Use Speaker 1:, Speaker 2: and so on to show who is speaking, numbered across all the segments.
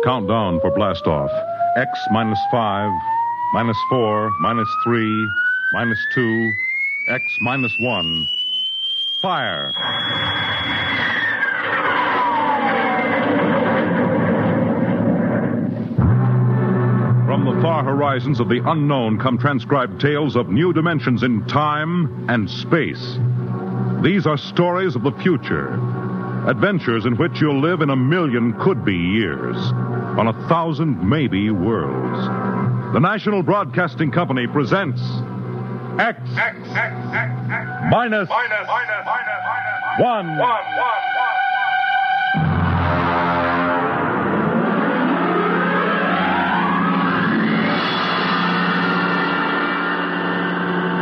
Speaker 1: countdown for blastoff. X minus 5, minus 4, minus 3, minus 2, X minus 1. Fire! From the far horizons of the unknown come transcribed tales of new dimensions in time and space. These are stories of the future. Adventures in which you'll live in 1,000,000 could-be years, on 1,000 maybe worlds. The National Broadcasting Company presents X minus 1.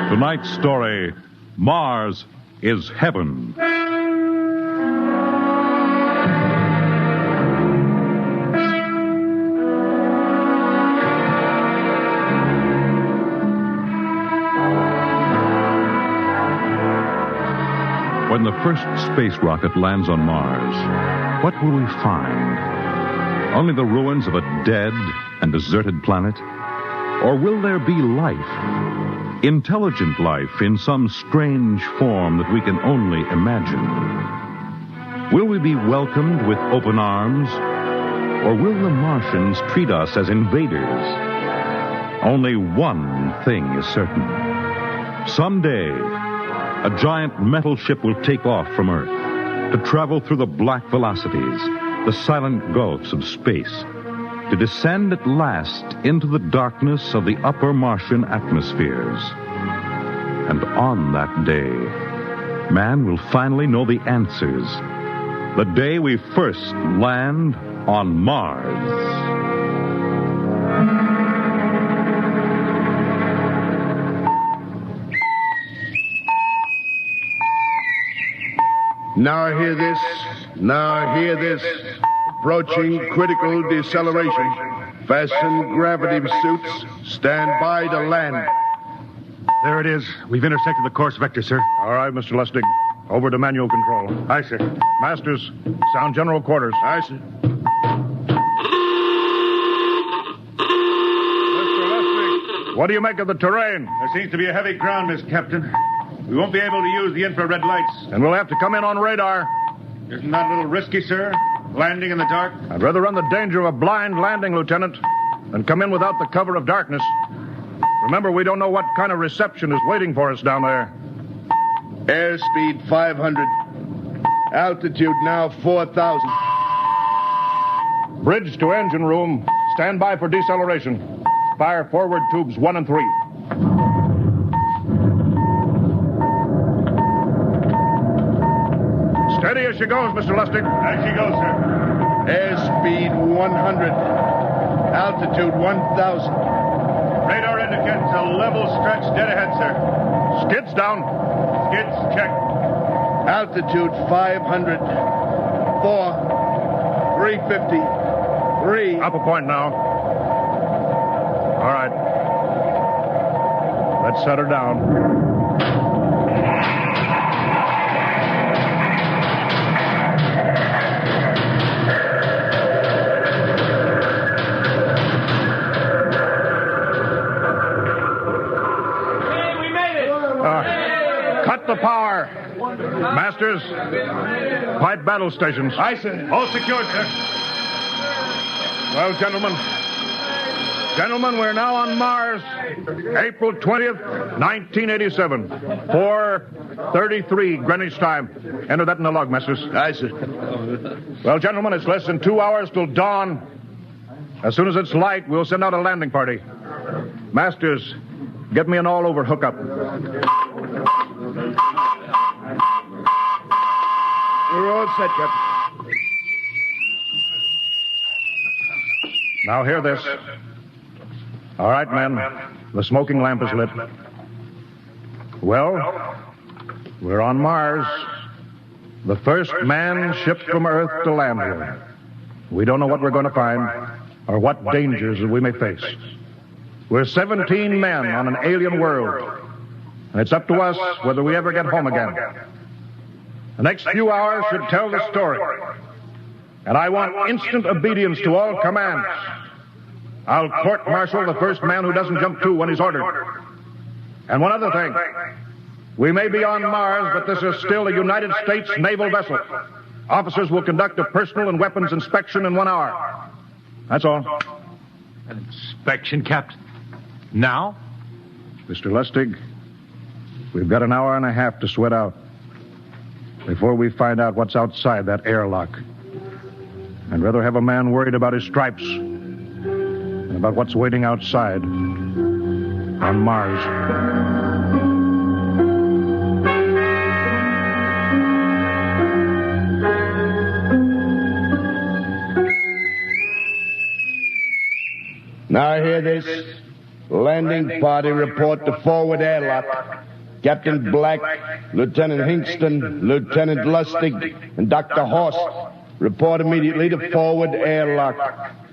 Speaker 1: Tonight's story, Mars is Heaven. When the first space rocket lands on Mars, what will we find? Only the ruins of a dead and deserted planet? Or will there be life? Intelligent life in some strange form that we can only imagine? Will we be welcomed with open arms? Or will the Martians treat us as invaders? Only one thing is certain. Someday, a giant metal ship will take off from Earth to travel through the black velocities, the silent gulfs of space, to descend at last into the darkness of the upper Martian atmospheres. And on that day, man will finally know the answers. The day we first land on Mars.
Speaker 2: Now hear this. Approaching critical deceleration. Fasten gravity suits. Stand by to land.
Speaker 3: There it is. We've intersected the course vector, sir.
Speaker 4: All right, Mr. Lustig. Over to manual control.
Speaker 3: Aye, sir.
Speaker 4: Masters, sound general quarters.
Speaker 2: Aye, sir.
Speaker 4: Mr. Lustig, what do you make of the terrain?
Speaker 3: There seems to be a heavy ground, Miss Captain. We won't be able to use the infrared lights.
Speaker 4: And we'll have to come in on radar.
Speaker 3: Isn't that a little risky, sir? Landing in the dark?
Speaker 4: I'd rather run the danger of a blind landing, Lieutenant, than come in without the cover of darkness. Remember, we don't know what kind of reception is waiting for us down there.
Speaker 2: Airspeed 500. Altitude now 4,000.
Speaker 4: Bridge to engine room. Stand by for deceleration. Fire forward tubes 1 and 3. Steady as she goes, Mr. Lustig.
Speaker 3: As she goes, sir.
Speaker 2: Airspeed 100. Altitude 1,000.
Speaker 3: Radar indicates a level stretch dead ahead, sir.
Speaker 4: Skids down.
Speaker 3: Skids check.
Speaker 2: Altitude 500. 4. 350. 3.
Speaker 4: Up a point now. All right. Let's set her down. Cut the power. Masters, pipe battle stations.
Speaker 3: Aye, sir. All secured, sir.
Speaker 4: Well, gentlemen, we're now on Mars, April 20th, 1987, 4:33 Greenwich time. Enter that in the log, Masters.
Speaker 2: Aye, sir.
Speaker 4: Well, gentlemen, it's less than 2 hours till dawn. As soon as it's light, we'll send out a landing party. Masters, get me an all-over hookup.
Speaker 2: We're all set, Captain.
Speaker 4: Now hear this. All right, men. The smoking lamp is lit. Well, we're on Mars. The first manned ship from Earth to land here. We don't know what we're going to find or what dangers we may face. We're 17 men on an alien world, and it's up to us whether we ever get home again. The next few hours should tell the story. And I want instant obedience to all commands. I'll court-martial the first man who doesn't jump to when he's ordered. And one other thing. We may be on Mars, but this is still a United States naval vessel. Officers will conduct a personal and weapons inspection in 1 hour. That's all.
Speaker 3: An inspection, Captain? Now?
Speaker 4: Mr. Lustig, we've got an hour and a half to sweat out before we find out what's outside that airlock. I'd rather have a man worried about his stripes than about what's waiting outside on Mars.
Speaker 2: Now hear this. Landing party report to forward airlock. Captain Black, Lieutenant Hingston, Lieutenant Lustig, and Dr. Horst report immediately to forward airlock.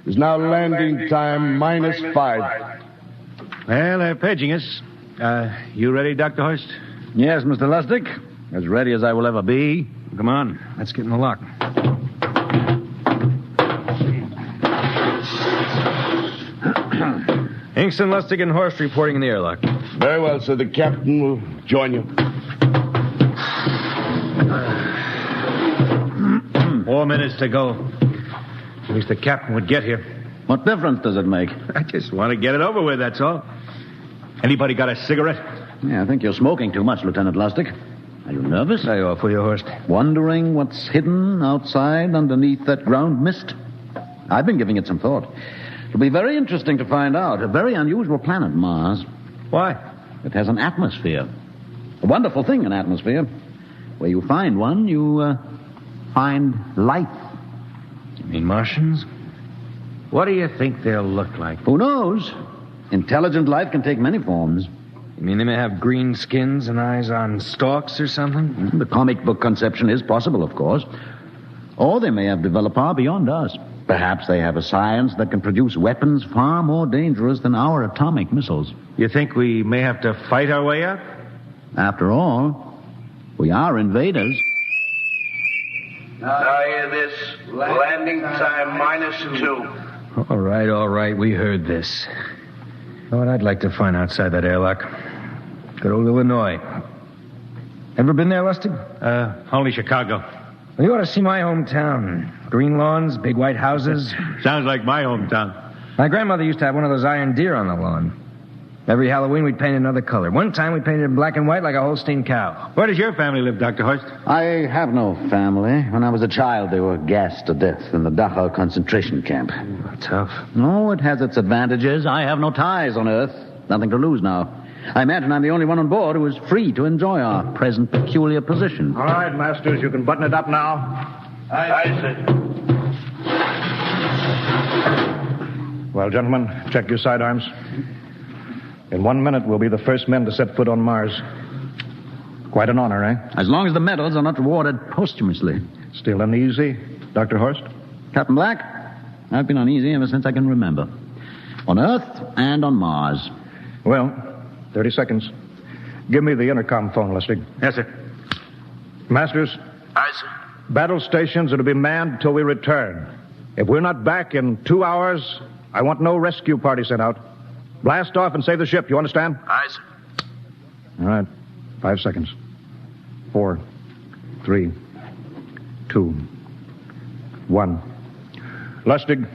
Speaker 2: There's now landing time -5.
Speaker 3: Well, they're paging us. You ready, Dr. Horst?
Speaker 5: Yes, Mr. Lustig. As ready as I will ever be.
Speaker 3: Come on, let's get in the lock. Hingston, Lustig, and Horst reporting in the airlock.
Speaker 2: Very well, sir. The captain will join you.
Speaker 3: 4 minutes to go. At least the captain would get here.
Speaker 5: What difference does it make?
Speaker 3: I just want to get it over with, that's all. Anybody got a cigarette?
Speaker 5: Yeah, I think you're smoking too much, Lieutenant Lustig. Are you nervous?
Speaker 3: I offer you, Horst.
Speaker 5: Wondering what's hidden outside underneath that ground mist? I've been giving it some thought. It'll be very interesting to find out. A very unusual planet, Mars.
Speaker 3: Why?
Speaker 5: It has an atmosphere. A wonderful thing, an atmosphere. Where you find one, you find life.
Speaker 3: You mean Martians? What do you think they'll look like?
Speaker 5: Who knows? Intelligent life can take many forms.
Speaker 3: You mean they may have green skins and eyes on stalks or something?
Speaker 5: The comic book conception is possible, of course. Or they may have developed far beyond us. Perhaps they have a science that can produce weapons far more dangerous than our atomic missiles.
Speaker 3: You think we may have to fight our way out?
Speaker 5: After all, we are invaders.
Speaker 2: Now hear this. Landing time -2.
Speaker 3: All right. We heard this. You know what I'd like to find outside that airlock? Good old Illinois. Ever been there, Lustig? Only Chicago. Well, you ought to see my hometown. Green lawns, big white houses. Sounds like my hometown. My grandmother used to have one of those iron deer on the lawn. Every Halloween, we'd paint another color. One time, we painted it black and white like a Holstein cow. Where does your family live, Dr. Horst?
Speaker 5: I have no family. When I was a child, they were gassed to death in the Dachau concentration camp.
Speaker 3: Tough.
Speaker 5: No, it has its advantages. I have no ties on Earth. Nothing to lose now. I imagine I'm the only one on board who is free to enjoy our present peculiar position.
Speaker 4: All right, Masters, you can button it up now.
Speaker 2: Aye, sir.
Speaker 4: Well, gentlemen, check your sidearms. In 1 minute, we'll be the first men to set foot on Mars. Quite an honor, eh?
Speaker 5: As long as the medals are not rewarded posthumously.
Speaker 4: Still uneasy, Dr. Horst?
Speaker 5: Captain Black, I've been uneasy ever since I can remember. On Earth and on Mars.
Speaker 4: Well, 30 seconds. Give me the intercom phone, Lustig.
Speaker 3: Yes, sir.
Speaker 4: Masters?
Speaker 2: Aye, sir.
Speaker 4: Battle stations are to be manned until we return. If we're not back in 2 hours, I want no rescue party sent out. Blast off and save the ship, you understand?
Speaker 2: Aye, sir.
Speaker 4: All right. 5 seconds. 4, 3, 2, 1. Lustig,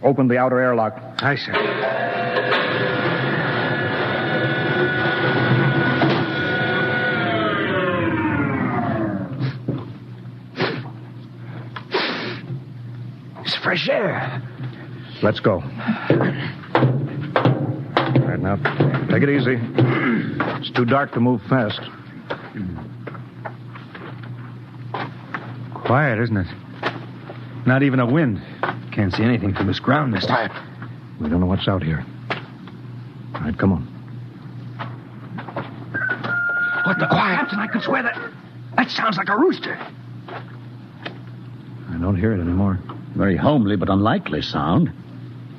Speaker 4: open the outer airlock.
Speaker 3: Aye, sir. It's fresh air.
Speaker 4: Let's go. All right, now, take it easy. It's too dark to move fast.
Speaker 3: Quiet, isn't it? Not even a wind. Can't see anything from this ground mist. Quiet.
Speaker 4: We don't know what's out here. All right, come on.
Speaker 3: What the quiet? Captain, I could swear that sounds like a rooster.
Speaker 4: I don't hear it anymore.
Speaker 5: Very homely but unlikely sound.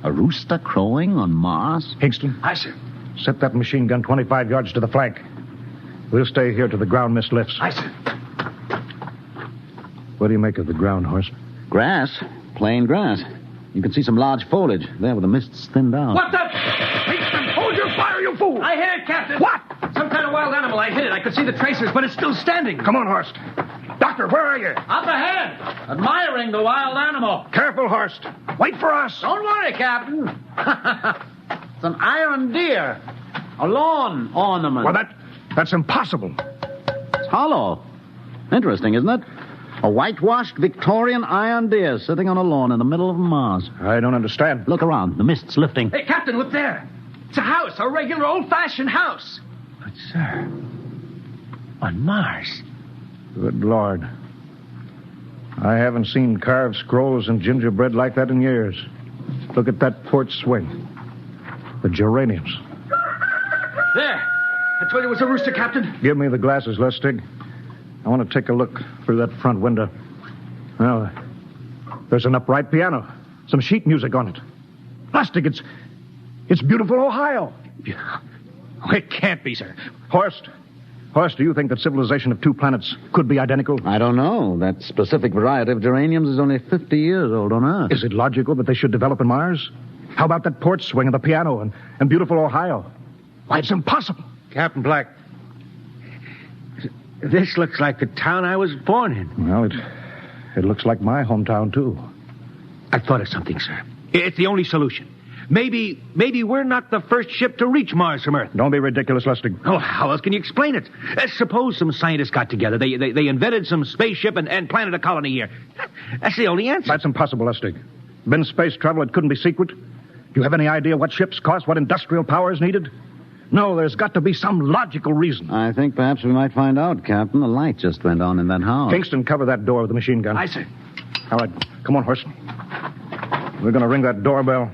Speaker 5: A rooster crowing on Mars?
Speaker 4: Hingston.
Speaker 3: Aye, sir.
Speaker 4: Set that machine gun 25 yards to the flank. We'll stay here till the ground mist lifts.
Speaker 3: Aye, sir.
Speaker 4: What do you make of the ground, Horst?
Speaker 5: Grass. Plain grass. You can see some large foliage there where the mist's thinned out.
Speaker 3: What the? Hingston, hold your fire, you fool! I hit it, Captain.
Speaker 4: What?
Speaker 3: Some kind of wild animal. I hit it. I could see the tracers, but it's still standing.
Speaker 4: Come on, Horst. Doctor, where are you?
Speaker 3: Up ahead, admiring the wild animal.
Speaker 4: Careful, Horst. Wait for us.
Speaker 5: Don't worry, Captain. It's an iron deer. A lawn ornament.
Speaker 4: Well, that's impossible.
Speaker 5: It's hollow. Interesting, isn't it? A whitewashed Victorian iron deer sitting on a lawn in the middle of Mars.
Speaker 4: I don't understand.
Speaker 5: Look around. The mist's lifting.
Speaker 3: Hey, Captain, look there. It's a house, a regular old-fashioned house.
Speaker 6: But, sir, on Mars.
Speaker 4: Good Lord. I haven't seen carved scrolls and gingerbread like that in years. Look at that porch swing. The geraniums.
Speaker 3: There. I told you it was a rooster, Captain.
Speaker 4: Give me the glasses, Lustig. I want to take a look through that front window. Well, there's an upright piano. Some sheet music on it. Lustig, it's beautiful Ohio.
Speaker 6: It can't be, sir.
Speaker 4: Horst, do you think that civilization of two planets could be identical?
Speaker 5: I don't know. That specific variety of geraniums is only 50 years old on Earth.
Speaker 4: Is it logical that they should develop in Mars? How about that porch swing and the piano and beautiful Ohio? Why, it's impossible.
Speaker 6: Captain Black, this looks like the town I was born in.
Speaker 4: Well, it looks like my hometown, too.
Speaker 6: I've thought of something, sir. It's the only solution. Maybe we're not the first ship to reach Mars from Earth.
Speaker 4: Don't be ridiculous, Lustig.
Speaker 6: Oh, how else can you explain it? Suppose some scientists got together. They invented some spaceship and planted a colony here. That's the only answer.
Speaker 4: That's impossible, Lustig. Been space travel, it couldn't be secret. Do you have any idea what ships cost, what industrial power is needed? No, there's got to be some logical reason.
Speaker 5: I think perhaps we might find out, Captain. The light just went on in that house.
Speaker 4: Kingston, cover that door with the machine gun.
Speaker 6: Aye, sir.
Speaker 4: All right, come on, Horst. We're going to ring that doorbell.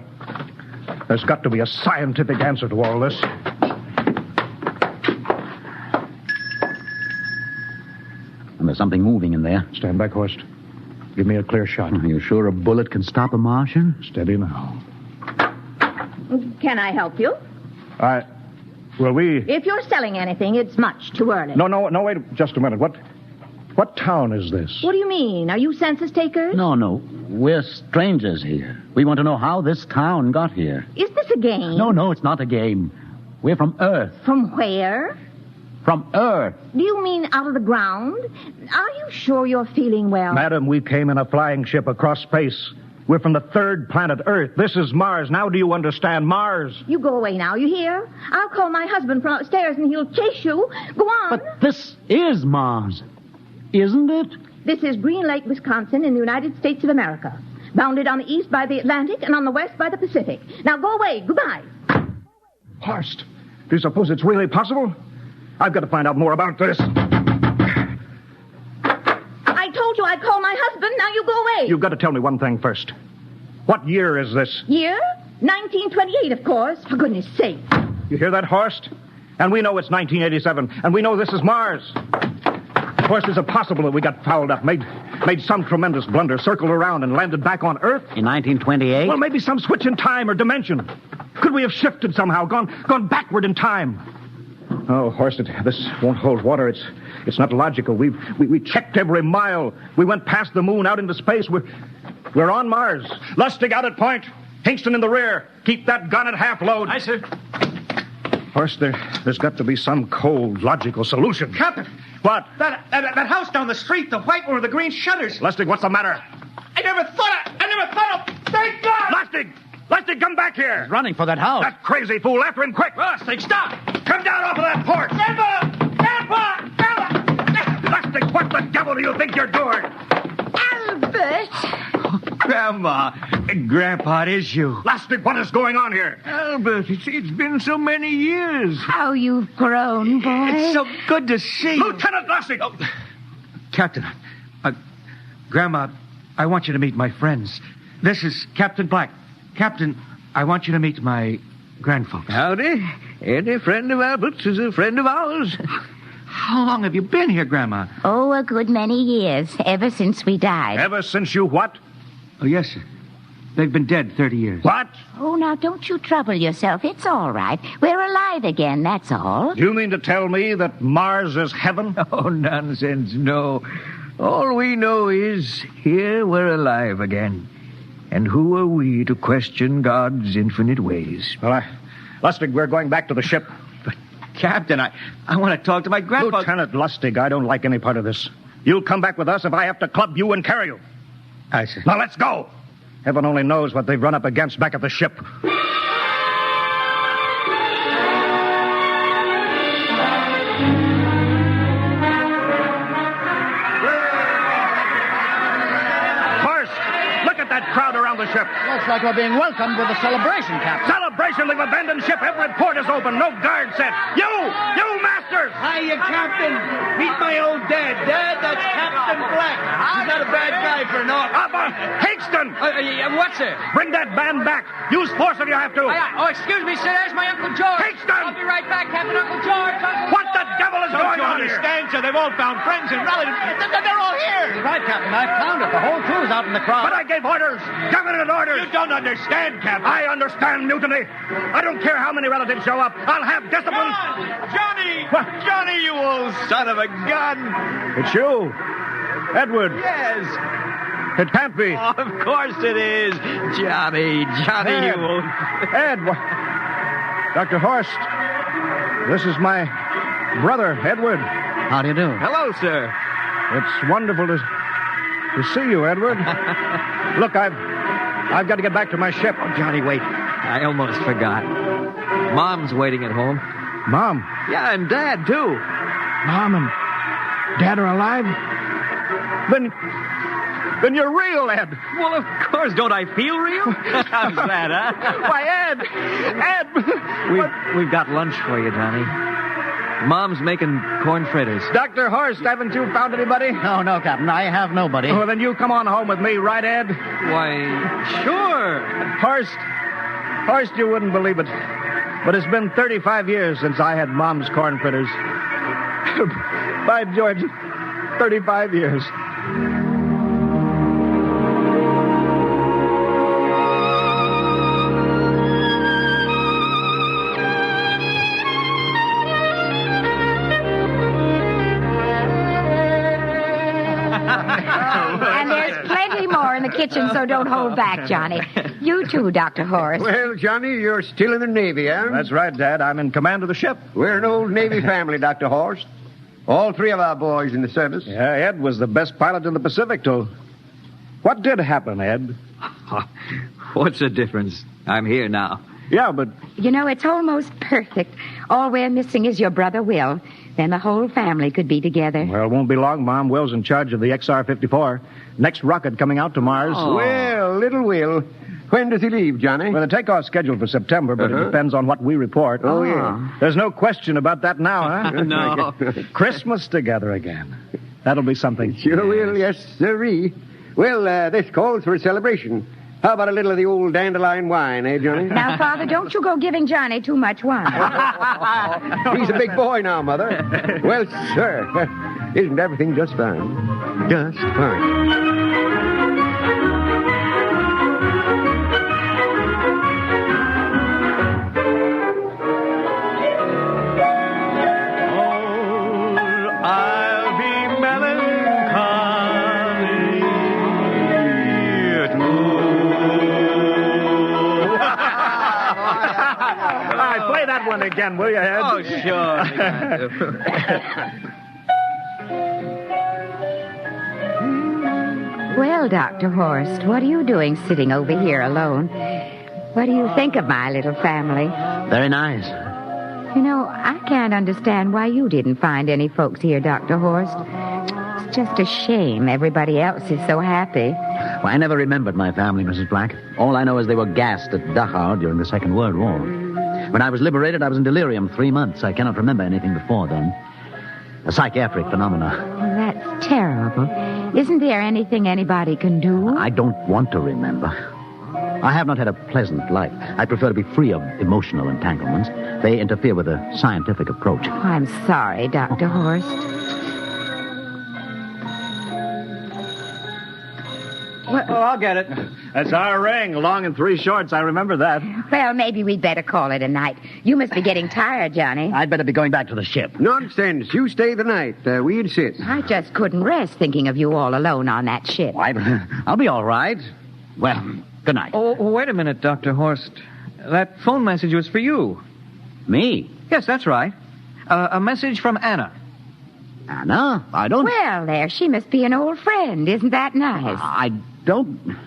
Speaker 4: There's got to be a scientific answer to all this.
Speaker 5: And there's something moving in there.
Speaker 4: Stand back, Horst. Give me a clear shot.
Speaker 5: Are you sure a bullet can stop a Martian?
Speaker 4: Steady now.
Speaker 7: Can I help you?
Speaker 4: Will we...
Speaker 7: If you're selling anything, it's much too early.
Speaker 4: No, wait just a minute. What town is this?
Speaker 7: What do you mean? Are you census takers?
Speaker 5: No. We're strangers here. We want to know how this town got here.
Speaker 7: Is this a game?
Speaker 5: No, it's not a game. We're from Earth.
Speaker 7: From where?
Speaker 5: From Earth.
Speaker 7: Do you mean out of the ground? Are you sure you're feeling well?
Speaker 4: Madam, we came in a flying ship across space. We're from the third planet, Earth. This is Mars. Now do you understand? Mars.
Speaker 7: You go away now, you hear? I'll call my husband from upstairs and he'll chase you. Go on.
Speaker 5: But this is Mars, isn't it?
Speaker 7: This is Green Lake, Wisconsin, in the United States of America. Bounded on the east by the Atlantic and on the west by the Pacific. Now go away. Goodbye.
Speaker 4: Horst, do you suppose it's really possible? I've got to find out more about this.
Speaker 7: I told you I'd call my husband. Now you go away.
Speaker 4: You've got to tell me one thing first. What year is this?
Speaker 7: Year? 1928, of course. For goodness sake.
Speaker 4: You hear that, Horst? And we know it's 1987, and we know this is Mars. Horst, is it possible that we got fouled up, made some tremendous blunder, circled around, and landed back on Earth?
Speaker 5: In 1928?
Speaker 4: Well, maybe some switch in time or dimension. Could we have shifted somehow, gone backward in time? Oh, Horst, this won't hold water. It's not logical. We checked every mile. We went past the moon, out into space. We're on Mars. Lustig out at point. Hingston in the rear. Keep that gun at half load.
Speaker 3: Aye, sir.
Speaker 4: Horst, there's got to be some cold, logical solution.
Speaker 3: Captain.
Speaker 4: What?
Speaker 3: That house down the street, the white one with the green shutters.
Speaker 4: Lustig, what's the matter?
Speaker 3: I never thought of... Thank God!
Speaker 4: Lustig, come back here.
Speaker 5: He's running for that house.
Speaker 4: That crazy fool. After him, quick.
Speaker 3: Lustig, stop!
Speaker 4: Come down off of that porch.
Speaker 3: Grandpa!
Speaker 4: Lustig, what the devil do you think you're doing?
Speaker 7: Albert!
Speaker 6: Grandpa, it is you.
Speaker 4: Lustig, what is going on here?
Speaker 6: Albert, it's been so many years.
Speaker 7: How you've grown, boy.
Speaker 6: It's so good to see you.
Speaker 4: Lieutenant Lustig! Oh.
Speaker 6: Captain, Grandma, I want you to meet my friends. This is Captain Black. Captain, I want you to meet my grandfolks.
Speaker 8: Howdy. Any friend of Albert's is a friend of ours.
Speaker 6: How long have you been here, Grandma?
Speaker 9: Oh, a good many years, ever since we died.
Speaker 4: Ever since you what?
Speaker 6: Oh, yes, sir. They've been dead 30 years.
Speaker 4: What?
Speaker 9: Oh, now, don't you trouble yourself. It's all right. We're alive again, that's all.
Speaker 4: Do you mean to tell me that Mars is heaven?
Speaker 8: Oh, nonsense, no. All we know is here we're alive again.
Speaker 6: And who are we to question God's infinite ways?
Speaker 4: Well, Lustig, we're going back to the ship.
Speaker 6: But, Captain, I want to talk to my grandpa.
Speaker 4: Lieutenant Lustig, I don't like any part of this. You'll come back with us if I have to club you and carry you.
Speaker 6: I see.
Speaker 4: Now, let's go. Heaven only knows what they've run up against back at the ship. Crowd around the ship.
Speaker 5: Looks like we're being welcomed with a celebration, Captain.
Speaker 4: Celebration? They've abandoned ship. Every port is open. No guard set. You masters!
Speaker 10: Hiya, Captain. Meet my old dad. Dad, that's Captain Black. He's not a bad guy for naught.
Speaker 4: Higston!
Speaker 6: What's it?
Speaker 4: Bring that band back. Use force if you have to.
Speaker 6: Excuse me, sir. There's my Uncle George.
Speaker 4: Higston!
Speaker 6: I'll be right back, Captain. Uncle George.
Speaker 4: What the devil is going on here?
Speaker 10: Understand, sir? They've all found friends and relatives. They're all here.
Speaker 5: You're right, Captain. I found it. The whole crew's out in the crowd.
Speaker 4: But I gave orders. Definite orders.
Speaker 10: You don't understand, Captain.
Speaker 4: I understand mutiny. I don't care how many relatives show up. I'll have discipline.
Speaker 10: Johnny! Johnny, you old son of a gun!
Speaker 4: It's you. Edward.
Speaker 10: Yes.
Speaker 4: It can't be.
Speaker 10: Oh, of course it is. Johnny,
Speaker 4: Ed.
Speaker 10: you old...
Speaker 4: Ed. Dr. Horst. This is my brother, Edward.
Speaker 5: How do you do?
Speaker 10: Hello, sir.
Speaker 4: It's wonderful to see you, Edward. Look, I've got to get back to my ship.
Speaker 10: Oh, Johnny, wait. I almost forgot. Mom's waiting at home.
Speaker 4: Mom.
Speaker 10: Yeah, and Dad, too.
Speaker 4: Mom and Dad are alive? Then you're real, Ed.
Speaker 10: Well, of course. Don't I feel real? How's that, huh?
Speaker 4: Why, Ed!
Speaker 10: We've got lunch for you, Johnny. Mom's making corn fritters.
Speaker 4: Dr. Horst, haven't you found anybody?
Speaker 5: No, Captain. I have nobody.
Speaker 4: Well, then you come on home with me, right, Ed?
Speaker 10: Why, sure.
Speaker 4: Horst, you wouldn't believe it, but it's been 35 years since I had Mom's corn fritters. By George, 35 years.
Speaker 9: And there's plenty more in the kitchen, so don't hold back, Johnny. You too, Dr. Horst.
Speaker 11: Well, Johnny, you're still in the Navy, huh?
Speaker 4: That's right, Dad. I'm in command of the ship.
Speaker 11: We're an old Navy family, Dr. Horst. All three of our boys in the service.
Speaker 4: Yeah, Ed was the best pilot in the Pacific, too. What did happen, Ed?
Speaker 10: What's the difference? I'm here now.
Speaker 4: Yeah, but...
Speaker 9: You know, it's almost perfect. All we're missing is your brother, Will. Then the whole family could be together.
Speaker 4: Well, it won't be long, Mom. Will's in charge of the XR-54. Next rocket coming out to Mars.
Speaker 11: Oh. Well, little Will. When does he leave, Johnny?
Speaker 4: Well, the takeoff's scheduled for September, but it depends on what we report.
Speaker 11: Oh, yeah.
Speaker 4: There's no question about that now, huh?
Speaker 10: No.
Speaker 4: Christmas together again. That'll be something.
Speaker 11: Sure will, yes, sirree. Well, this calls for a celebration. How about a little of the old dandelion wine, eh, Johnny?
Speaker 9: Now, Father, don't you go giving Johnny too much wine.
Speaker 11: He's a big boy now, Mother. Well, sir, isn't everything just fine? Just fine.
Speaker 4: Play that one again, will you, Ed?
Speaker 10: Oh, sure.
Speaker 9: Well, Dr. Horst, what are you doing sitting over here alone? What do you think of my little family?
Speaker 5: Very nice.
Speaker 9: You know, I can't understand why you didn't find any folks here, Dr. Horst. It's just a shame everybody else is so happy.
Speaker 5: Well, I never remembered my family, Mrs. Black. All I know is they were gassed at Dachau during the Second World War. When I was liberated, I was in delirium 3 months. I cannot remember anything before then. A psychiatric phenomena.
Speaker 9: Well, that's terrible. Isn't there anything anybody can do?
Speaker 5: I don't want to remember. I have not had a pleasant life. I prefer to be free of emotional entanglements. They interfere with a scientific approach.
Speaker 9: Oh, I'm sorry, Dr. Horst.
Speaker 4: Oh, I'll get it. That's our ring, long and 3 shorts. I remember that.
Speaker 9: Well, maybe we'd better call it a night. You must be getting tired, Johnny.
Speaker 5: I'd better be going back to the ship.
Speaker 11: Nonsense. You stay the night. We insist.
Speaker 9: I just couldn't rest thinking of you all alone on that ship.
Speaker 5: I'll be all right. Well, good night.
Speaker 6: Oh, wait a minute, Dr. Horst. That phone message was for you.
Speaker 5: Me?
Speaker 6: Yes, that's right. A message from Anna.
Speaker 5: Anna? I don't...
Speaker 9: Well, there, she must be an old friend. Isn't that nice?
Speaker 5: I don't...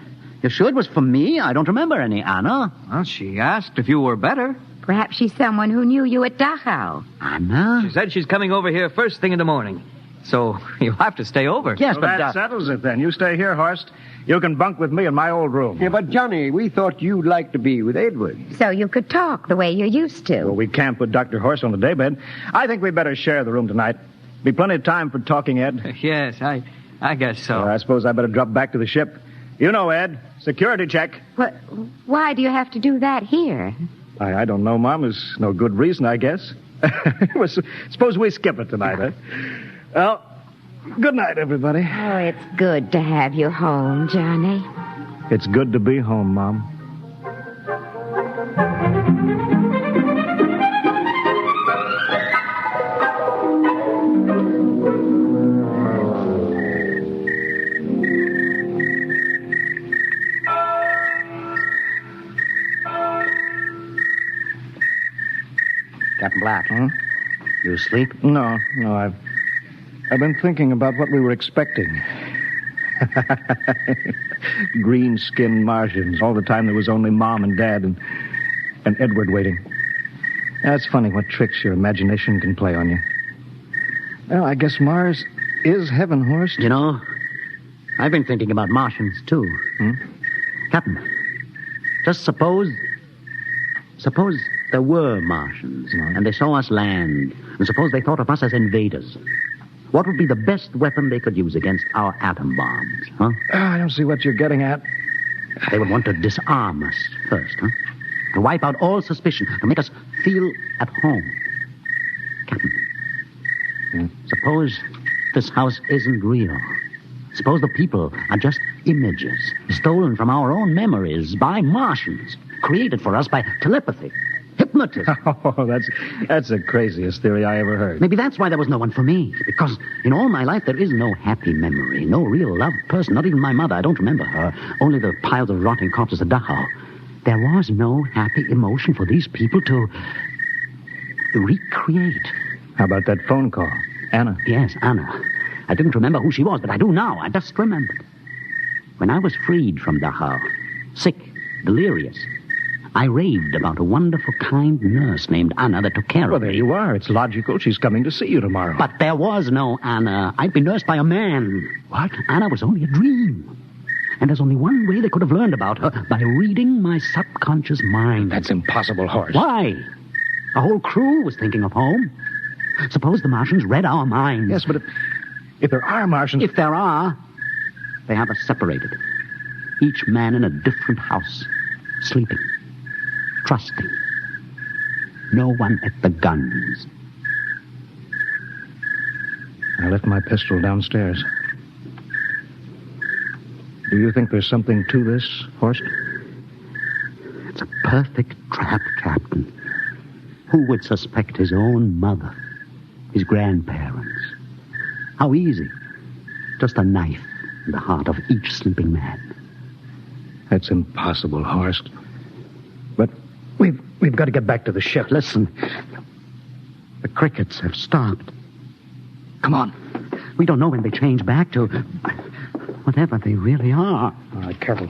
Speaker 5: You sure it was for me? I don't remember any Anna.
Speaker 6: Well, she asked if you were better.
Speaker 9: Perhaps she's someone who knew you at Dachau.
Speaker 5: Anna?
Speaker 6: She said she's coming over here first thing in the morning. So you'll have to stay over.
Speaker 5: Yes,
Speaker 4: Well,
Speaker 5: but...
Speaker 4: that settles it then. You stay here, Horst. You can bunk with me in my old room.
Speaker 11: Yeah, but Johnny, we thought you'd like to be with Edward.
Speaker 9: So you could talk the way you used to.
Speaker 4: Well, we can't put Dr. Horst on the daybed. I think we better share the room tonight. Be plenty of time for talking, Ed.
Speaker 6: Yes, I guess so.
Speaker 4: I suppose I better drop back to the ship. You know, Ed, security check.
Speaker 9: What, why do you have to do that here?
Speaker 4: I don't know, Mom. There's no good reason, I guess. Suppose we skip it tonight, huh? Well, good night, everybody.
Speaker 9: Oh, it's good to have you home, Johnny.
Speaker 4: It's good to be home, Mom.
Speaker 5: Captain Black. You asleep?
Speaker 4: No, I've been thinking about what we were expecting. Green-skinned Martians. All the time there was only Mom and Dad and Edward waiting. That's funny what tricks your imagination can play on you. Well, I guess Mars is heaven, Horst.
Speaker 5: You know, I've been thinking about Martians, too. Captain, just suppose there were Martians, and they saw us land, and suppose they thought of us as invaders. What would be the best weapon they could use against our atom bombs, huh?
Speaker 4: I don't see what you're getting at.
Speaker 5: They would want to disarm us first, huh? To wipe out all suspicion, to make us feel at home. Captain, suppose this house isn't real. Suppose the people are just images, stolen from our own memories by Martians, created for us by telepathy, hypnotism.
Speaker 4: Oh, that's the craziest theory I ever heard.
Speaker 5: Maybe that's why there was no one for me. Because in all my life, there is no happy memory, no real loved person, not even my mother. I don't remember her. Only the piles of rotting corpses at Dachau. There was no happy emotion for these people to recreate.
Speaker 4: How about that phone call? Anna?
Speaker 5: Yes, Anna. I didn't remember who she was, but I do now. I just remembered. When I was freed from Dachau, sick, delirious, I raved about a wonderful, kind nurse named Anna that took care of me.
Speaker 4: Well, there you are. It's logical. She's coming to see you tomorrow.
Speaker 5: But there was no Anna. I'd been nursed by a man. What? Anna was only a dream. And there's only one way they could have learned about her, by reading my subconscious mind.
Speaker 4: That's impossible, Horst.
Speaker 5: Why? A whole crew was thinking of home. Suppose the Martians read our minds.
Speaker 4: Yes, but if there are Martians...
Speaker 5: If there are, they have us separated. Each man in a different house, sleeping, trusting. No one at the guns.
Speaker 4: I left my pistol downstairs. Do you think there's something to this, Horst?
Speaker 5: It's a perfect trap, Captain. Who would suspect his own mother, his grandparents? How easy. Just a knife in the heart of each sleeping man.
Speaker 4: That's impossible, Horst. But we've got to get back to the ship.
Speaker 5: Listen. The crickets have stopped. Come on. We don't know when they change back to whatever they really are.
Speaker 4: All right, careful.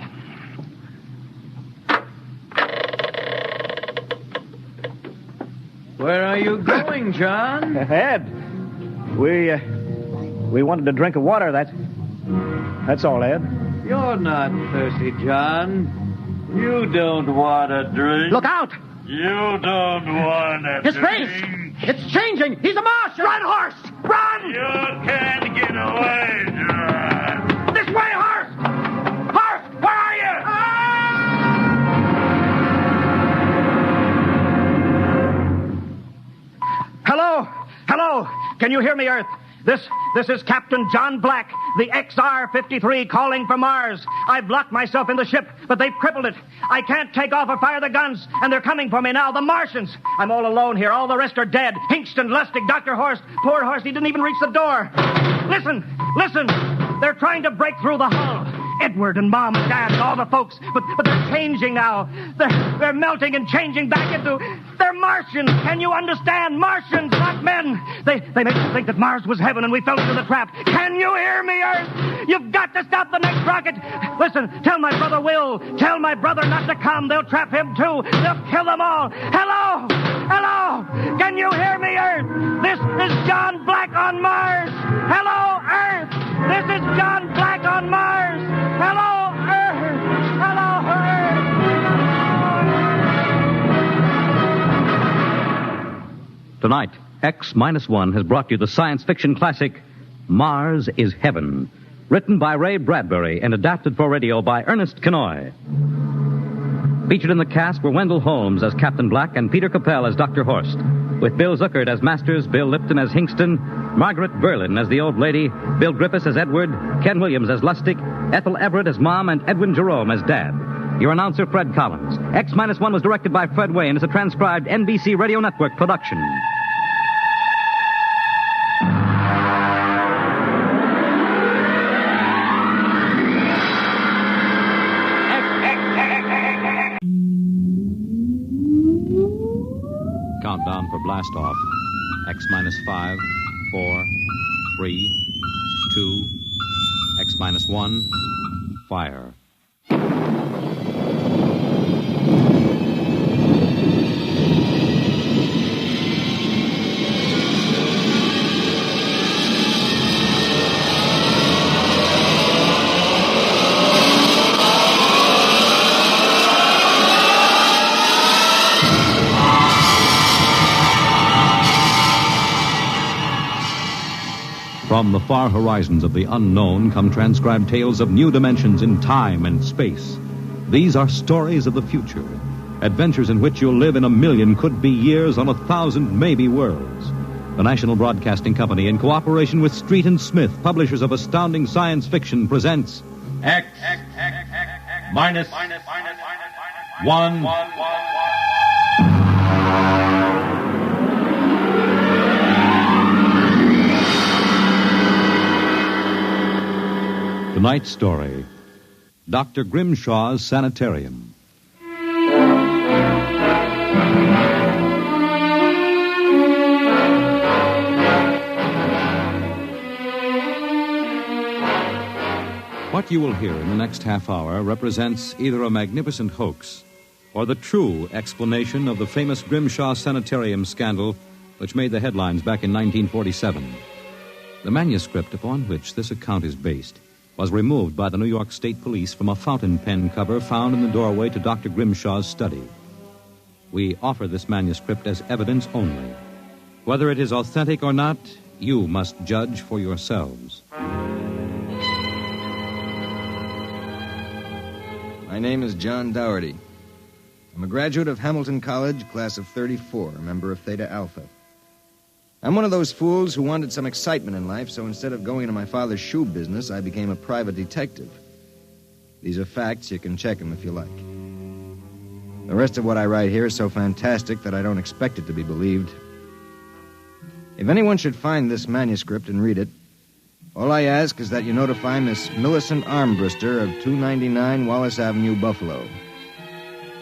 Speaker 6: Where are you going, John?
Speaker 4: Ed, we wanted a drink of water. That's all, Ed.
Speaker 10: You're not thirsty, John. You don't want a drink.
Speaker 5: Look out!
Speaker 10: You don't want a
Speaker 5: His
Speaker 10: drink.
Speaker 5: face! It's changing! He's a Martian! Run, horse! Run!
Speaker 10: You can't get away, John.
Speaker 5: This way, horse! Horse, where are you?
Speaker 4: Hello? Hello? Can you hear me, Earth? This is Captain John Black, the XR-53 calling from Mars. I've locked myself in the ship, but they've crippled it. I can't take off or fire the guns, and they're coming for me now, the Martians. I'm all alone here. All the rest are dead. Hingston, Lustig, Dr. Horst. Poor Horst, he didn't even reach the door. Listen! They're trying to break through the hull.
Speaker 10: Edward and Mom and Dad and all the folks. But they're changing now. They're melting and changing back into... They're Martians. Can you understand? Martians, not men. They made us think that Mars was heaven and we fell into the trap. Can you hear me, Earth? You've got to stop the next rocket. Listen, tell my brother Will. Tell my brother not to come. They'll trap him, too. They'll kill them all. Hello? Hello? Can you hear me, Earth? This is John Black on Mars. Hello, Earth. This is John Black on Mars. Hello, Earth. Hello, Earth.
Speaker 12: Tonight, X-1 has brought you the science fiction classic, Mars is Heaven, written by Ray Bradbury and adapted for radio by Ernest Kenoy. Featured in the cast were Wendell Holmes as Captain Black and Peter Capell as Dr. Horst, with Bill Zuckert as Masters, Bill Lipton as Hingston, Margaret Berlin as the old lady, Bill Griffiths as Edward, Ken Williams as Lustig, Ethel Everett as Mom, and Edwin Jerome as Dad. Your announcer, Fred Collins. X-1 was directed by Fred Way and is a transcribed NBC Radio Network production.
Speaker 1: Countdown for blast off. X-5, 4, 3, 2, X-1, fire. From the far horizons of the unknown come transcribed tales of new dimensions in time and space. These are stories of the future, adventures in which you'll live in 1,000,000 could-be years on 1,000 maybe worlds. The National Broadcasting Company, in cooperation with Street and Smith, publishers of astounding science fiction, presents X-1. Tonight's story, Dr. Grimshaw's Sanitarium. What you will hear in the next half hour represents either a magnificent hoax or the true explanation of the famous Grimshaw Sanitarium scandal which made the headlines back in 1947. The manuscript upon which this account is based was removed by the New York State Police from a fountain pen cover found in the doorway to Dr. Grimshaw's study. We offer this manuscript as evidence only. Whether it is authentic or not, you must judge for yourselves.
Speaker 13: My name is John Dougherty. I'm a graduate of Hamilton College, class of 34, a member of Theta Alpha. I'm one of those fools who wanted some excitement in life, so instead of going into my father's shoe business, I became a private detective. These are facts. You can check them if you like. The rest of what I write here is so fantastic that I don't expect it to be believed. If anyone should find this manuscript and read it, all I ask is that you notify Miss Millicent Armbruster of 299 Wallace Avenue, Buffalo,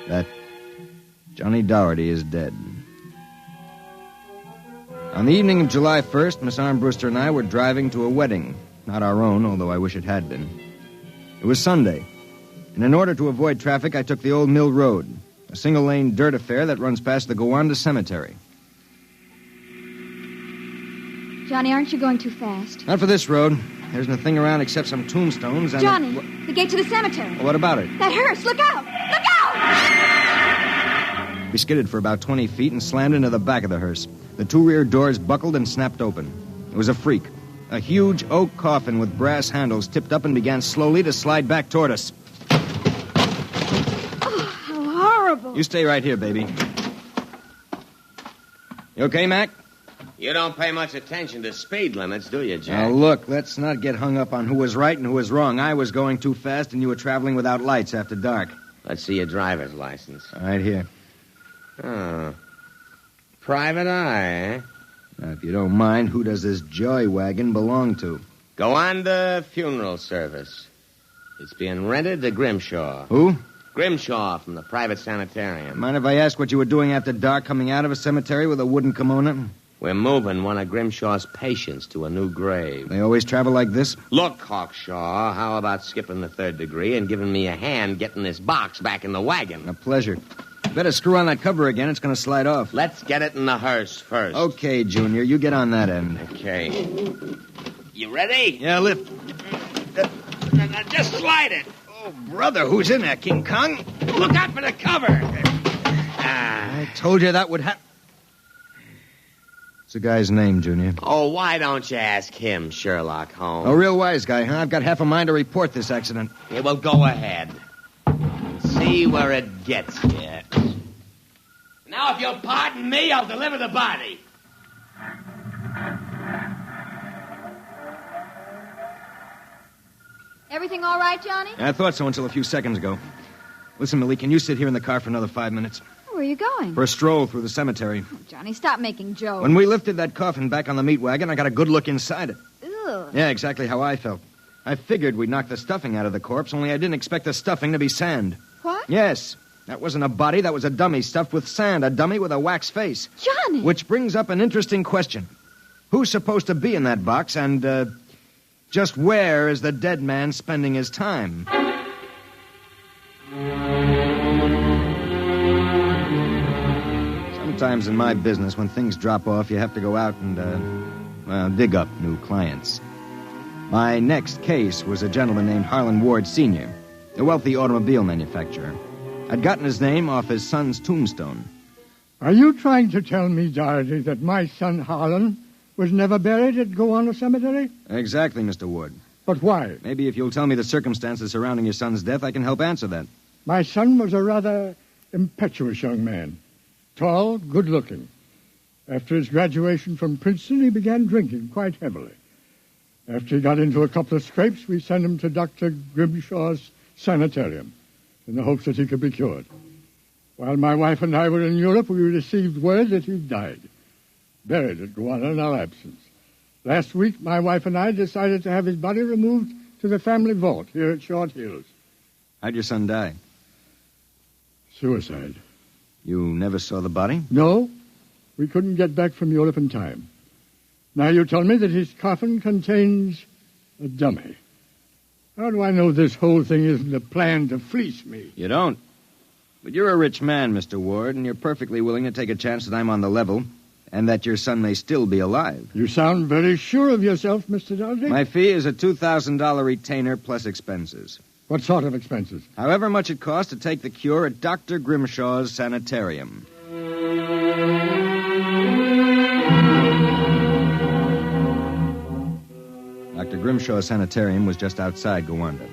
Speaker 13: that Johnny Dougherty is dead. On the evening of July 1st, Miss Armbruster and I were driving to a wedding. Not our own, although I wish it had been. It was Sunday, and in order to avoid traffic, I took the Old Mill Road, a single-lane dirt affair that runs past the Gowanda Cemetery.
Speaker 14: Johnny, aren't you going too fast?
Speaker 13: Not for this road. There isn't a thing around except some tombstones and...
Speaker 14: Johnny, the gate to the cemetery.
Speaker 13: Well, what about it?
Speaker 14: That hearse, look out! Look out!
Speaker 13: We skidded for about 20 feet and slammed into the back of the hearse. The two rear doors buckled and snapped open. It was a freak. A huge oak coffin with brass handles tipped up and began slowly to slide back toward us.
Speaker 14: Oh, how horrible.
Speaker 13: You stay right here, baby. You okay, Mac?
Speaker 15: You don't pay much attention to speed limits, do you, Jack?
Speaker 13: Now, look, let's not get hung up on who was right and who was wrong. I was going too fast, and you were traveling without lights after dark.
Speaker 15: Let's see your driver's license.
Speaker 13: Right here.
Speaker 15: Oh. Private eye, eh?
Speaker 13: Now, if you don't mind, who does this joy wagon belong to?
Speaker 15: Gowanda Funeral Service. It's being rented to Grimshaw.
Speaker 13: Who?
Speaker 15: Grimshaw from the private sanitarium.
Speaker 13: Mind if I ask what you were doing after dark coming out of a cemetery with a wooden kimono?
Speaker 15: We're moving one of Grimshaw's patients to a new grave.
Speaker 13: They always travel like this?
Speaker 15: Look, Hawkshaw, how about skipping the third degree and giving me a hand getting this box back in the wagon?
Speaker 13: A pleasure. Better screw on that cover again. It's going to slide off.
Speaker 15: Let's get it in the hearse first.
Speaker 13: Okay, Junior. You get on that end.
Speaker 15: Okay. You ready?
Speaker 13: Yeah, lift.
Speaker 15: Now just slide it.
Speaker 13: Oh, brother, who's in there, King Kong?
Speaker 15: Look out for the cover.
Speaker 13: I told you that would happen. What's the guy's name, Junior?
Speaker 15: Oh, why don't you ask him, Sherlock Holmes?
Speaker 13: A real wise guy, huh? I've got half a mind to report this accident.
Speaker 15: Yeah, well, go ahead. See where it gets you. Now, if you'll pardon me, I'll deliver the body.
Speaker 14: Everything all right, Johnny?
Speaker 13: I thought so until a few seconds ago. Listen, Millie, can you sit here in the car for another 5 minutes?
Speaker 14: Where are you going?
Speaker 13: For a stroll through the cemetery.
Speaker 14: Oh, Johnny, stop making jokes.
Speaker 13: When we lifted that coffin back on the meat wagon, I got a good look inside it.
Speaker 14: Ugh.
Speaker 13: Yeah, exactly how I felt. I figured we'd knock the stuffing out of the corpse, only I didn't expect the stuffing to be sand.
Speaker 14: What?
Speaker 13: Yes. That wasn't a body, that was a dummy stuffed with sand, a dummy with a wax face.
Speaker 14: Johnny!
Speaker 13: Which brings up an interesting question. Who's supposed to be in that box, and, just where is the dead man spending his time? Sometimes in my business, when things drop off, you have to go out and, dig up new clients. My next case was a gentleman named Harlan Ward Sr., a wealthy automobile manufacturer. I'd gotten his name off his son's tombstone.
Speaker 16: Are you trying to tell me, Doherty, that my son Harlan was never buried at Gowanna Cemetery?
Speaker 13: Exactly, Mr. Ward.
Speaker 16: But why?
Speaker 13: Maybe if you'll tell me the circumstances surrounding your son's death, I can help answer that.
Speaker 16: My son was a rather impetuous young man. Tall, good-looking. After his graduation from Princeton, he began drinking quite heavily. After he got into a couple of scrapes, we sent him to Dr. Grimshaw's sanitarium in the hopes that he could be cured. While my wife and I were in Europe, we received word that he died, buried at Gowanna in our absence. Last week, my wife and I decided to have his body removed to the family vault here at Short Hills.
Speaker 13: How'd your son die?
Speaker 16: Suicide.
Speaker 13: You never saw the body?
Speaker 16: No. We couldn't get back from Europe in time. Now you tell me that his coffin contains a dummy. How do I know this whole thing isn't a plan to fleece me?
Speaker 13: You don't. But you're a rich man, Mr. Ward, and you're perfectly willing to take a chance that I'm on the level and that your son may still be alive.
Speaker 16: You sound very sure of yourself, Mr. Doherty.
Speaker 13: My fee is a $2,000 retainer plus expenses.
Speaker 16: What sort of expenses?
Speaker 13: However much it costs to take the cure at Dr. Grimshaw's sanitarium. Dr. Grimshaw's sanitarium was just outside Gowanna.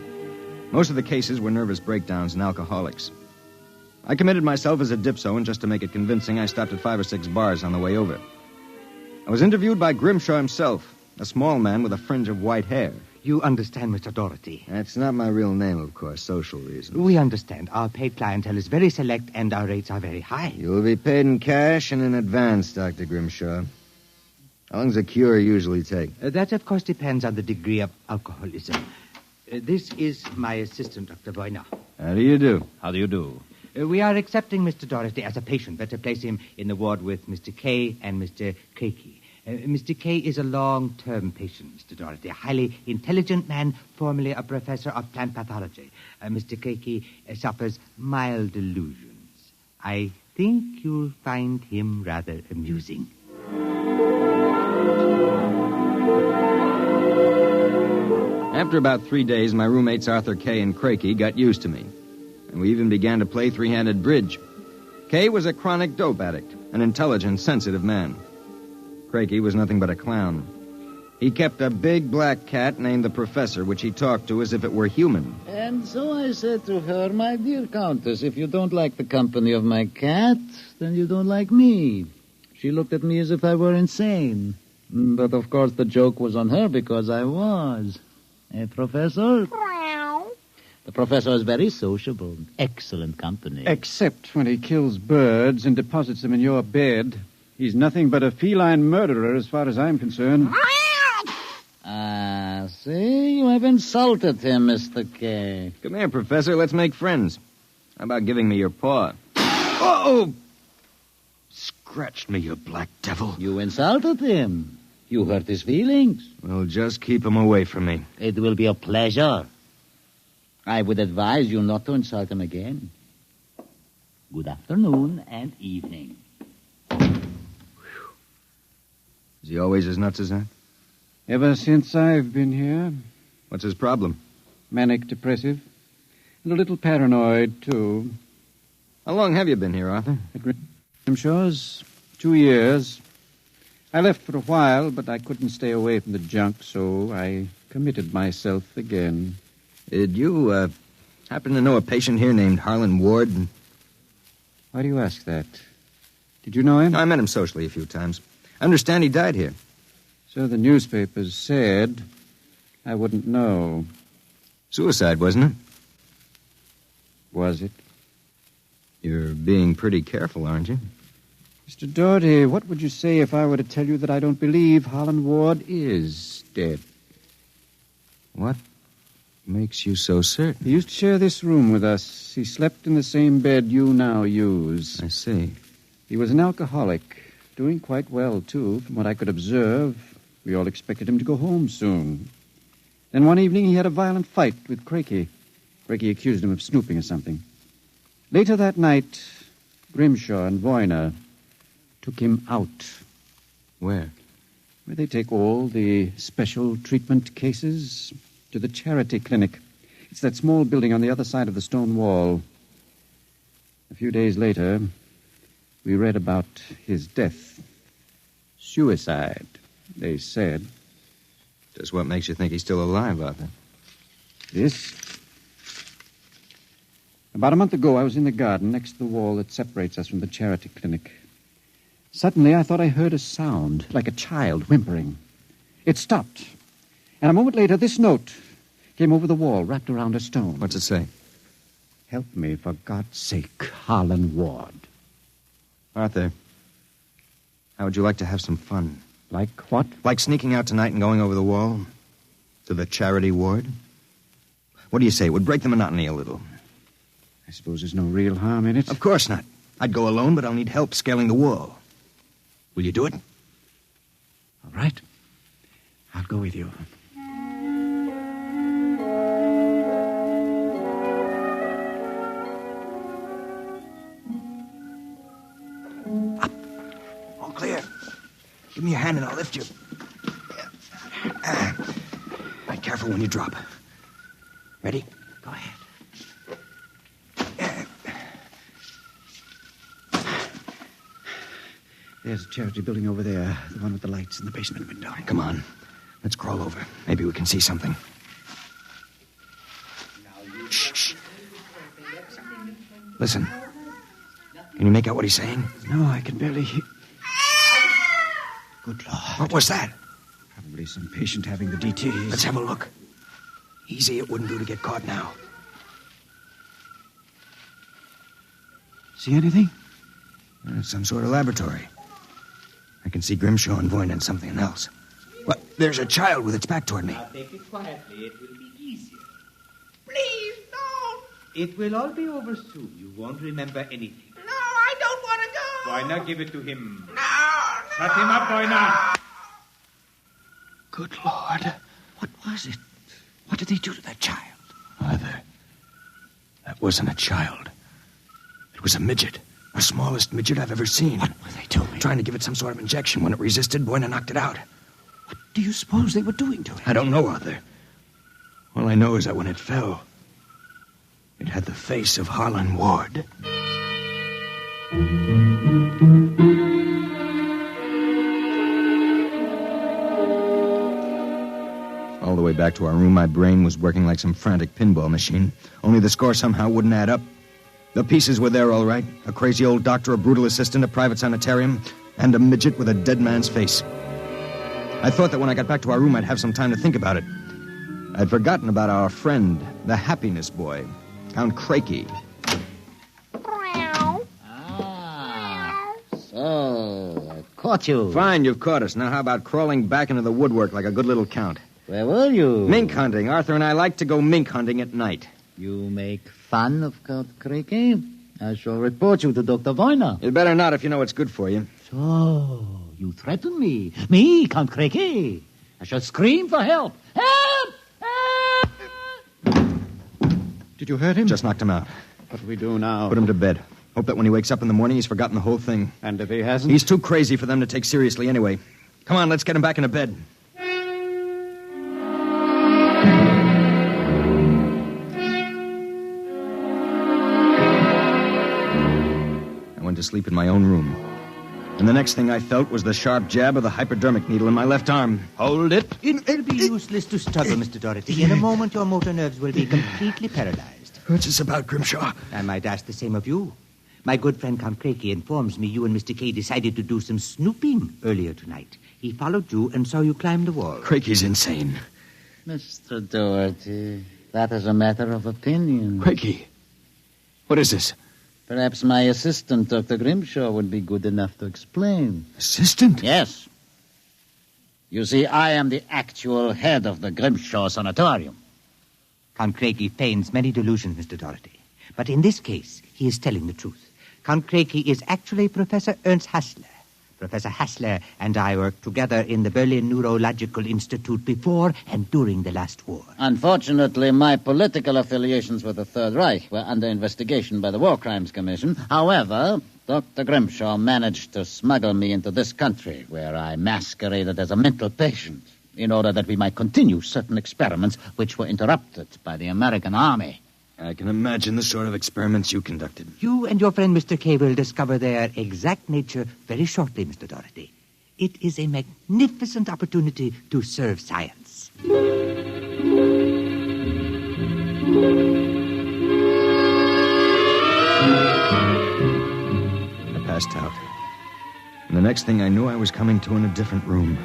Speaker 13: Most of the cases were nervous breakdowns and alcoholics. I committed myself as a dipso, and just to make it convincing, I stopped at 5 or 6 bars on the way over. I was interviewed by Grimshaw himself, a small man with a fringe of white hair.
Speaker 17: You understand, Mr. Doherty.
Speaker 13: That's not my real name, of course, social reasons.
Speaker 17: We understand. Our paid clientele is very select, and our rates are very high.
Speaker 13: You'll be paid in cash and in advance, Dr. Grimshaw. How long does a cure usually take?
Speaker 17: That, of course, depends on the degree of alcoholism. This is my assistant, Dr. Boyna.
Speaker 13: How do you do?
Speaker 12: How do you do?
Speaker 17: We are accepting Mr. Doherty as a patient. Better place him in the ward with Mr. K and Mr. Keiki. Mr. K is a long-term patient, Mr. Doherty, a highly intelligent man, formerly a professor of plant pathology. Mr. Keiki suffers mild delusions. I think you'll find him rather amusing.
Speaker 13: After about 3 days, my roommates Arthur Kay and Crakey got used to me. And we even began to play three-handed bridge. Kay was a chronic dope addict, an intelligent, sensitive man. Crakey was nothing but a clown. He kept a big black cat named the Professor, which he talked to as if it were human.
Speaker 5: And so I said to her, my dear Countess, if you don't like the company of my cat, then you don't like me. She looked at me as if I were insane. But, of course, the joke was on her because I was. Professor? The professor is very sociable. Excellent company.
Speaker 18: Except when he kills birds and deposits them in your bed. He's nothing but a feline murderer as far as I'm concerned.
Speaker 5: Ah, See, you have insulted him, Mr. K.
Speaker 13: Come here, Professor. Let's make friends. How about giving me your paw? Oh! Scratched me, you black devil.
Speaker 5: You insulted him. You hurt his feelings.
Speaker 13: Well, just keep him away from me.
Speaker 5: It will be a pleasure. I would advise you not to insult him again. Good afternoon and evening.
Speaker 13: Is he always as nuts as that?
Speaker 18: Ever since I've been here.
Speaker 13: What's his problem?
Speaker 18: Manic depressive. And a little paranoid, too.
Speaker 13: How long have you been here, Arthur?
Speaker 18: At Grimshaw's 2 years. I left for a while, but I couldn't stay away from the junk, so I committed myself again.
Speaker 13: Did you, happen to know a patient here named Harlan Ward?
Speaker 18: Why do you ask that? Did you know him?
Speaker 13: I met him socially a few times. I understand he died here.
Speaker 18: So the newspapers said. I wouldn't know.
Speaker 13: Suicide, wasn't it?
Speaker 18: Was it?
Speaker 13: You're being pretty careful, aren't you?
Speaker 18: Mr. Doherty, what would you say if I were to tell you that I don't believe Harlan Ward is dead?
Speaker 13: What makes you so certain?
Speaker 18: He used to share this room with us. He slept in the same bed you now use.
Speaker 13: I see.
Speaker 18: He was an alcoholic, doing quite well, too, from what I could observe. We all expected him to go home soon. Then one evening he had a violent fight with Craigie. Craigie accused him of snooping or something. Later that night, Grimshaw and Voyner took him out.
Speaker 13: Where?
Speaker 18: Where they take all the special treatment cases to the charity clinic. It's that small building on the other side of the stone wall. A few days later, we read about his death. Suicide, they said.
Speaker 13: Just what makes you think he's still alive, Arthur?
Speaker 18: This. About a month ago, I was in the garden next to the wall that separates us from the charity clinic. Suddenly, I thought I heard a sound, like a child whimpering. It stopped. And a moment later, this note came over the wall, wrapped around a stone.
Speaker 13: What's it say?
Speaker 18: Help me, for God's sake, Harlan Ward.
Speaker 13: Arthur, how would you like to have some fun?
Speaker 18: Like what?
Speaker 13: Like sneaking out tonight and going over the wall to the charity ward? What do you say? It would break the monotony a little.
Speaker 18: I suppose there's no real harm in it.
Speaker 13: Of course not. I'd go alone, but I'll need help scaling the wall. Will you do it?
Speaker 18: All right. I'll go with you.
Speaker 13: Up. All clear. Give me your hand and I'll lift you. Be careful when you drop. Ready?
Speaker 18: Go ahead. There's a charity building over there, the one with the lights in the basement window.
Speaker 13: Come on. Let's crawl over. Maybe we can see something. Shh. Listen. Can you make out what he's saying?
Speaker 18: No, I can barely hear. Good Lord.
Speaker 13: What was that?
Speaker 18: Probably some patient having the DTs.
Speaker 13: Let's have a look. Easy, it wouldn't do to get caught now.
Speaker 18: See anything?
Speaker 13: It's some sort of laboratory. I can see Grimshaw and Voyne and something else. What? There's a child with its back toward me.
Speaker 17: Now take it quietly. It will be easier. Please, no. It will all be over soon. You won't remember anything.
Speaker 15: No, I don't want to go.
Speaker 17: Voyner, give it to him.
Speaker 15: No.
Speaker 17: Shut him up, Voyner.
Speaker 13: Good Lord.
Speaker 18: What was it? What did they do to that child?
Speaker 13: Arthur, that wasn't a child. It was a midget. The smallest midget I've ever seen.
Speaker 18: What were they doing?
Speaker 13: Trying to give it some sort of injection. When it resisted, Voyner knocked it out.
Speaker 18: What do you suppose they were doing to it?
Speaker 13: I don't know, Arthur. All I know is that when it fell, it had the face of Harlan Ward. All the way back to our room, my brain was working like some frantic pinball machine. Only the score somehow wouldn't add up. The pieces were there all right. A crazy old doctor, a brutal assistant, a private sanitarium, and a midget with a dead man's face. I thought that when I got back to our room, I'd have some time to think about it. I'd forgotten about our friend, the happiness boy, Count Craigie.
Speaker 5: So, I caught you.
Speaker 13: Fine, you've caught us. Now how about crawling back into the woodwork like a good little count?
Speaker 19: Where were you?
Speaker 13: Mink hunting. Arthur and I like to go mink hunting at night.
Speaker 19: You make fun of Count Creaky? I shall report you to Dr. Voyner.
Speaker 13: You'd better not if you know it's good for you.
Speaker 19: So, you threaten me? Me, Count Creaky? I shall scream for help. Help!
Speaker 18: Did you hurt him?
Speaker 13: Just knocked him out.
Speaker 18: What do we do now?
Speaker 13: Put him to bed. Hope that when he wakes up in the morning, he's forgotten the whole thing.
Speaker 18: And if he hasn't?
Speaker 13: He's too crazy for them to take seriously anyway. Come on, let's get him back into bed. I went to sleep in my own room. And the next thing I felt was the sharp jab of the hypodermic needle in my left arm.
Speaker 17: Hold it. It'll be useless to struggle, Mr. Doherty. In a moment, your motor nerves will be completely paralyzed.
Speaker 13: What's this about, Grimshaw?
Speaker 17: I might ask the same of you. My good friend Count Creaky informs me you and Mr. Kay decided to do some snooping earlier tonight. He followed you and saw you climb the wall.
Speaker 13: Creaky's insane.
Speaker 19: Mr. Doherty, that is a matter of opinion.
Speaker 13: Creaky, what is this?
Speaker 19: Perhaps my assistant, Dr. Grimshaw, would be good enough to explain.
Speaker 13: Assistant?
Speaker 19: Yes. You see, I am the actual head of the Grimshaw Sanitarium.
Speaker 17: Count Creaky feigns many delusions, Mr. Doherty. But in this case, he is telling the truth. Count Creaky is actually Professor Ernst Hassler. Professor Hassler and I worked together in the Berlin Neurological Institute before and during the last war.
Speaker 19: Unfortunately, my political affiliations with the Third Reich were under investigation by the War Crimes Commission. However, Dr. Grimshaw managed to smuggle me into this country, where I masqueraded as a mental patient, in order that we might continue certain experiments which were interrupted by the American Army.
Speaker 13: I can imagine the sort of experiments you conducted.
Speaker 17: You and your friend Mr. Kay will discover their exact nature very shortly, Mr. Doherty. It is a magnificent opportunity to serve science.
Speaker 13: I passed out. And the next thing I knew, I was coming to in a different room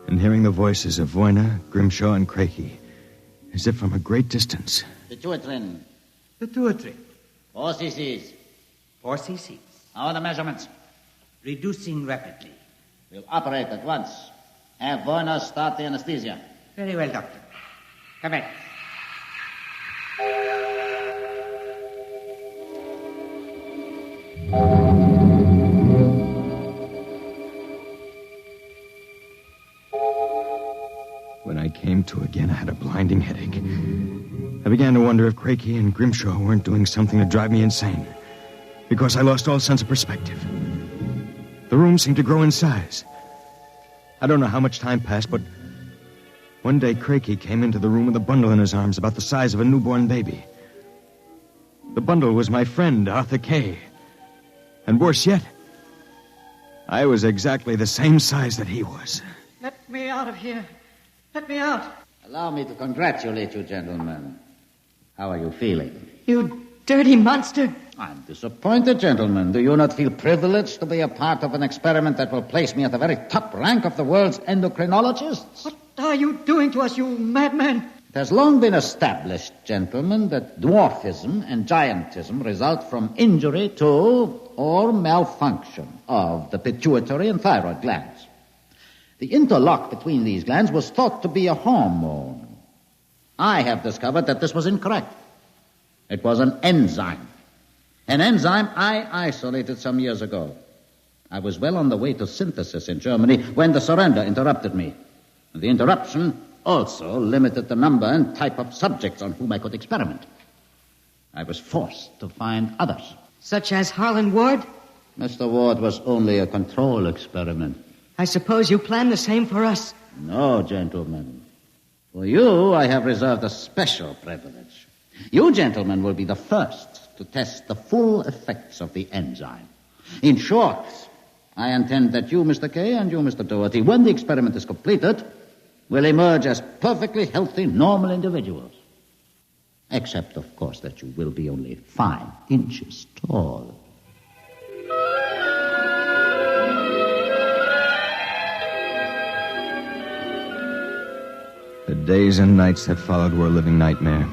Speaker 13: and hearing the voices of Voyner, Grimshaw, and Creaky, as if from a great distance.
Speaker 19: Pituitrin.
Speaker 17: Pituitrin.
Speaker 19: 4 cc's.
Speaker 17: 4 cc's.
Speaker 19: How are the measurements?
Speaker 17: Reducing rapidly.
Speaker 19: We'll operate at once. Have Voyner start the anesthesia.
Speaker 17: Very well, Doctor. Come in.
Speaker 13: When I came to again, I had a blinding headache. I began to wonder if Creaky and Grimshaw weren't doing something to drive me insane, because I lost all sense of perspective. The room seemed to grow in size. I don't know how much time passed, but one day Creaky came into the room with a bundle in his arms about the size of a newborn baby. The bundle was my friend, Arthur Kay. And worse yet, I was exactly the same size that he was.
Speaker 20: Let me out of here. Let me out.
Speaker 19: Allow me to congratulate you, gentlemen. How are you feeling?
Speaker 20: You dirty monster.
Speaker 19: I'm disappointed, gentlemen. Do you not feel privileged to be a part of an experiment that will place me at the very top rank of the world's endocrinologists?
Speaker 20: What are you doing to us, you madman?
Speaker 19: It has long been established, gentlemen, that dwarfism and giantism result from injury to or malfunction of the pituitary and thyroid glands. The interlock between these glands was thought to be a hormone. I have discovered that this was incorrect. It was an enzyme. An enzyme I isolated some years ago. I was well on the way to synthesis in Germany when the surrender interrupted me. The interruption also limited the number and type of subjects on whom I could experiment. I was forced to find others.
Speaker 20: Such as Harlan Ward?
Speaker 19: Mr. Ward was only a control experiment.
Speaker 20: I suppose you plan the same for us.
Speaker 19: No, gentlemen. For you, I have reserved a special privilege. You, gentlemen, will be the first to test the full effects of the enzyme. In short, I intend that you, Mr. Kay, and you, Mr. Doherty, when the experiment is completed, will emerge as perfectly healthy, normal individuals. Except, of course, that you will be only 5 inches tall.
Speaker 13: The days and nights that followed were a living nightmare.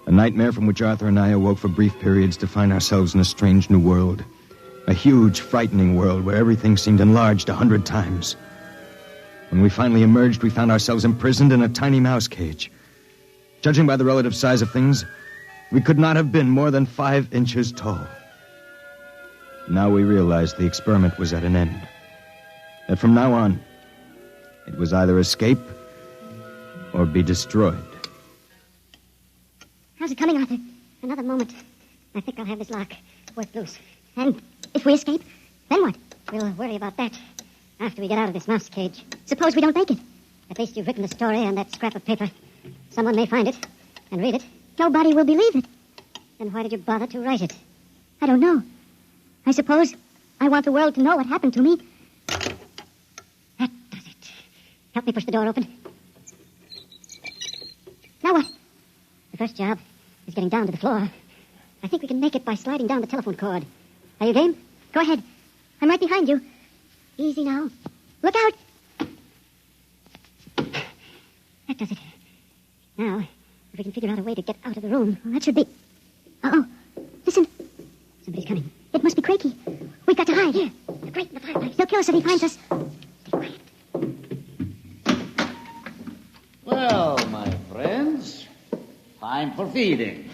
Speaker 13: A nightmare from which Arthur and I awoke for brief periods to find ourselves in a strange new world. A huge, frightening world where everything seemed enlarged 100 times. When we finally emerged, we found ourselves imprisoned in a tiny mouse cage. Judging by the relative size of things, we could not have been more than 5 inches tall. Now we realized the experiment was at an end. That from now on, it was either escape or be destroyed.
Speaker 21: How's it coming, Arthur? Another moment. I think I'll have this lock worked loose. And if we escape, then what? We'll worry about that after we get out of this mouse cage. Suppose we don't make it. At least you've written the story on that scrap of paper. Someone may find it and read it. Nobody will believe it. Then why did you bother to write it? I don't know. I suppose I want the world to know what happened to me. That does it. Help me push the door open. Now what? The first job is getting down to the floor. I think we can make it by sliding down the telephone cord. Are you game? Go ahead. I'm right behind you. Easy now. Look out! That does it. Now, if we can figure out a way to get out of the room, well, that should be... Uh-oh. Listen. Somebody's coming. It must be Craigie. We've got to hide. Here. The grate in the fireplace. He'll kill us if he finds us. Stay quiet.
Speaker 19: Well, my friends, time for feeding.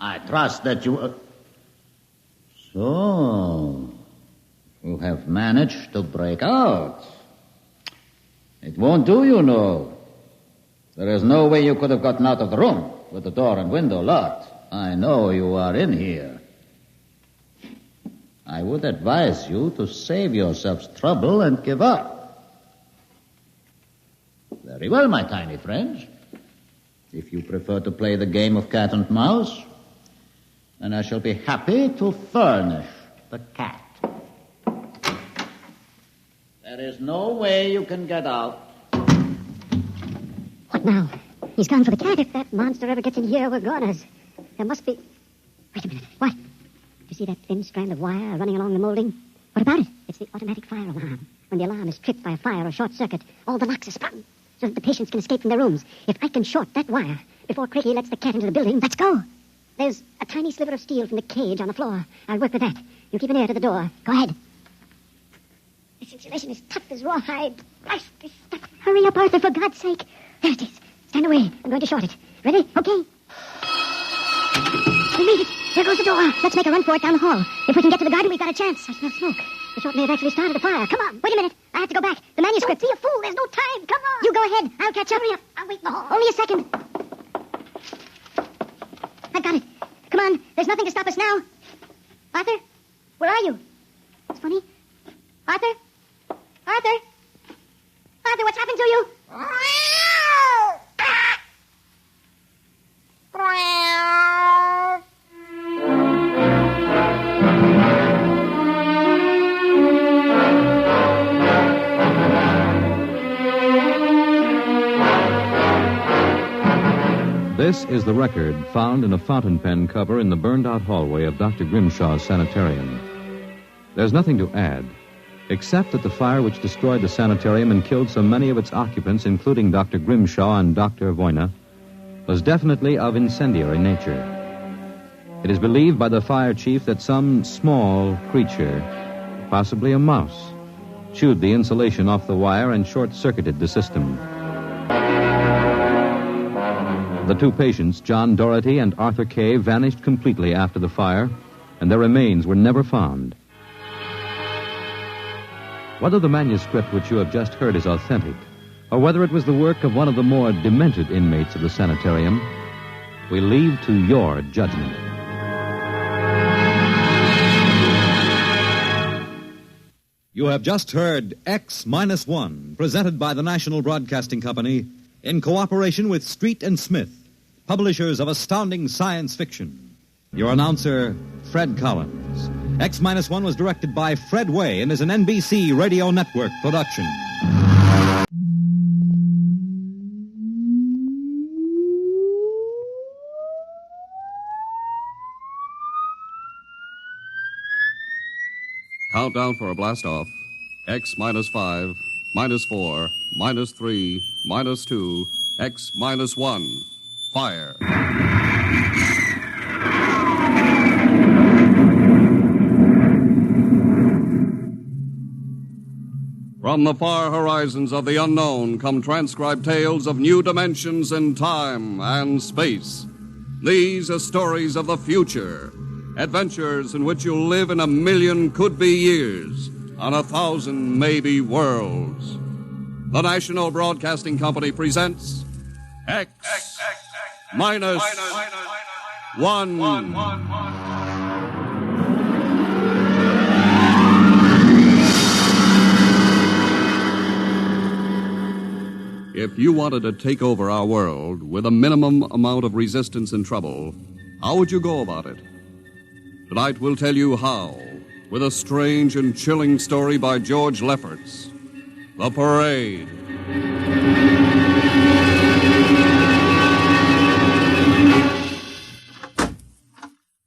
Speaker 19: I trust that you... So, you have managed to break out. It won't do, you know. There is no way you could have gotten out of the room with the door and window locked. I know you are in here. I would advise you to save yourselves trouble and give up. Very well, my tiny friends. If you prefer to play the game of cat and mouse, then I shall be happy to furnish the cat. There is no way you can get out.
Speaker 21: What now? He's gone for the cat. If that monster ever gets in here, we're goners. There must be... Wait a minute. What? Do you see that thin strand of wire running along the molding? What about it? It's the automatic fire alarm. When the alarm is tripped by a fire or short circuit, all the locks are sprung so that the patients can escape from their rooms. If I can short that wire before Craigie lets the cat into the building, let's go. There's a tiny sliver of steel from the cage on the floor. I'll work with that. You keep an ear to the door. Go ahead. This insulation is tough as rawhide. Blast this stuff. Hurry up, Arthur, for God's sake. There it is. Stand away. I'm going to short it. Ready? Okay. We made it. There goes the door. Let's make a run for it down the hall. If we can get to the garden, we've got a chance. I smell smoke. The short may have actually started a fire. Come on. Wait a minute. I have to go back. The manuscript. Don't be a fool. There's no time. Come on. You go ahead. I'll catch up. Hurry up. I'll wait in the hall. Only a second. I've got it. Come on. There's nothing to stop us now. Arthur? Where are you? It's funny. Arthur? Arthur? Arthur, what's happened to you?
Speaker 12: This is the record found in a fountain pen cover in the burned-out hallway of Dr. Grimshaw's sanitarium. There's nothing to add, except that the fire which destroyed the sanitarium and killed so many of its occupants, including Dr. Grimshaw and Dr. Voyna, was definitely of incendiary nature. It is believed by the fire chief that some small creature, possibly a mouse, chewed the insulation off the wire and short-circuited the system. The two patients, John Doherty and Arthur Kay, vanished completely after the fire, and their remains were never found. Whether the manuscript which you have just heard is authentic, or whether it was the work of one of the more demented inmates of the sanitarium, we leave to your judgment.
Speaker 22: You have just heard X-1, presented by the National Broadcasting Company in cooperation with Street and Smith, publishers of astounding science fiction. Your announcer, Fred Collins. X-1 was directed by Fred Way and is an NBC Radio Network production.
Speaker 23: Countdown for a blast-off. X-5, -4, -3, -2, X-1. Fire. From the far horizons of the unknown come transcribed tales of new dimensions in time and space. These are stories of the future, adventures in which you'll live in 1,000,000 could-be years on 1,000 maybe worlds. The National Broadcasting Company presents X minus one. If you wanted to take over our world with a minimum amount of resistance and trouble, how would you go about it? Tonight we'll tell you how, with a strange and chilling story by George Lefferts, The Parade.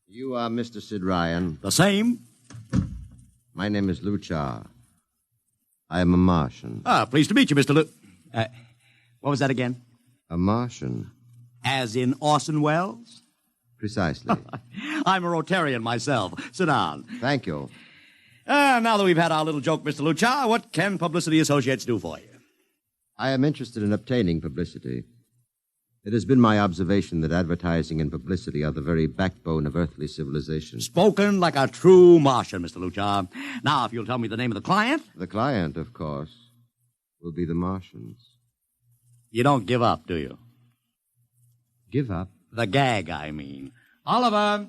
Speaker 2: You are Mr. Sid Ryan.
Speaker 3: The same.
Speaker 2: My name is Luchar. I am a Martian.
Speaker 3: Pleased to meet you, Mr. What was that again?
Speaker 2: A Martian.
Speaker 3: As in Orson Welles?
Speaker 2: Precisely.
Speaker 3: I'm a Rotarian myself. Sit down.
Speaker 2: Thank you.
Speaker 3: Now that we've had our little joke, Mr. Luchar, what can Publicity Associates do for you?
Speaker 2: I am interested in obtaining publicity. It has been my observation that advertising and publicity are the very backbone of earthly civilization.
Speaker 3: Spoken like a true Martian, Mr. Luchar. Now, if you'll tell me the name of the client.
Speaker 2: The client, of course, will be the Martians.
Speaker 3: You don't give up, do you?
Speaker 2: Give up?
Speaker 3: The gag, I mean. Oliver.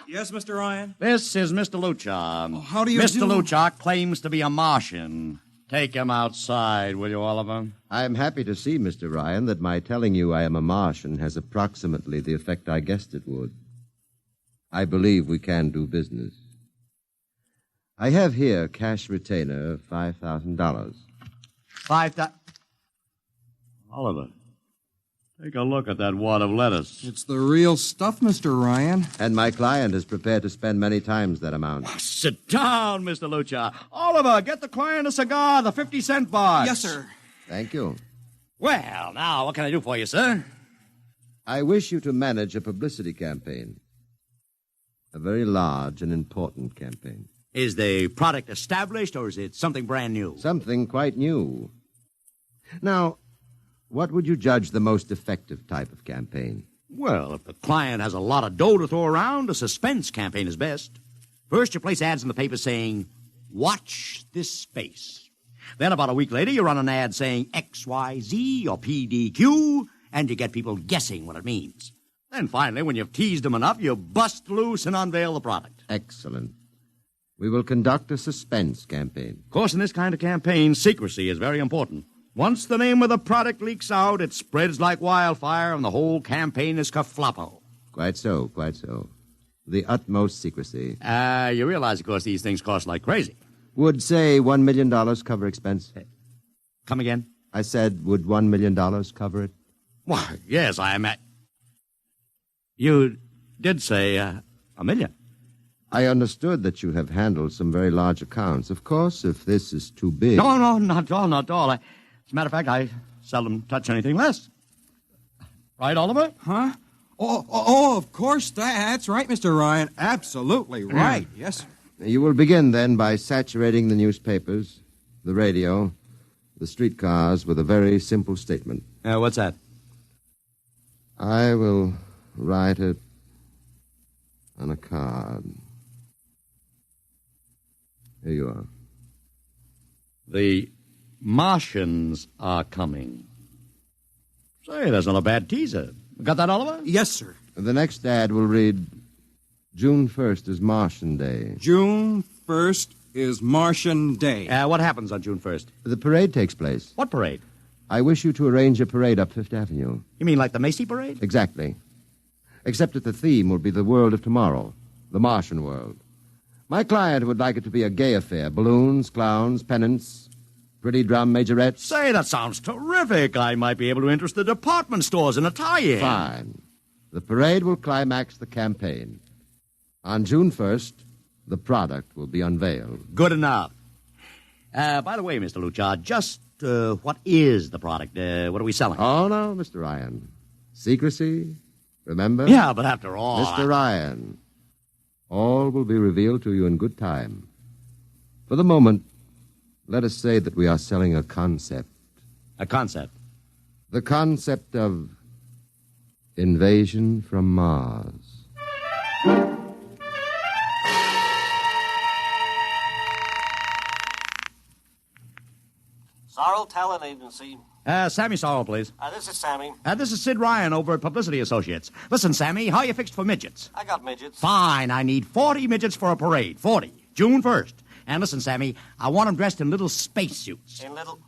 Speaker 7: Yes, Mr. Ryan?
Speaker 3: This is Mr. Luchar.
Speaker 7: Oh, how do you
Speaker 3: Mr.
Speaker 7: do?
Speaker 3: Luchar claims to be a Martian. Take him outside, will you, Oliver?
Speaker 2: I am happy to see, Mr. Ryan, that my telling you I am a Martian has approximately the effect I guessed it would. I believe we can do business. I have here cash retainer of $5,000.
Speaker 3: Oliver, take a look at that wad of lettuce.
Speaker 7: It's the real stuff, Mr. Ryan.
Speaker 2: And my client is prepared to spend many times that amount.
Speaker 3: Sit down, Mr. Luchar. Oliver, get the client a cigar, the 50-cent box.
Speaker 7: Yes, sir.
Speaker 2: Thank you.
Speaker 3: Well, now, what can I do for you, sir?
Speaker 2: I wish you to manage a publicity campaign. A very large and important campaign.
Speaker 3: Is the product established, or is it something brand new?
Speaker 2: Something quite new. Now, what would you judge the most effective type of campaign?
Speaker 3: Well, if the client has a lot of dough to throw around, a suspense campaign is best. First, you place ads in the paper saying, "Watch this space." Then about a week later, you run an ad saying XYZ or PDQ, and you get people guessing what it means. Then finally, when you've teased them enough, you bust loose and unveil the product.
Speaker 2: Excellent. We will conduct a suspense campaign.
Speaker 3: Of course, in this kind of campaign, secrecy is very important. Once the name of the product leaks out, it spreads like wildfire, and the whole campaign is kerfloppo.
Speaker 2: Quite so, quite so. The utmost secrecy.
Speaker 3: You realize, of course, these things cost like crazy.
Speaker 2: Would, say, $1 million cover expense?
Speaker 3: Come again?
Speaker 2: I said, would $1 million cover it?
Speaker 3: Why, yes, You did say $1 million.
Speaker 2: I understood that you have handled some very large accounts. Of course, if this is too big...
Speaker 3: No, not at all, not at all. As a matter of fact, I seldom touch anything less. Right, Oliver?
Speaker 7: Huh? Oh, of course. That's right, Mr. Ryan. Absolutely right. Yes, sir.
Speaker 2: You will begin, then, by saturating the newspapers, the radio, the streetcars with a very simple statement.
Speaker 3: What's that?
Speaker 2: I will write it on a card. Here you are.
Speaker 3: The Martians are coming. Say, that's not a bad teaser. Got that, Oliver?
Speaker 7: Yes, sir.
Speaker 2: The next ad will read, June 1st is Martian Day.
Speaker 7: June 1st is Martian Day.
Speaker 3: What happens on June 1st?
Speaker 2: The parade takes place.
Speaker 3: What parade?
Speaker 2: I wish you to arrange a parade up Fifth Avenue.
Speaker 3: You mean like the Macy Parade?
Speaker 2: Exactly. Except that the theme will be the world of tomorrow, the Martian world. My client would like it to be a gay affair. Balloons, clowns, pennants, pretty drum majorettes.
Speaker 3: Say, that sounds terrific. I might be able to interest the department stores in a tie-in.
Speaker 2: Fine. The parade will climax the campaign. On June 1st, the product will be unveiled.
Speaker 3: Good enough. By the way, Mr. Luchar, just what is the product? What are we selling?
Speaker 2: Oh, no, Mr. Ryan. Secrecy, remember?
Speaker 3: Yeah, but after all...
Speaker 2: Mr. Ryan, all will be revealed to you in good time. For the moment, Let us say that we are selling a concept.
Speaker 3: A concept?
Speaker 2: The concept of invasion from Mars.
Speaker 8: Sorrel Talent Agency.
Speaker 3: Sammy Sorrell, please.
Speaker 8: This is Sammy.
Speaker 3: This is Sid Ryan over at Publicity Associates. Listen, Sammy, how you fixed for midgets?
Speaker 8: I got midgets.
Speaker 3: Fine, I need 40 midgets for a parade. 40. June 1st. And listen, Sammy, I want them dressed in little spacesuits.
Speaker 8: In little...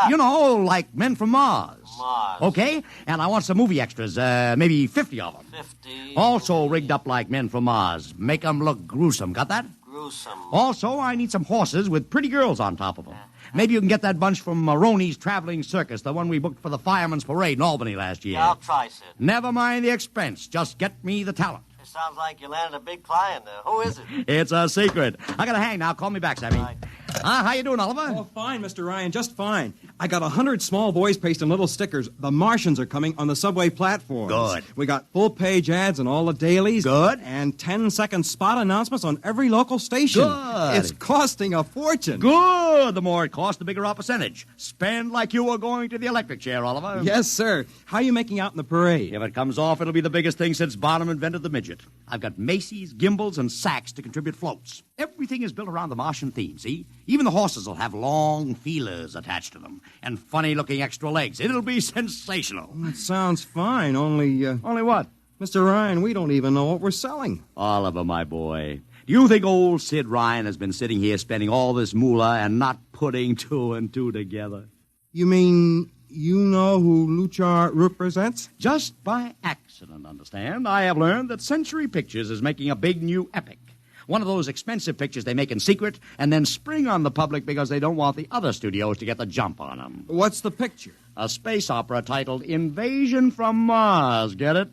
Speaker 3: You know, like men from Mars.
Speaker 8: Mars.
Speaker 3: Okay? And I want some movie extras, maybe 50 of them.
Speaker 8: 50.
Speaker 3: Also rigged up like men from Mars. Make them look gruesome. Got that?
Speaker 8: Gruesome.
Speaker 3: Also, I need some horses with pretty girls on top of them. Maybe you can get that bunch from Maroney's Traveling Circus, the one we booked for the Fireman's Parade in Albany last year.
Speaker 8: Yeah, I'll try, Sid.
Speaker 3: Never mind the expense. Just get me the talent.
Speaker 8: It sounds like you landed a big client there. Who is it?
Speaker 3: It's a secret. I gotta hang now. Call me back, Sammy.
Speaker 8: Right.
Speaker 3: How you doing, Oliver?
Speaker 9: Oh, fine, Mr. Ryan, just fine. I got 100 small boys pasting little stickers. The Martians are coming on the subway platforms.
Speaker 3: Good.
Speaker 9: We got full-page ads in all the dailies.
Speaker 3: Good.
Speaker 9: And 10-second spot announcements on every local station.
Speaker 3: Good.
Speaker 9: It's costing a fortune.
Speaker 3: Good. The more it costs, the bigger our percentage. Spend like you were going to the electric chair, Oliver.
Speaker 9: Yes, sir. How are you making out in the parade?
Speaker 3: If it comes off, it'll be the biggest thing since Barnum invented the midget. I've got Macy's, Gimbals, and Saks to contribute floats. Everything is built around the Martian theme, see? Even the horses will have long feelers attached to them and funny-looking extra legs. It'll be sensational.
Speaker 9: That sounds fine, only...
Speaker 3: Only what?
Speaker 9: Mr. Ryan, we don't even know what we're selling.
Speaker 3: Oliver, my boy, do you think old Sid Ryan has been sitting here spending all this moolah and not putting two and two together?
Speaker 9: You mean you know who Luchar represents?
Speaker 3: Just by accident, understand. I have learned that Century Pictures is making a big new epic. One of those expensive pictures they make in secret and then spring on the public because they don't want the other studios to get the jump on them.
Speaker 9: What's the picture?
Speaker 3: A space opera titled Invasion from Mars. Get it?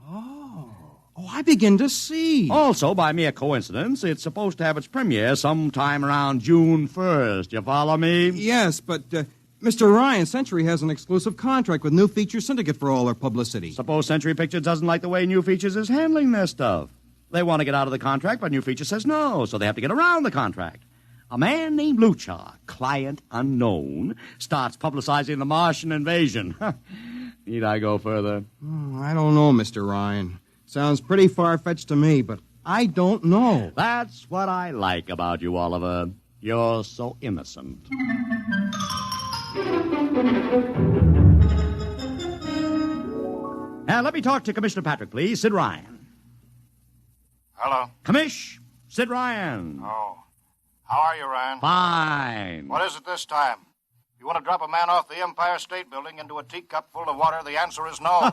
Speaker 9: Oh, I begin to see.
Speaker 3: Also, by mere coincidence, it's supposed to have its premiere sometime around June 1st. You follow me?
Speaker 9: Yes, but, Mr. Ryan, Century has an exclusive contract with New Feature Syndicate for all their publicity.
Speaker 3: Suppose Century Pictures doesn't like the way New Features is handling their stuff. They want to get out of the contract, but New Feature says no, so they have to get around the contract. A man named Luchar, client unknown, starts publicizing the Martian invasion. Need I go further?
Speaker 9: I don't know, Mr. Ryan. Sounds pretty far-fetched to me, but I don't know.
Speaker 3: That's what I like about you, Oliver. You're so innocent. Let me talk to Commissioner Patrick, please. Sid Ryan.
Speaker 4: Hello.
Speaker 3: Commish, Sid Ryan.
Speaker 4: Oh. How are you, Ryan?
Speaker 3: Fine.
Speaker 4: What is it this time? You want to drop a man off the Empire State Building into a teacup full of water? The answer is no.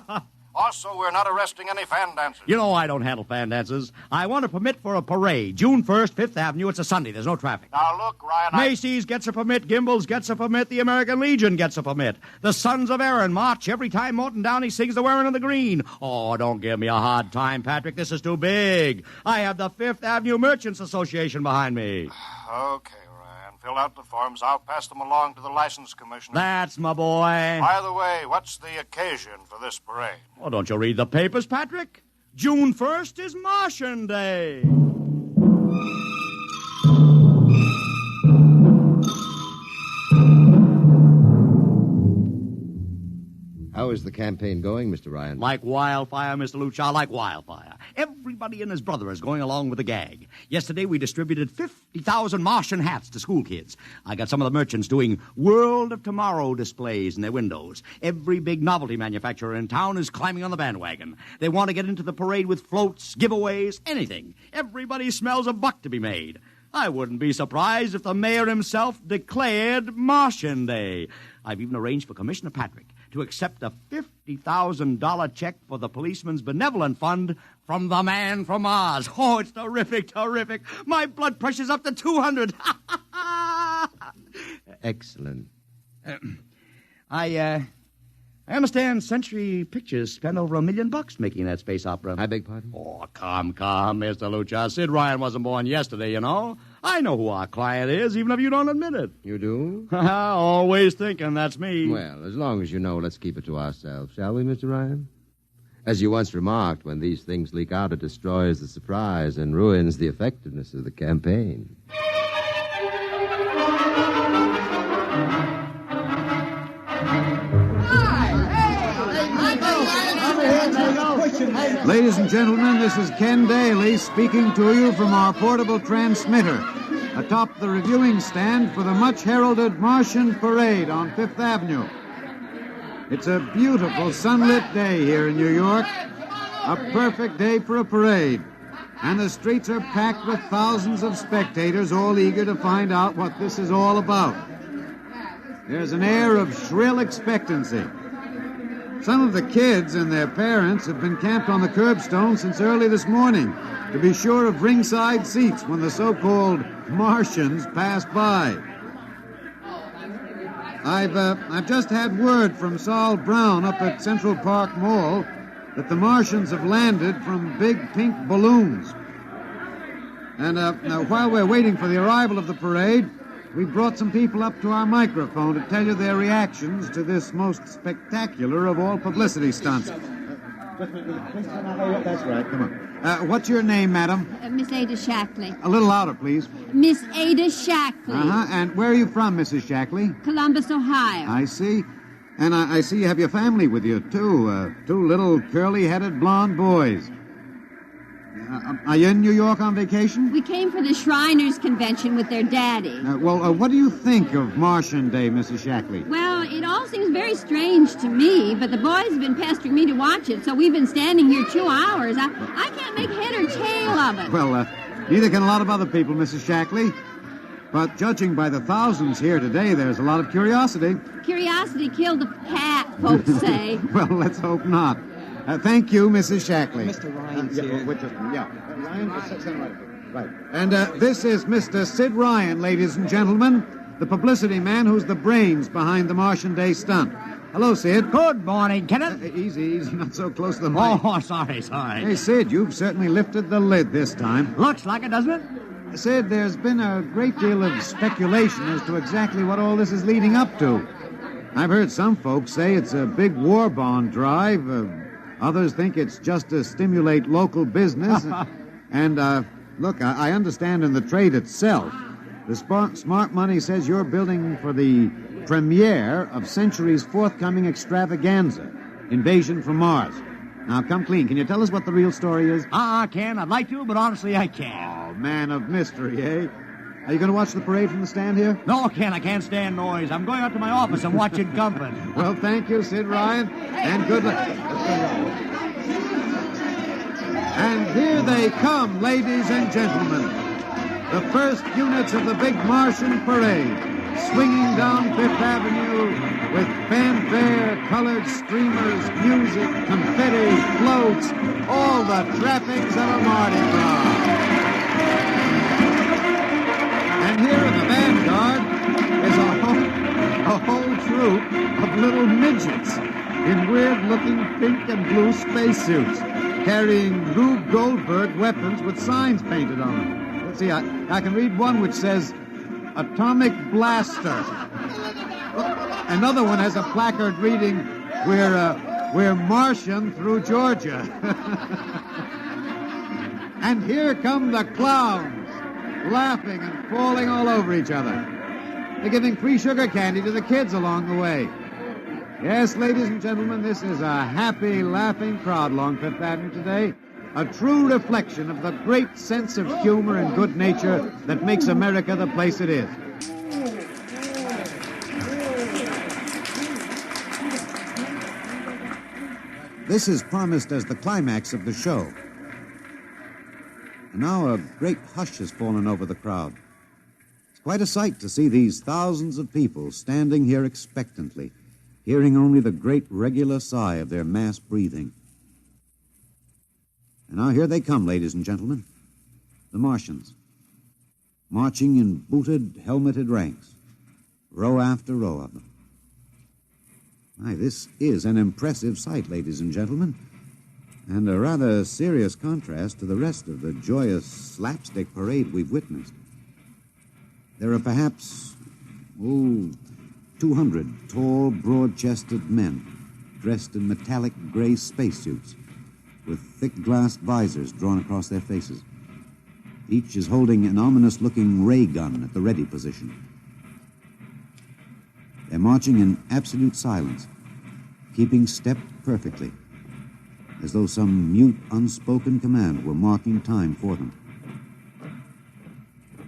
Speaker 4: Also, we're not arresting any fan dancers.
Speaker 3: You know I don't handle fan dances. I want a permit for a parade. June 1st, 5th Avenue. It's a Sunday. There's no traffic.
Speaker 4: Now, look, Ryan,
Speaker 3: Macy's gets a permit. Gimbals gets a permit. The American Legion gets a permit. The Sons of Erin march every time Morton Downey sings the Wearing of the Green. Oh, don't give me a hard time, Patrick. This is too big. I have the 5th Avenue Merchants Association behind me.
Speaker 4: Okay, Ryan. Fill out the forms. I'll pass them along to the license commissioner.
Speaker 3: That's my boy.
Speaker 4: By the way, what's the occasion for this parade?
Speaker 3: Oh, don't you read the papers, Patrick? June 1st is Martian Day.
Speaker 2: How is the campaign going, Mr. Ryan?
Speaker 3: Like wildfire, Mr. Luchar, like wildfire. Everybody and his brother is going along with the gag. Yesterday, we distributed 50,000 Martian hats to school kids. I got some of the merchants doing World of Tomorrow displays in their windows. Every big novelty manufacturer in town is climbing on the bandwagon. They want to get into the parade with floats, giveaways, anything. Everybody smells a buck to be made. I wouldn't be surprised if the mayor himself declared Martian Day. I've even arranged for Commissioner Patrick to accept a $50,000 check for the Policeman's Benevolent Fund from the man from Mars. Oh, it's terrific, terrific. My blood pressure's up to 200.
Speaker 2: Excellent.
Speaker 3: I understand Century Pictures spent over $1 million making that space opera.
Speaker 2: I beg pardon?
Speaker 3: Oh, come, Mr. Luchar. Sid Ryan wasn't born yesterday, you know. I know who our client is, even if you don't admit it.
Speaker 2: You do?
Speaker 3: Always thinking that's me.
Speaker 2: Well, as long as you know, let's keep it to ourselves, shall we, Mr. Ryan? As you once remarked, when these things leak out, it destroys the surprise and ruins the effectiveness of the campaign.
Speaker 6: Ladies and gentlemen, this is Ken Daly speaking to you from our portable transmitter atop the reviewing stand for the much-heralded Martian Parade on Fifth Avenue. It's a beautiful sunlit day here in New York, a perfect day for a parade, and the streets are packed with thousands of spectators all eager to find out what this is all about. There's an air of shrill expectancy. Some of the kids and their parents have been camped on the curbstone since early this morning to be sure of ringside seats when the so-called Martians pass by. I've just had word from Sol Brown up at Central Park Mall that the Martians have landed from big pink balloons. And now, while we're waiting for the arrival of the parade, we brought some people up to our microphone to tell you their reactions to this most spectacular of all publicity stunts. That's right, come on. What's your name, madam?
Speaker 10: Miss Ada Shackley.
Speaker 6: A little louder, please.
Speaker 10: Miss Ada Shackley.
Speaker 6: And where are you from, Mrs. Shackley?
Speaker 10: Columbus, Ohio.
Speaker 6: I see. And I see you have your family with you, too. Two little curly-headed blonde boys. Are you in New York on vacation?
Speaker 10: We came for the Shriners Convention with their daddy.
Speaker 6: What do you think of Martian Day, Mrs. Shackley?
Speaker 10: Well, it all seems very strange to me, but the boys have been pestering me to watch it, so we've been standing here 2 hours. I can't make head or tail of it.
Speaker 6: Well, neither can a lot of other people, Mrs. Shackley. But judging by the thousands here today, there's a lot of curiosity.
Speaker 10: Curiosity killed the cat, folks say.
Speaker 6: Well, let's hope not. Thank you, Mrs. Shackley.
Speaker 7: Mr. Ryan's here.
Speaker 6: Ryan, right. And this is Mr. Sid Ryan, ladies and gentlemen, the publicity man who's the brains behind the Martian Day stunt. Hello, Sid.
Speaker 3: Good morning, Kenneth.
Speaker 6: Easy, not so close to the mic.
Speaker 3: Oh, sorry.
Speaker 6: Hey, Sid, you've certainly lifted the lid this time.
Speaker 3: Looks like it, doesn't it?
Speaker 6: Sid, there's been a great deal of speculation as to exactly what all this is leading up to. I've heard some folks say it's a big war bond drive. Others think it's just to stimulate local business. And, look, I understand in the trade itself, the smart money says you're building for the premiere of Century's forthcoming extravaganza, Invasion from Mars. Now, come clean. Can you tell us what the real story is?
Speaker 3: Ken. I'd like to, but honestly, I can't.
Speaker 6: Oh, man of mystery, eh? Are you going to watch the parade from the stand here?
Speaker 3: No, Ken, I can't stand noise. I'm going out to my office and watching company.
Speaker 6: Well, thank you, Sid Ryan, and good luck. And here they come, ladies and gentlemen. The first units of the big Martian parade, swinging down Fifth Avenue with fanfare, colored streamers, music, confetti, floats, all the trappings of a Mardi Gras. And here in the vanguard is a whole troop of little midgets in weird-looking pink and blue spacesuits, carrying Rube Goldberg weapons with signs painted on them. Let's see, I can read one which says, Atomic Blaster. Another one has a placard reading, We're Martian through Georgia. And here come the clowns, laughing and falling all over each other. They're giving free sugar candy to the kids along the way. Yes, ladies and gentlemen, this is a happy, laughing crowd along Fifth Avenue today. A true reflection of the great sense of humor and good nature that makes America the place it is. This is promised as the climax of the show. And now a great hush has fallen over the crowd. It's quite a sight to see these thousands of people standing here expectantly, hearing only the great regular sigh of their mass breathing. And now here they come, ladies and gentlemen, the Martians, marching in booted, helmeted ranks, row after row of them. My, this is an impressive sight, ladies and gentlemen, and a rather serious contrast to the rest of the joyous slapstick parade we've witnessed. There are perhaps, 200 tall, broad-chested men dressed in metallic gray spacesuits with thick glass visors drawn across their faces. Each is holding an ominous-looking ray gun at the ready position. They're marching in absolute silence, keeping step perfectly. as though some mute, unspoken command were marking time for them.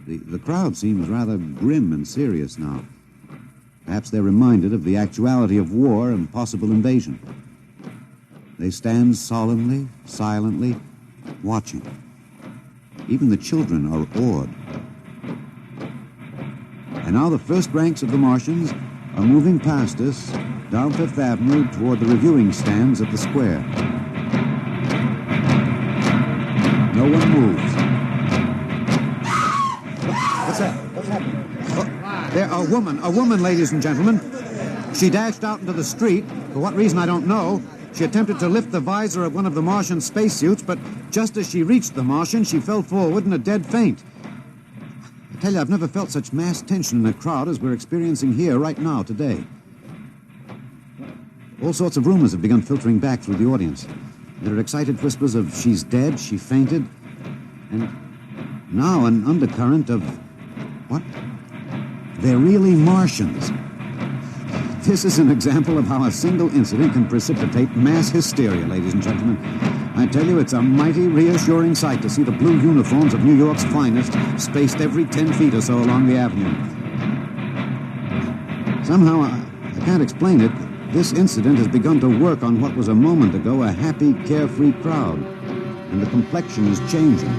Speaker 6: The crowd seems rather grim and serious now. Perhaps they're reminded of the actuality of war and possible invasion. They stand solemnly, silently, watching. Even the children are awed. And now the first ranks of the Martians are moving past us down Fifth Avenue toward the reviewing stands at the square. No one moves. What's that? What's happening? Oh, there, a woman, ladies and gentlemen. She dashed out into the street. For what reason, I don't know. She attempted to lift the visor of one of the Martian spacesuits, but just as she reached the Martian, she fell forward in a dead faint. I tell you, I've never felt such mass tension in a crowd as we're experiencing here right now, today. All sorts of rumors have begun filtering back through the audience. There are excited whispers of she's dead, she fainted, and now an undercurrent of, what? They're really Martians. This is an example of how a single incident can precipitate mass hysteria, ladies and gentlemen. I tell you, it's a mighty reassuring sight to see the blue uniforms of New York's finest spaced every 10 feet or so along the avenue. Somehow, I can't explain it. This incident has begun to work on what was a moment ago a happy, carefree crowd, and the complexion is changing.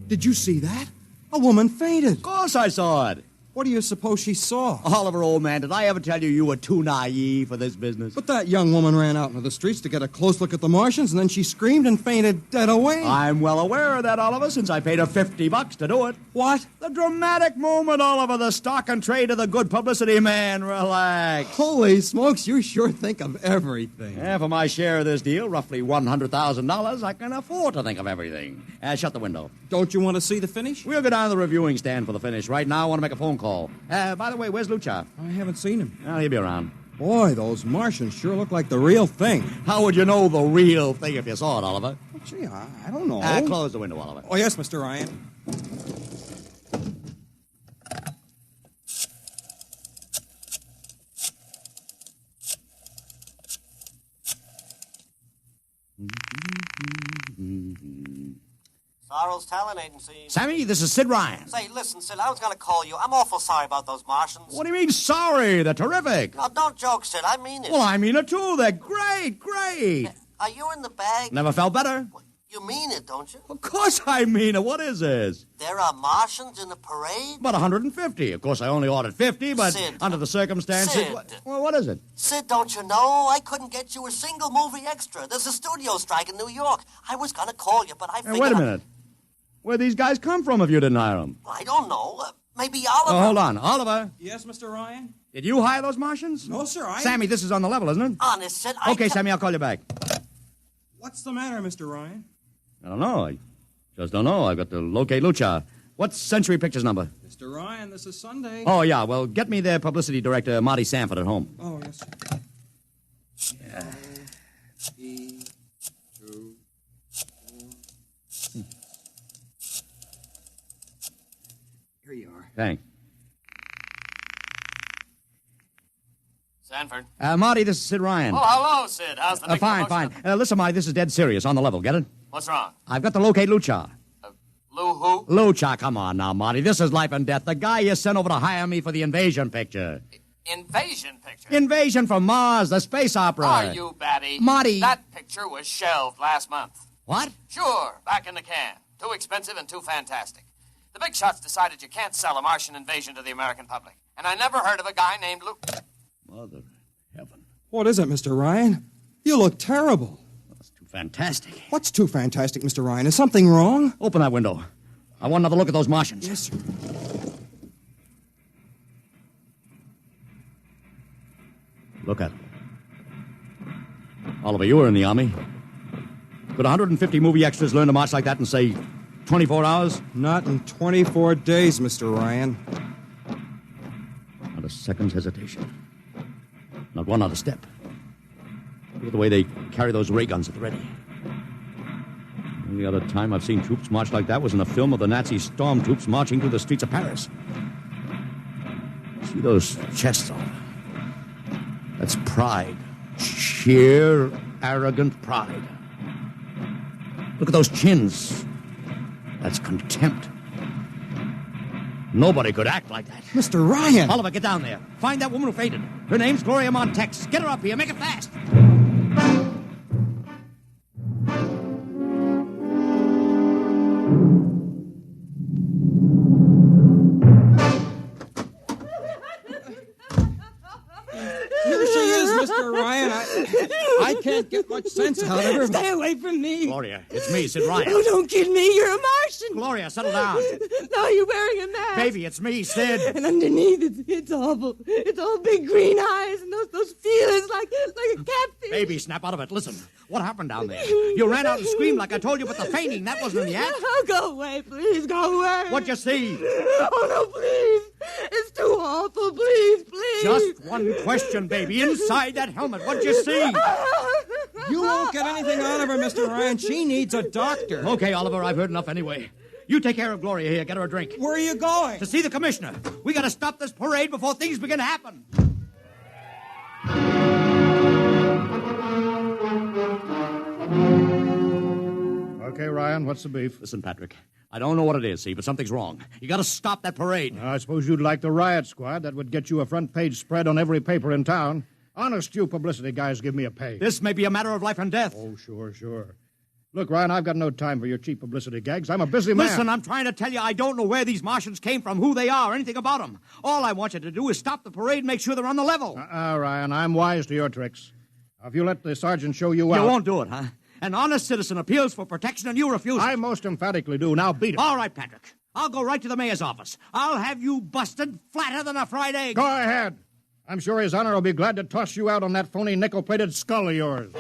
Speaker 9: Did you see that? A woman fainted.
Speaker 3: Of course I saw it.
Speaker 9: What do you suppose she saw?
Speaker 3: Oliver, old man, did I ever tell you you were too naive for this business?
Speaker 9: But that young woman ran out into the streets to get a close look at the Martians, and then she screamed and fainted dead away.
Speaker 3: I'm well aware of that, Oliver, since I paid her $50 to do it.
Speaker 9: What?
Speaker 3: The dramatic moment, Oliver, the stock and trade of the good publicity, man. Relax.
Speaker 9: Holy smokes, you sure think of everything.
Speaker 3: Yeah, for my share of this deal, roughly $100,000, I can afford to think of everything. Shut the window.
Speaker 9: Don't you want to see the finish?
Speaker 3: We'll go down to the reviewing stand for the finish. Right now, I want to make a phone call. By the way, where's Lucha?
Speaker 9: I haven't seen him.
Speaker 3: Well, he'll be around.
Speaker 9: Boy, those Martians sure look like the real thing.
Speaker 3: How would you know the real thing if you saw it, Oliver?
Speaker 9: Well, gee, I don't know.
Speaker 3: Close the window, Oliver.
Speaker 9: Oh, yes, Mr. Ryan.
Speaker 8: Sorrow's Talent Agency.
Speaker 3: Sammy, this is Sid Ryan.
Speaker 8: Say, listen, Sid, I was going to call you. I'm awful sorry about those Martians.
Speaker 3: What do you mean sorry? They're terrific.
Speaker 8: No, don't joke, Sid. I mean it.
Speaker 3: Well, I mean it, too. They're great, great.
Speaker 8: Are you in the bag?
Speaker 3: Never felt better.
Speaker 8: You mean it, don't you?
Speaker 3: Of course I mean it. What is this?
Speaker 8: There are Martians in the parade?
Speaker 3: About 150. Of course, I only ordered 50, but
Speaker 8: Sid,
Speaker 3: under the circumstances...
Speaker 8: Sid.
Speaker 3: Well, what is it?
Speaker 8: Sid, don't you know? I couldn't get you a single movie extra. There's a studio strike in New York. I was going to call you, but I figured...
Speaker 3: Hey, wait a minute. Where'd these guys come from if you didn't hire them?
Speaker 8: I don't know. Maybe Oliver...
Speaker 3: Oh, hold on. Oliver?
Speaker 9: Yes, Mr. Ryan?
Speaker 3: Did you hire those Martians?
Speaker 9: No, sir,
Speaker 3: Sammy, this is on the level, isn't it?
Speaker 8: Honest, Sid,
Speaker 3: Okay, Sammy, I'll call you back.
Speaker 9: What's the matter, Mr. Ryan?
Speaker 3: I don't know. I just don't know. I've got to locate Lucha. What's Century Pictures number?
Speaker 9: Mr. Ryan, this is Sunday.
Speaker 3: Oh, yeah. Well, get me their publicity director, Marty Sanford, at home.
Speaker 9: Oh, yes, sir.
Speaker 3: Yeah.
Speaker 9: Here you are.
Speaker 3: Thanks.
Speaker 8: Sanford.
Speaker 3: Marty, this is Sid Ryan.
Speaker 8: Oh, hello, Sid. How's the big
Speaker 3: Fine,
Speaker 8: promotion?
Speaker 3: fine. Listen, Marty, this is dead serious. On the level. Get it?
Speaker 8: What's wrong?
Speaker 3: I've got to locate Lucha.
Speaker 8: Lou who?
Speaker 3: Lucha, come on now, Marty. This is life and death. The guy you sent over to hire me for the invasion picture.
Speaker 8: Invasion picture?
Speaker 3: Invasion from Mars, the space opera.
Speaker 8: Are you batty?
Speaker 3: Marty.
Speaker 8: That picture was shelved last month.
Speaker 3: What?
Speaker 8: Sure, back in the can. Too expensive and too fantastic. The big shots decided you can't sell a Martian invasion to the American public. And I never heard of a guy named Lou...
Speaker 3: Mother heaven.
Speaker 9: What is it, Mr. Ryan? You look terrible.
Speaker 3: That's too fantastic.
Speaker 9: What's too fantastic, Mr. Ryan? Is something wrong?
Speaker 3: Open that window. I want another look at those Martians.
Speaker 9: Yes, sir.
Speaker 3: Look at them. Oliver, you were in the Army. Could 150 movie extras learn to march like that in, say, 24 hours?
Speaker 9: Not in 24 days, Mr. Ryan.
Speaker 3: Not a second's hesitation. Not one other step. Look at the way they carry those ray guns at the ready. only other time I've seen troops march like that was in a film of the Nazi stormtroops marching through the streets of Paris. See those chests on them? That's pride. Sheer, arrogant pride. Look at those chins. That's contempt. Nobody could act like that.
Speaker 7: Mr. Ryan!
Speaker 3: Oliver, get down there. Find that woman who fainted. Her name's Gloria Montex. Get her up here. Make it fast.
Speaker 7: Here she is, Mr. Ryan. I can't get much sense out of her.
Speaker 1: Stay away from me.
Speaker 3: Gloria, it's me, Sid Ryan.
Speaker 1: Oh, don't kid me. You're a Martian.
Speaker 3: Gloria, settle down.
Speaker 1: No, you're wearing a mask.
Speaker 3: Baby, it's me, Sid.
Speaker 1: And underneath, it's awful. It's all big green eyes and those feelers like a catfish.
Speaker 3: Baby, snap out of it. Listen, what happened down there? You ran out and screamed like I told you, but the fainting, that wasn't in the act.
Speaker 1: Oh, go away, please. Go away.
Speaker 3: What'd you see?
Speaker 1: Oh, no, please. It's too awful. Please.
Speaker 3: Just one question, baby. Inside that helmet, what'd you see?
Speaker 7: You won't get anything out of her, Mr. Ryan. She needs a doctor.
Speaker 3: Okay, Oliver, I've heard enough anyway. You take care of Gloria here. Get her a drink.
Speaker 7: Where are you going?
Speaker 3: To see the commissioner. We gotta stop this parade before things begin to happen.
Speaker 4: Okay, Ryan, what's the beef?
Speaker 3: Listen, Patrick, I don't know what it is, see, but something's wrong. You gotta stop that parade.
Speaker 4: I suppose you'd like the riot squad. That would get you a front-page spread on every paper in town. Honest, you publicity guys give me a pay.
Speaker 3: This may be a matter of life and death.
Speaker 4: Oh, sure. Look, Ryan, I've got no time for your cheap publicity gags. I'm a busy man.
Speaker 3: Listen, I'm trying to tell you I don't know where these Martians came from, who they are, anything about them. All I want you to do is stop the parade and make sure they're on the level.
Speaker 4: Ryan, I'm wise to your tricks. Now, if you let the sergeant show you out...
Speaker 3: You won't do it, huh? An honest citizen appeals for protection and you refuse it.
Speaker 4: I most emphatically do. Now beat it.
Speaker 3: All right, Patrick. I'll go right to the mayor's office. I'll have you busted flatter than a fried egg.
Speaker 4: Go ahead. I'm sure His Honor will be glad to toss you out on that phony nickel-plated skull of yours.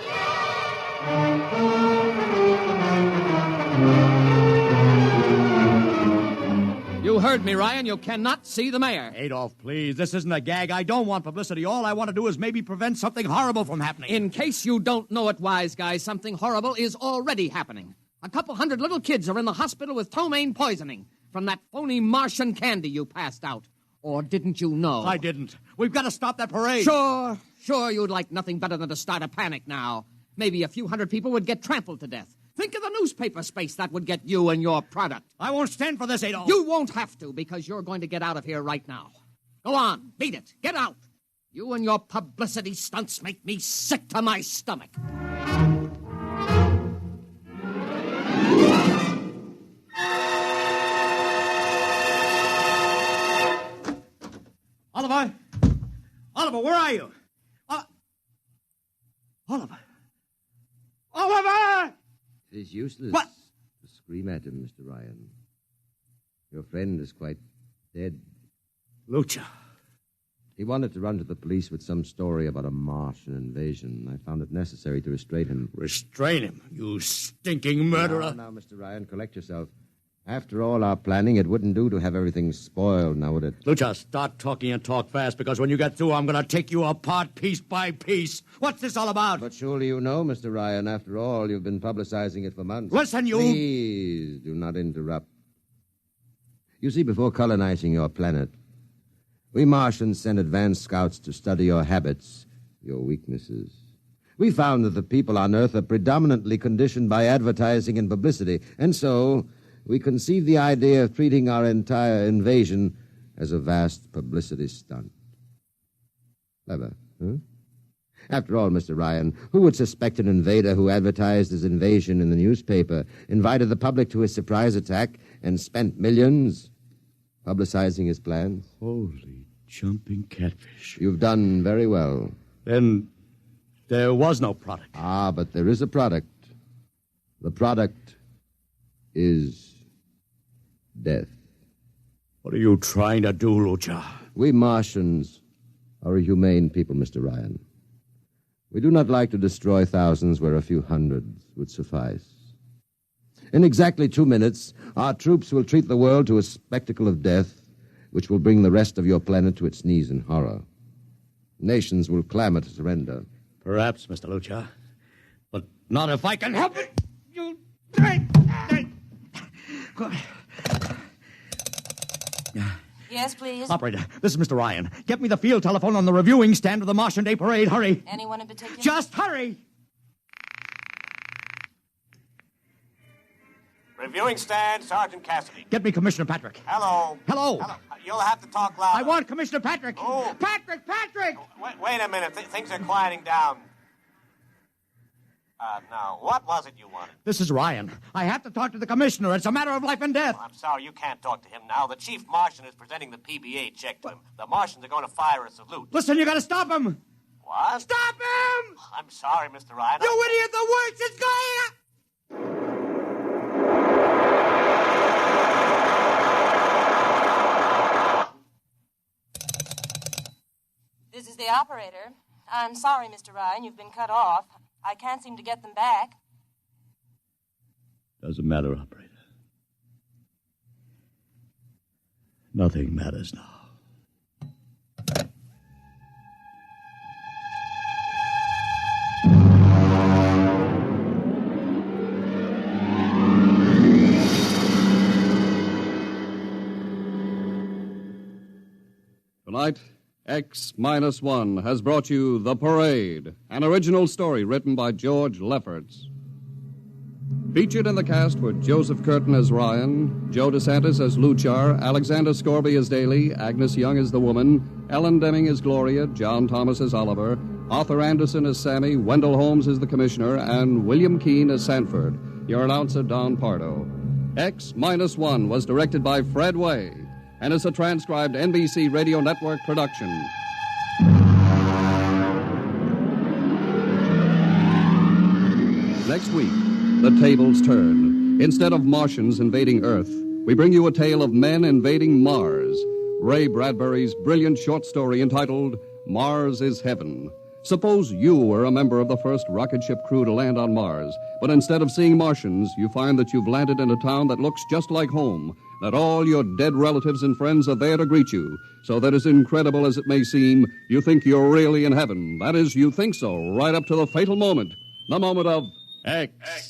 Speaker 8: You heard me, Ryan. You cannot see the mayor.
Speaker 3: Adolf, please. This isn't a gag. I don't want publicity. All I want to do is maybe prevent something horrible from happening.
Speaker 8: In case you don't know it, wise guy, something horrible is already happening. A couple hundred little kids are in the hospital with ptomaine poisoning from that phony Martian candy you passed out. Or didn't you know?
Speaker 3: I didn't. We've got to stop that parade.
Speaker 8: Sure, you'd like nothing better than to start a panic now. Maybe a few hundred people would get trampled to death. Think of the newspaper space that would get you and your product.
Speaker 3: I won't stand for this, Adolf.
Speaker 8: You won't have to, because you're going to get out of here right now. Go on, beat it. Get out. You and your publicity stunts make me sick to my stomach.
Speaker 3: Oliver, where are you? Oliver!
Speaker 2: It is useless
Speaker 3: What?
Speaker 2: to scream at him, Mr. Ryan. Your friend is quite dead.
Speaker 3: Lucha.
Speaker 2: He wanted to run to the police with some story about a Martian invasion. I found it necessary to restrain him.
Speaker 3: Restrain him, you stinking murderer.
Speaker 2: Now, Mr. Ryan, collect yourself. After all our planning, it wouldn't do to have everything spoiled, now would it?
Speaker 3: Lucha, start talking and talk fast, because when you get through, I'm going to take you apart piece by piece. What's this all about?
Speaker 2: But surely you know, Mr. Ryan. After all, you've been publicizing it for months.
Speaker 3: Listen, you...
Speaker 2: Please, do not interrupt. You see, before colonizing your planet, we Martians sent advanced scouts to study your habits, your weaknesses. We found that the people on Earth are predominantly conditioned by advertising and publicity, and so we conceived the idea of treating our entire invasion as a vast publicity stunt. Clever, huh? After all, Mr. Ryan, who would suspect an invader who advertised his invasion in the newspaper, invited the public to his surprise attack, and spent millions publicizing his plans?
Speaker 3: Holy jumping catfish.
Speaker 2: You've done very well.
Speaker 3: Then there was no product.
Speaker 2: Ah, but there is a product. The product is death.
Speaker 3: What are you trying to do, Lucha?
Speaker 2: We Martians are a humane people, Mr. Ryan. We do not like to destroy thousands where a few hundreds would suffice. In exactly 2 minutes, our troops will treat the world to a spectacle of death, which will bring the rest of your planet to its knees in horror. Nations will clamor to surrender.
Speaker 3: Perhaps, Mr. Lucha, but not if I can help it. You...
Speaker 11: Yes, please.
Speaker 3: Operator, this is Mr. Ryan. Get me the field telephone on the reviewing stand of the Martian Day Parade. Hurry.
Speaker 11: Anyone in particular?
Speaker 3: Just hurry.
Speaker 14: Reviewing stand, Sergeant Cassidy.
Speaker 3: Get me Commissioner Patrick.
Speaker 14: Hello.
Speaker 3: Hello.
Speaker 14: You'll have to talk louder.
Speaker 3: I want Commissioner Patrick.
Speaker 14: Oh.
Speaker 3: Patrick!
Speaker 14: Wait a minute. Things are quieting down. Now, what was it you wanted?
Speaker 3: This is Ryan. I have to talk to the commissioner. It's a matter of life and death.
Speaker 14: I'm sorry, you can't talk to him now. The chief Martian is presenting the PBA check to him. The Martians are going to fire a salute.
Speaker 3: Listen, you got to stop him.
Speaker 14: What?
Speaker 3: Stop him!
Speaker 14: I'm sorry, Mr. Ryan.
Speaker 3: You idiot! The works is going.
Speaker 11: This is the operator. I'm sorry, Mr. Ryan, you've been cut off. I can't seem to get them back.
Speaker 3: Doesn't matter, operator. Nothing matters now.
Speaker 23: Tonight, X-1 has brought you The Parade, an original story written by George Lefferts. Featured in the cast were Joseph Curtin as Ryan, Joe DeSantis as Luchar, Alexander Scorby as Daly, Agnes Young as the woman, Ellen Deming as Gloria, John Thomas as Oliver, Arthur Anderson as Sammy, Wendell Holmes as the Commissioner, and William Keane as Sanford. Your announcer, Don Pardo. X-1 was directed by Fred Way and is a transcribed NBC Radio Network production. Next week, the tables turn. Instead of Martians invading Earth, we bring you a tale of men invading Mars. Ray Bradbury's brilliant short story entitled Mars is Heaven. Suppose you were a member of the first rocket ship crew to land on Mars, but instead of seeing Martians, you find that you've landed in a town that looks just like home, that all your dead relatives and friends are there to greet you, so that as incredible as it may seem, you think you're really in heaven. That is, you think so, right up to the fatal moment, the moment of X-1.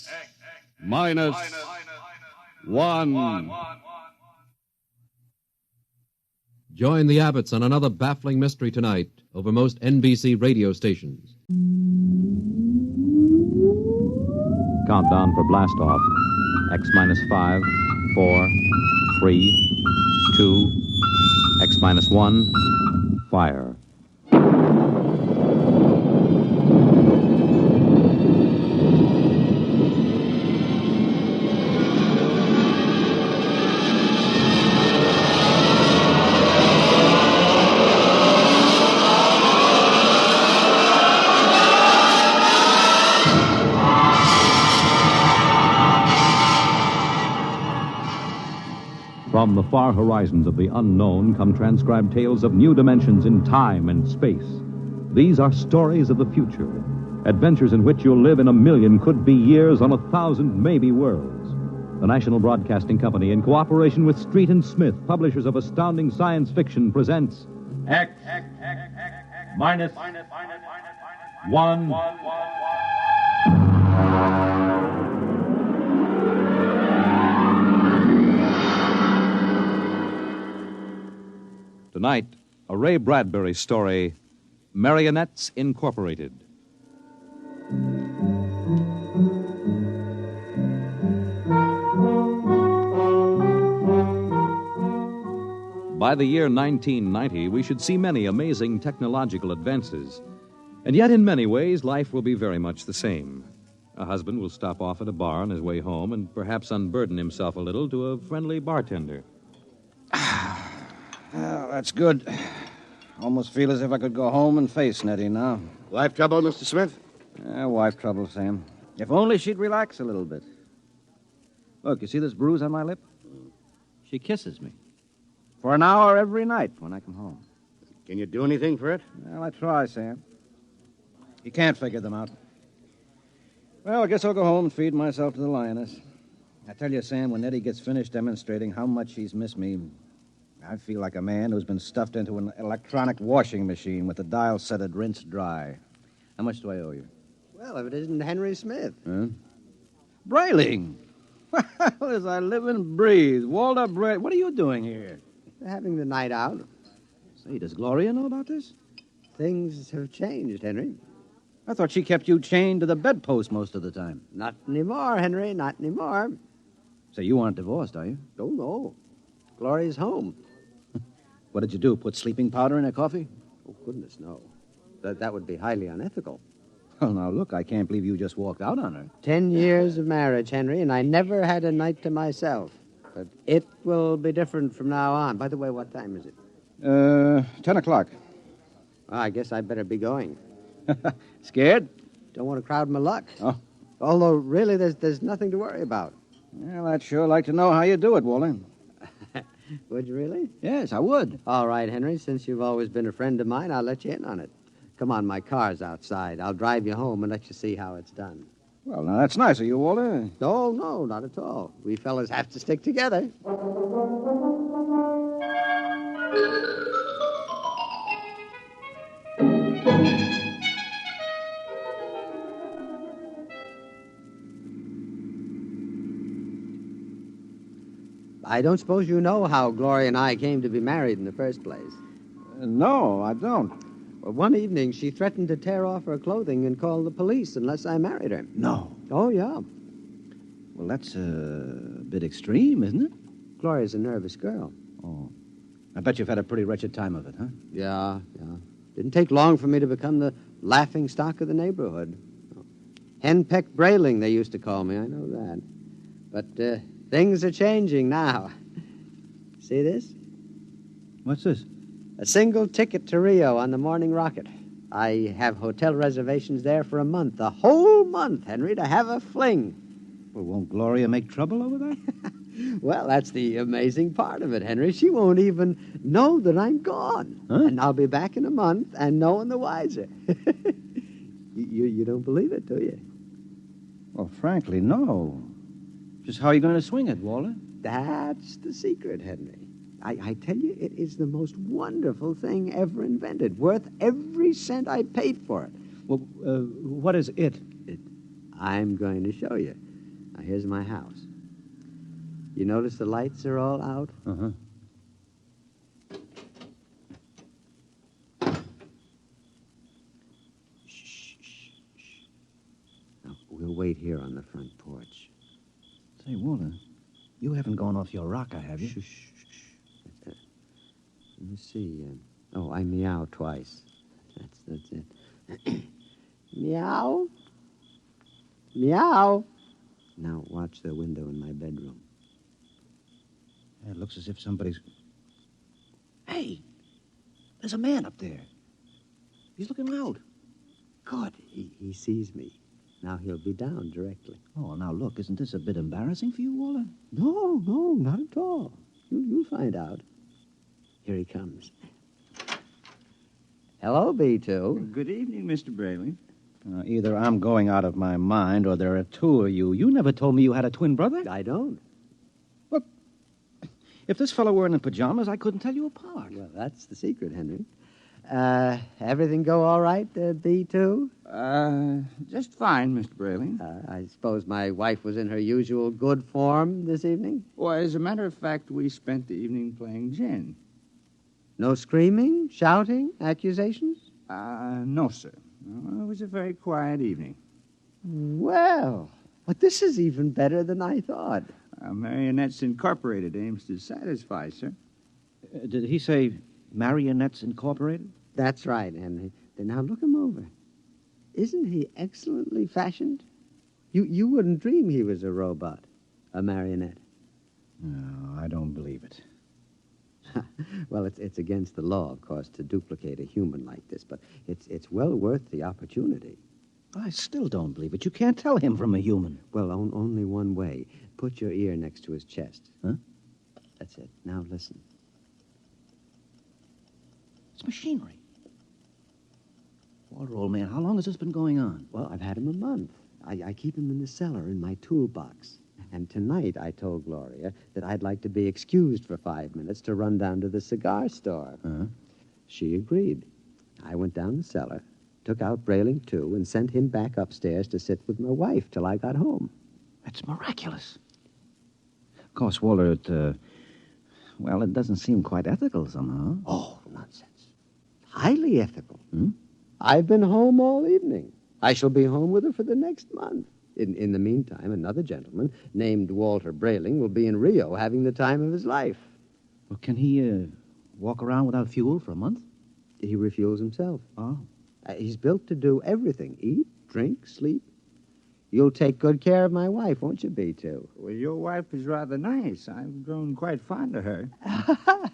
Speaker 16: Join the Abbotts on another baffling mystery tonight over most NBC radio stations.
Speaker 12: Countdown for blastoff. X-5, 4, 3, 2, X-1, fire. From the far horizons of the unknown come transcribed tales of new dimensions in time and space. These are stories of the future, adventures in which you'll live in 1,000,000 could-be years on 1,000 maybe worlds. The National Broadcasting Company, in cooperation with Street and Smith, publishers of astounding science fiction, presents X-1. Tonight, a Ray Bradbury story, Marionettes Incorporated. By the year 1990, we should see many amazing technological advances. And yet, in many ways, life will be very much the same. A husband will stop off at a bar on his way home and perhaps unburden himself a little to a friendly bartender.
Speaker 18: Well, that's good. Almost feel as if I could go home and face Nettie now.
Speaker 24: Wife trouble, Mr. Smith?
Speaker 18: Wife trouble, Sam. If only she'd relax a little bit. Look, you see this bruise on my lip? She kisses me. For an hour every night when I come home.
Speaker 24: Can you do anything for it?
Speaker 18: Well, I try, Sam. You can't figure them out. Well, I guess I'll go home and feed myself to the lioness. I tell you, Sam, when Nettie gets finished demonstrating how much she's missed me, I feel like a man who's been stuffed into an electronic washing machine with the dial set at rinse dry. How much do I owe you?
Speaker 24: Well, if it isn't Henry Smith.
Speaker 18: Huh? Brayling.
Speaker 5: Well, as I live and breathe. Walter Brett, what are you doing here?
Speaker 15: Having the night out.
Speaker 5: Say, does Gloria know about this?
Speaker 15: Things have changed, Henry.
Speaker 5: I thought she kept you chained to the bedpost most of the time.
Speaker 15: Not anymore, Henry, not anymore.
Speaker 5: So you aren't divorced, are you?
Speaker 15: Oh, no. Gloria's home.
Speaker 5: What did you do, put sleeping powder in her coffee?
Speaker 15: Oh, goodness, no. That would be highly unethical.
Speaker 5: Well, now, look, I can't believe you just walked out on her.
Speaker 15: 10 years of marriage, Henry, and I never had a night to myself. But it will be different from now on. By the way, what time is it?
Speaker 5: 10 o'clock.
Speaker 15: Well, I guess I better be going.
Speaker 5: Scared?
Speaker 15: Don't want to crowd my luck.
Speaker 5: Oh.
Speaker 15: Although, really, there's nothing to worry about.
Speaker 5: Well, I'd sure like to know how you do it, Walter.
Speaker 15: Would you really?
Speaker 5: Yes, I would.
Speaker 15: All right, Henry. Since you've always been a friend of mine, I'll let you in on it. Come on, my car's outside. I'll drive you home and let you see how it's done.
Speaker 5: Well, now, that's nice of you, Walter.
Speaker 15: Oh, no, not at all. We fellas have to stick together. I don't suppose you know how Gloria and I came to be married in the first place.
Speaker 5: No, I don't.
Speaker 15: Well, one evening, she threatened to tear off her clothing and call the police unless I married her.
Speaker 5: No.
Speaker 15: Oh, yeah.
Speaker 5: Well, that's a bit extreme, isn't it?
Speaker 15: Gloria's a nervous girl.
Speaker 5: Oh. I bet you've had a pretty wretched time of it, huh?
Speaker 15: Yeah. Didn't take long for me to become the laughing stock of the neighborhood. Henpecked Brayling, they used to call me. I know that. But things are changing now. See this?
Speaker 5: What's this?
Speaker 15: A single ticket to Rio on the morning rocket. I have hotel reservations there for a month. A whole month, Henry, to have a fling.
Speaker 5: Well, won't Gloria make trouble over that?
Speaker 15: Well, that's the amazing part of it, Henry. She won't even know that I'm gone.
Speaker 5: Huh?
Speaker 15: And I'll be back in a month and no one the wiser. You don't believe it, do you?
Speaker 5: Well, frankly, no. Just how are you going to swing it, Walter?
Speaker 15: That's the secret, Henry. I tell you, it is the most wonderful thing ever invented, worth every cent I paid for it.
Speaker 5: Well, what is it?
Speaker 15: I'm going to show you. Now, here's my house. You notice the lights are all out?
Speaker 5: Uh-huh.
Speaker 15: Shh. Now, we'll wait here on the front porch.
Speaker 5: Say, Walter, you haven't gone off your rocker, have you?
Speaker 15: Shh. Let me see. I meow twice. That's it. Meow. Meow. Now watch the window in my bedroom.
Speaker 5: It looks as if somebody's... Hey, there's a man up there. He's looking out.
Speaker 15: Good. He sees me. Now he'll be down directly.
Speaker 5: Oh, now look, isn't this a bit embarrassing for you, Walter?
Speaker 15: No, not at all. You'll find out. Here he comes. Hello, B2.
Speaker 5: Good evening, Mr. Brayling. Either I'm going out of my mind or there are two of you. You never told me you had a twin brother.
Speaker 15: I don't.
Speaker 5: Look, if this fellow weren't in pajamas, I couldn't tell you apart.
Speaker 15: Well, that's the secret, Henry. Everything go all right, B2?
Speaker 17: Just fine, Mr. Brayling.
Speaker 15: I suppose my wife was in her usual good form this evening?
Speaker 17: Well, as a matter of fact, we spent the evening playing gin.
Speaker 15: No screaming, shouting, accusations?
Speaker 17: No, sir. No, it was a very quiet evening.
Speaker 15: Well, but this is even better than I thought.
Speaker 17: Marionettes Incorporated aims to satisfy, sir.
Speaker 5: Did he say Marionettes Incorporated?
Speaker 15: That's right, Henry. Now look him over. Isn't he excellently fashioned? You wouldn't dream he was a robot, a marionette.
Speaker 5: No, I don't believe it.
Speaker 15: Well, it's against the law, of course, to duplicate a human like this, but it's well worth the opportunity.
Speaker 5: I still don't believe it. You can't tell him from a human.
Speaker 15: Well, only one way. Put your ear next to his chest.
Speaker 5: Huh?
Speaker 15: That's it. Now listen.
Speaker 5: It's machinery. Walter, old man, how long has this been going on?
Speaker 15: Well, I've had him a month. I keep him in the cellar in my toolbox. And tonight I told Gloria that I'd like to be excused for 5 minutes to run down to the cigar store.
Speaker 5: Uh-huh.
Speaker 15: She agreed. I went down the cellar, took out Brayling, too, and sent him back upstairs to sit with my wife till I got home.
Speaker 5: That's miraculous. Of course, Walter, it doesn't seem quite ethical somehow.
Speaker 15: Oh, nonsense. Highly ethical. I've been home all evening. I shall be home with her for the next month. In the meantime, another gentleman named Walter Brayling will be in Rio having the time of his life.
Speaker 5: Well, can he walk around without fuel for a month?
Speaker 15: He refuels himself.
Speaker 5: Oh.
Speaker 15: He's built to do everything. Eat, drink, sleep. You'll take good care of my wife, won't you, B2?
Speaker 17: Well, your wife is rather nice. I've grown quite fond of her.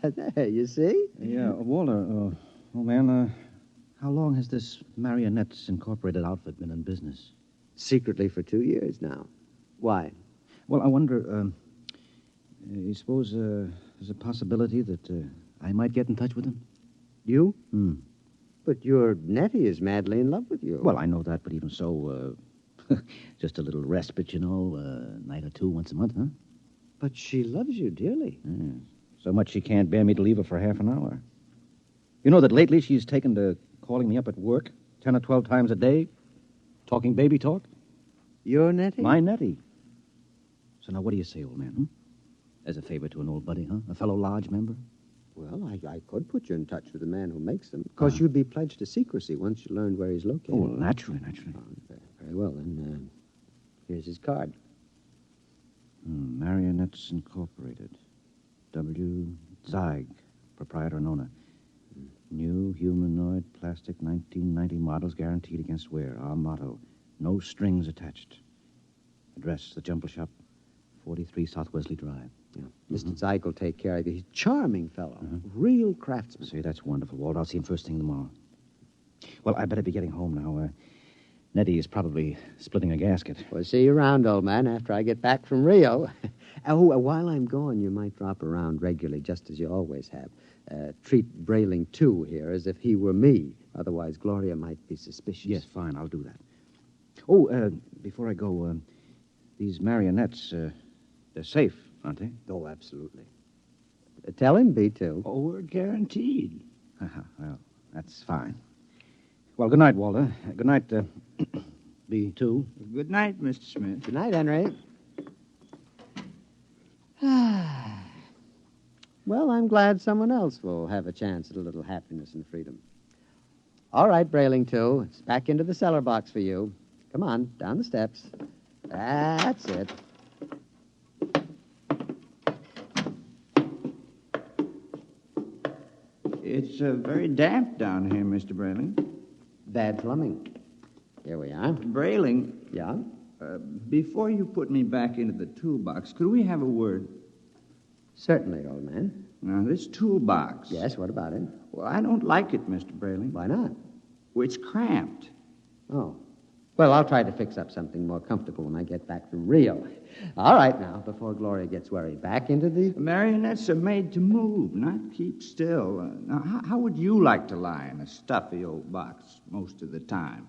Speaker 15: There, you see?
Speaker 5: Yeah, Walter, how long has this Marionettes Incorporated outfit been in business?
Speaker 15: Secretly for 2 years now. Why?
Speaker 5: Well, I wonder, you suppose there's a possibility that I might get in touch with him?
Speaker 15: You? But your Nettie is madly in love with you.
Speaker 5: Well, I know that, but even so, just a little respite, a night or two once a month, huh?
Speaker 15: But she loves you dearly.
Speaker 5: Yeah. So much she can't bear me to leave her for half an hour. You know that lately she's taken to calling me up at work 10 or 12 times a day, talking baby talk?
Speaker 15: Your Nettie?
Speaker 5: My Nettie. So now what do you say, old man, As a favor to an old buddy, A fellow lodge member?
Speaker 15: Well, I could put you in touch with the man who makes them. Of course, you'd be pledged to secrecy once you learned where he's located.
Speaker 5: Oh, well, naturally.
Speaker 15: Very well, then. Here's his card.
Speaker 5: Marionettes Incorporated. W. Zeig, proprietor and owner. New humanoid plastic 1990 models guaranteed against wear. Our motto, no strings attached. Address, the Jumble Shop, 43 South Wesley Drive.
Speaker 15: Yeah. Mr. Zeig will take care of you. He's a charming fellow. Real craftsman.
Speaker 5: See, that's wonderful, Walt. I'll see him first thing tomorrow. Well, I better be getting home now. Nettie is probably splitting a gasket.
Speaker 15: We'll see you around, old man, after I get back from Rio. While I'm gone, you might drop around regularly, just as you always have. Treat Brayling, too, here, as if he were me. Otherwise, Gloria might be suspicious.
Speaker 5: Yes, fine, I'll do that. Oh, before I go, these marionettes, they're safe, aren't they?
Speaker 15: Oh, absolutely. Tell him, B2.
Speaker 17: Oh, we're guaranteed.
Speaker 5: Well, that's fine. Well, good night, Walter. Good night, B2.
Speaker 17: Good night, Mr. Smith.
Speaker 15: Good night, Henry. Well, I'm glad someone else will have a chance at a little happiness and freedom. All right, Brayling, too. It's back into the cellar box for you. Come on, down the steps. That's it.
Speaker 17: It's very damp down here, Mr. Brayling.
Speaker 15: Bad plumbing. Here we are.
Speaker 17: Brayling.
Speaker 15: Yeah?
Speaker 17: Before you put me back into the toolbox, could we have a word?
Speaker 15: Certainly, old man.
Speaker 17: Now, this toolbox.
Speaker 15: Yes, what about it?
Speaker 17: Well, I don't like it, Mr. Brayling.
Speaker 15: Why not?
Speaker 17: Well, it's cramped.
Speaker 15: Oh. Well, I'll try to fix up something more comfortable when I get back from Rio. All right, now, before Gloria gets worried, back into the...
Speaker 17: Marionettes are made to move, not keep still. Now, how would you like to lie in a stuffy old box most of the time?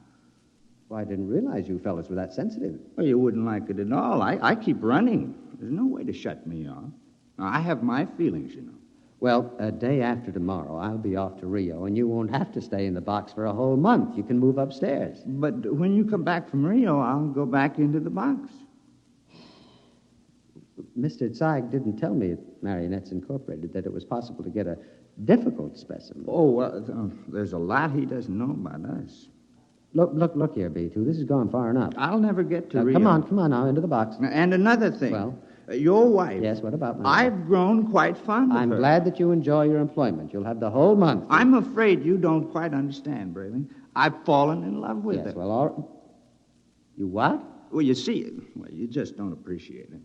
Speaker 15: Well, I didn't realize you fellas were that sensitive.
Speaker 17: Well, you wouldn't like it at all. I keep running. There's no way to shut me off. Now, I have my feelings, you know.
Speaker 15: Well, a day after tomorrow, I'll be off to Rio, and you won't have to stay in the box for a whole month. You can move upstairs.
Speaker 17: But when you come back from Rio, I'll go back into the box.
Speaker 15: Mr. Zeig didn't tell me at Marionettes Incorporated that it was possible to get a difficult specimen.
Speaker 17: Oh, well, there's a lot he doesn't know about us.
Speaker 15: Look here, B2. This has gone far enough.
Speaker 17: I'll never get to Rio.
Speaker 15: Come on now, into the box.
Speaker 17: And another thing.
Speaker 15: Well?
Speaker 17: Your wife.
Speaker 15: Yes, what about my wife?
Speaker 17: I've grown quite fond of her.
Speaker 15: I'm glad that you enjoy your employment. You'll have the whole month.
Speaker 17: I'm afraid you don't quite understand, Brayling. I've fallen in love with her.
Speaker 15: Yes, well, You what?
Speaker 17: Well, you see, you just don't appreciate it.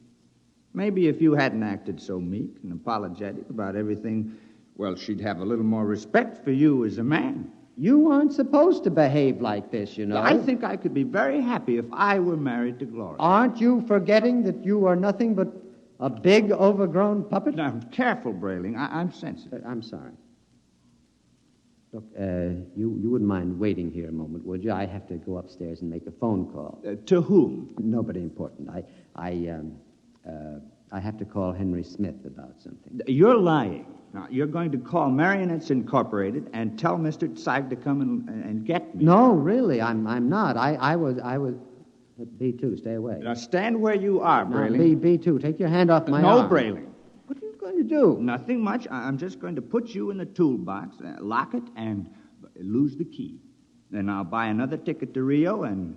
Speaker 17: Maybe if you hadn't acted so meek and apologetic about everything, well, she'd have a little more respect for you as a man.
Speaker 15: You aren't supposed to behave like this, you know.
Speaker 17: I think I could be very happy if I were married to Gloria.
Speaker 15: Aren't you forgetting that you are nothing but a big, overgrown puppet?
Speaker 17: Now, careful, Brayling. I'm sensitive.
Speaker 15: I'm sorry. Look, you wouldn't mind waiting here a moment, would you? I have to go upstairs and make a phone call.
Speaker 17: To whom?
Speaker 15: Nobody important. I have to call Henry Smith about something.
Speaker 17: You're lying. Now, you're going to call Marionettes Incorporated and tell Mr. Zeig to come and get me.
Speaker 15: No, really, I'm not. I was... B2, stay away.
Speaker 17: Now, stand where you are, Brayling.
Speaker 15: B2, take your hand off my
Speaker 17: No,
Speaker 15: arm.
Speaker 17: Brayling.
Speaker 15: What are you going to do?
Speaker 17: Nothing much. I'm just going to put you in the toolbox, lock it, and lose the key. Then I'll buy another ticket to Rio, and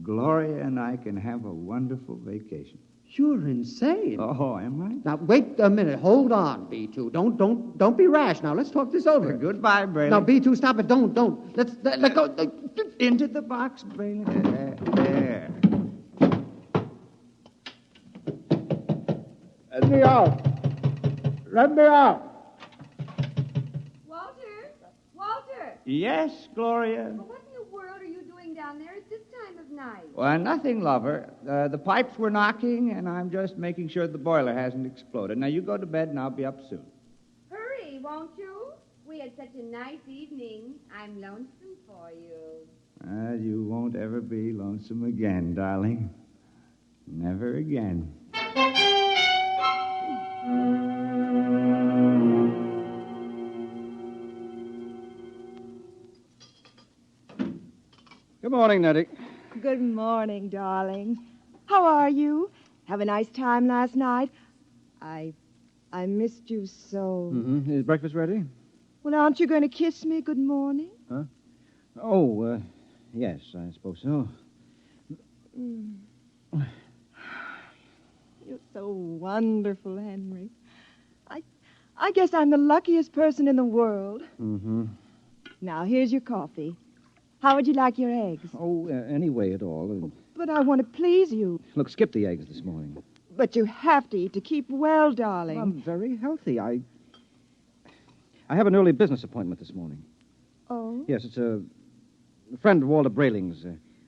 Speaker 17: Gloria and I can have a wonderful vacation.
Speaker 15: You're insane.
Speaker 17: Oh, am I?
Speaker 15: Now, wait a minute. Hold on, B2. Don't be rash. Now, let's talk this over.
Speaker 17: Goodbye, Brayling.
Speaker 15: Now, B2, stop it. Don't. Let go.
Speaker 17: Into the box, Brayling. There.
Speaker 15: Let me out. Let me out.
Speaker 10: Walter!
Speaker 17: Yes, Gloria?
Speaker 10: Well, what in the world are you doing down there at this time of night?
Speaker 17: Well, nothing, lover. The pipes were knocking, and I'm just making sure the boiler hasn't exploded. Now, you go to bed, and I'll be up soon.
Speaker 10: Hurry, won't you? We had such a nice evening. I'm lonesome for you.
Speaker 17: You won't ever be lonesome again, darling. Never again.
Speaker 18: Good morning, Nettie.
Speaker 13: Good morning, darling. How are you? Have a nice time last night? I missed you so.
Speaker 18: Mm-hmm. Is breakfast ready?
Speaker 13: Well, aren't you going to kiss me good morning?
Speaker 18: Huh? Oh, yes, I suppose so.
Speaker 13: Mm. You're so wonderful, Henry. I guess I'm the luckiest person in the world.
Speaker 18: Mm-hmm.
Speaker 13: Now, here's your coffee. How would you like your eggs?
Speaker 18: Oh, any way at all.
Speaker 13: But I want to please you.
Speaker 18: Look, skip the eggs this morning.
Speaker 13: But you have to eat to keep well, darling.
Speaker 18: I'm very healthy. I have an early business appointment this morning.
Speaker 13: Oh?
Speaker 18: Yes, it's a friend of Walter Brayling's.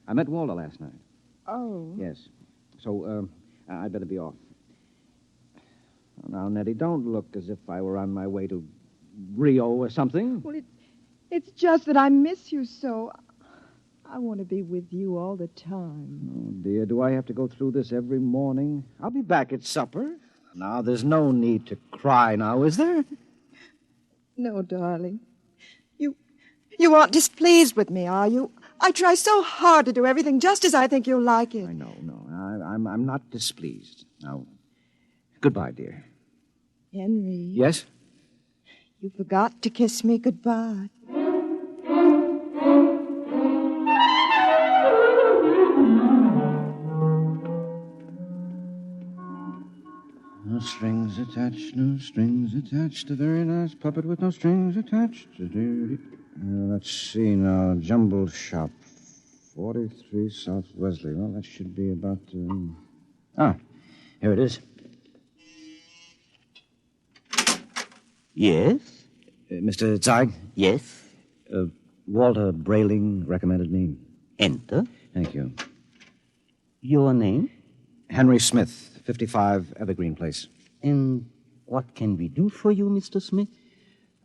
Speaker 18: I met Walter last night.
Speaker 13: Oh?
Speaker 18: Yes. So, I'd better be off. Now, Nettie, don't look as if I were on my way to Rio or something.
Speaker 13: Well, it's just that I miss you so. I want to be with you all the time.
Speaker 18: Oh, dear, do I have to go through this every morning? I'll be back at supper. Now, there's no need to cry now, is there?
Speaker 13: No, darling. You aren't displeased with me, are you? I try so hard to do everything just as I think you'll like it.
Speaker 18: I know, no. I'm not displeased. Now, goodbye, dear.
Speaker 13: Henry.
Speaker 18: Yes?
Speaker 13: You forgot to kiss me goodbye.
Speaker 18: No strings attached, no strings attached. A very nice puppet with no strings attached. Let's see now. Jumble Shop, 43 South Wesley. Well, that should be about... here it is.
Speaker 19: Yes?
Speaker 18: Mr. Zeig?
Speaker 19: Yes?
Speaker 18: Walter Brayling recommended me.
Speaker 19: Enter.
Speaker 18: Thank you.
Speaker 19: Your name?
Speaker 18: Henry Smith, 55 Evergreen Place.
Speaker 19: And what can we do for you, Mr. Smith?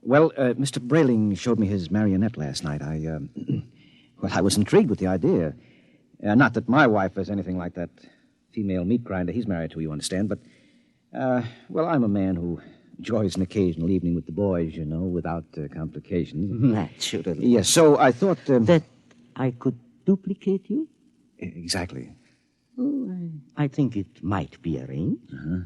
Speaker 18: Well, Mr. Brayling showed me his marionette last night. I was intrigued with the idea. Not that my wife is anything like that female meat grinder he's married to, you understand, but, I'm a man who enjoys an occasional evening with the boys, you know, without complications.
Speaker 19: Naturally.
Speaker 18: Yes, so I thought...
Speaker 19: that I could duplicate you?
Speaker 18: Exactly.
Speaker 19: Oh, I think it might be arranged.
Speaker 18: Uh-huh.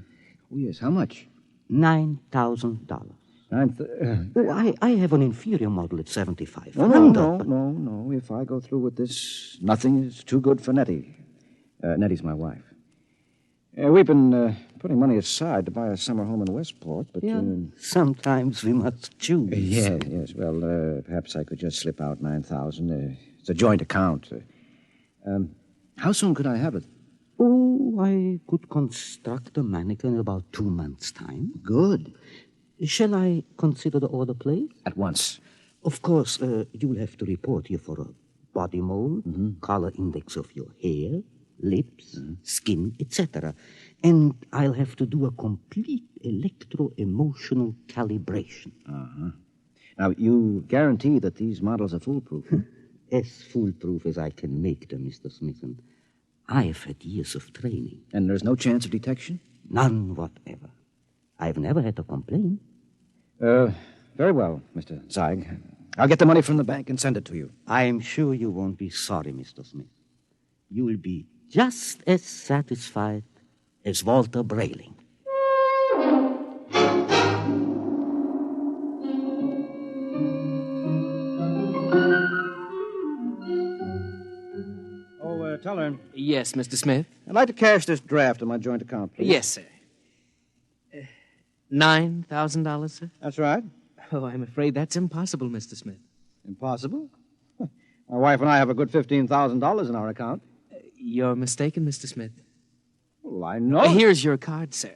Speaker 18: Oh, yes, how much?
Speaker 19: $9,000. I have an inferior model at $7,500.
Speaker 18: No. If I go through with this, nothing is too good for Nettie. Nettie's my wife. We've been putting money aside to buy a summer home in Westport, but...
Speaker 19: sometimes we must choose.
Speaker 18: Yes. Well, perhaps I could just slip out $9,000. It's a joint account. How soon could I have it?
Speaker 19: Oh, I could construct a mannequin in about 2 months' time.
Speaker 18: Good.
Speaker 19: Shall I consider the order placed?
Speaker 18: At once.
Speaker 19: Of course, you'll have to report here for a body mold, color index of your hair, lips, skin, etc. And I'll have to do a complete electro-emotional calibration.
Speaker 18: Uh-huh. Now, you guarantee that these models are foolproof?
Speaker 19: As foolproof as I can make them, Mr. Smith. And I've had years of training.
Speaker 18: And there's no chance of detection?
Speaker 19: None whatever. I've never had a complaint.
Speaker 18: Very well, Mr. Zeig. I'll get the money from the bank and send it to you.
Speaker 19: I'm sure you won't be sorry, Mr. Smith. You'll be just as satisfied as Walter Brayling.
Speaker 5: Teller.
Speaker 8: Yes, Mr. Smith?
Speaker 5: I'd like to cash this draft in my joint account, please.
Speaker 8: Yes, sir. $9,000, sir?
Speaker 5: That's right.
Speaker 8: Oh, I'm afraid that's impossible, Mr. Smith.
Speaker 5: Impossible? My wife and I have a good $15,000 in our account.
Speaker 8: You're mistaken, Mr. Smith.
Speaker 5: Well, I know.
Speaker 8: Here's your card, sir.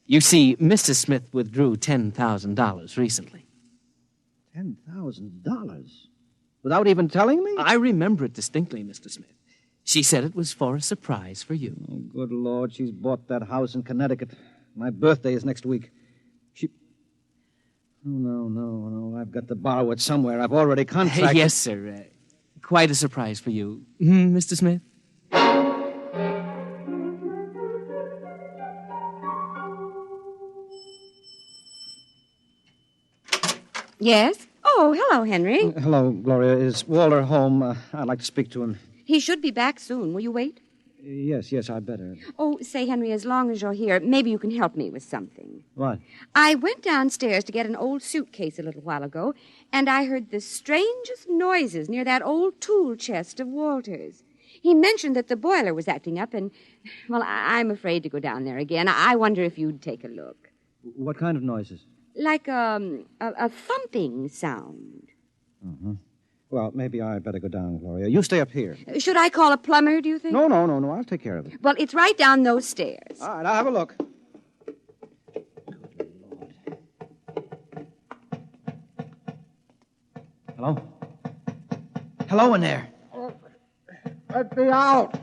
Speaker 8: You see, Mrs. Smith withdrew $10,000 recently.
Speaker 5: $10,000? Without even telling me?
Speaker 8: I remember it distinctly, Mr. Smith. She said it was for a surprise for you.
Speaker 5: Oh, good Lord, she's bought that house in Connecticut. My birthday is next week. Oh, no. I've got to borrow it somewhere. I've already contracted.
Speaker 8: Yes, sir. Quite a surprise for you. Mr. Smith?
Speaker 6: Yes? Oh, hello, Henry.
Speaker 5: Hello, Gloria. Is Walter home? I'd like to speak to him.
Speaker 6: He should be back soon. Will you wait?
Speaker 5: Yes, I'd better.
Speaker 6: Oh, say, Henry, as long as you're here, maybe you can help me with something.
Speaker 5: What?
Speaker 6: I went downstairs to get an old suitcase a little while ago, and I heard the strangest noises near that old tool chest of Walter's. He mentioned that the boiler was acting up, and, well, I'm afraid to go down there again. I wonder if you'd take a look.
Speaker 5: What kind of noises?
Speaker 6: Like a thumping sound.
Speaker 5: Uh-huh. Well, maybe I'd better go down, Gloria. You stay up here.
Speaker 6: Should I call a plumber, do you think?
Speaker 5: No. I'll take care of it.
Speaker 6: Well, it's right down those stairs.
Speaker 5: All right, I'll have a look. Hello? Hello in there.
Speaker 20: Let me out!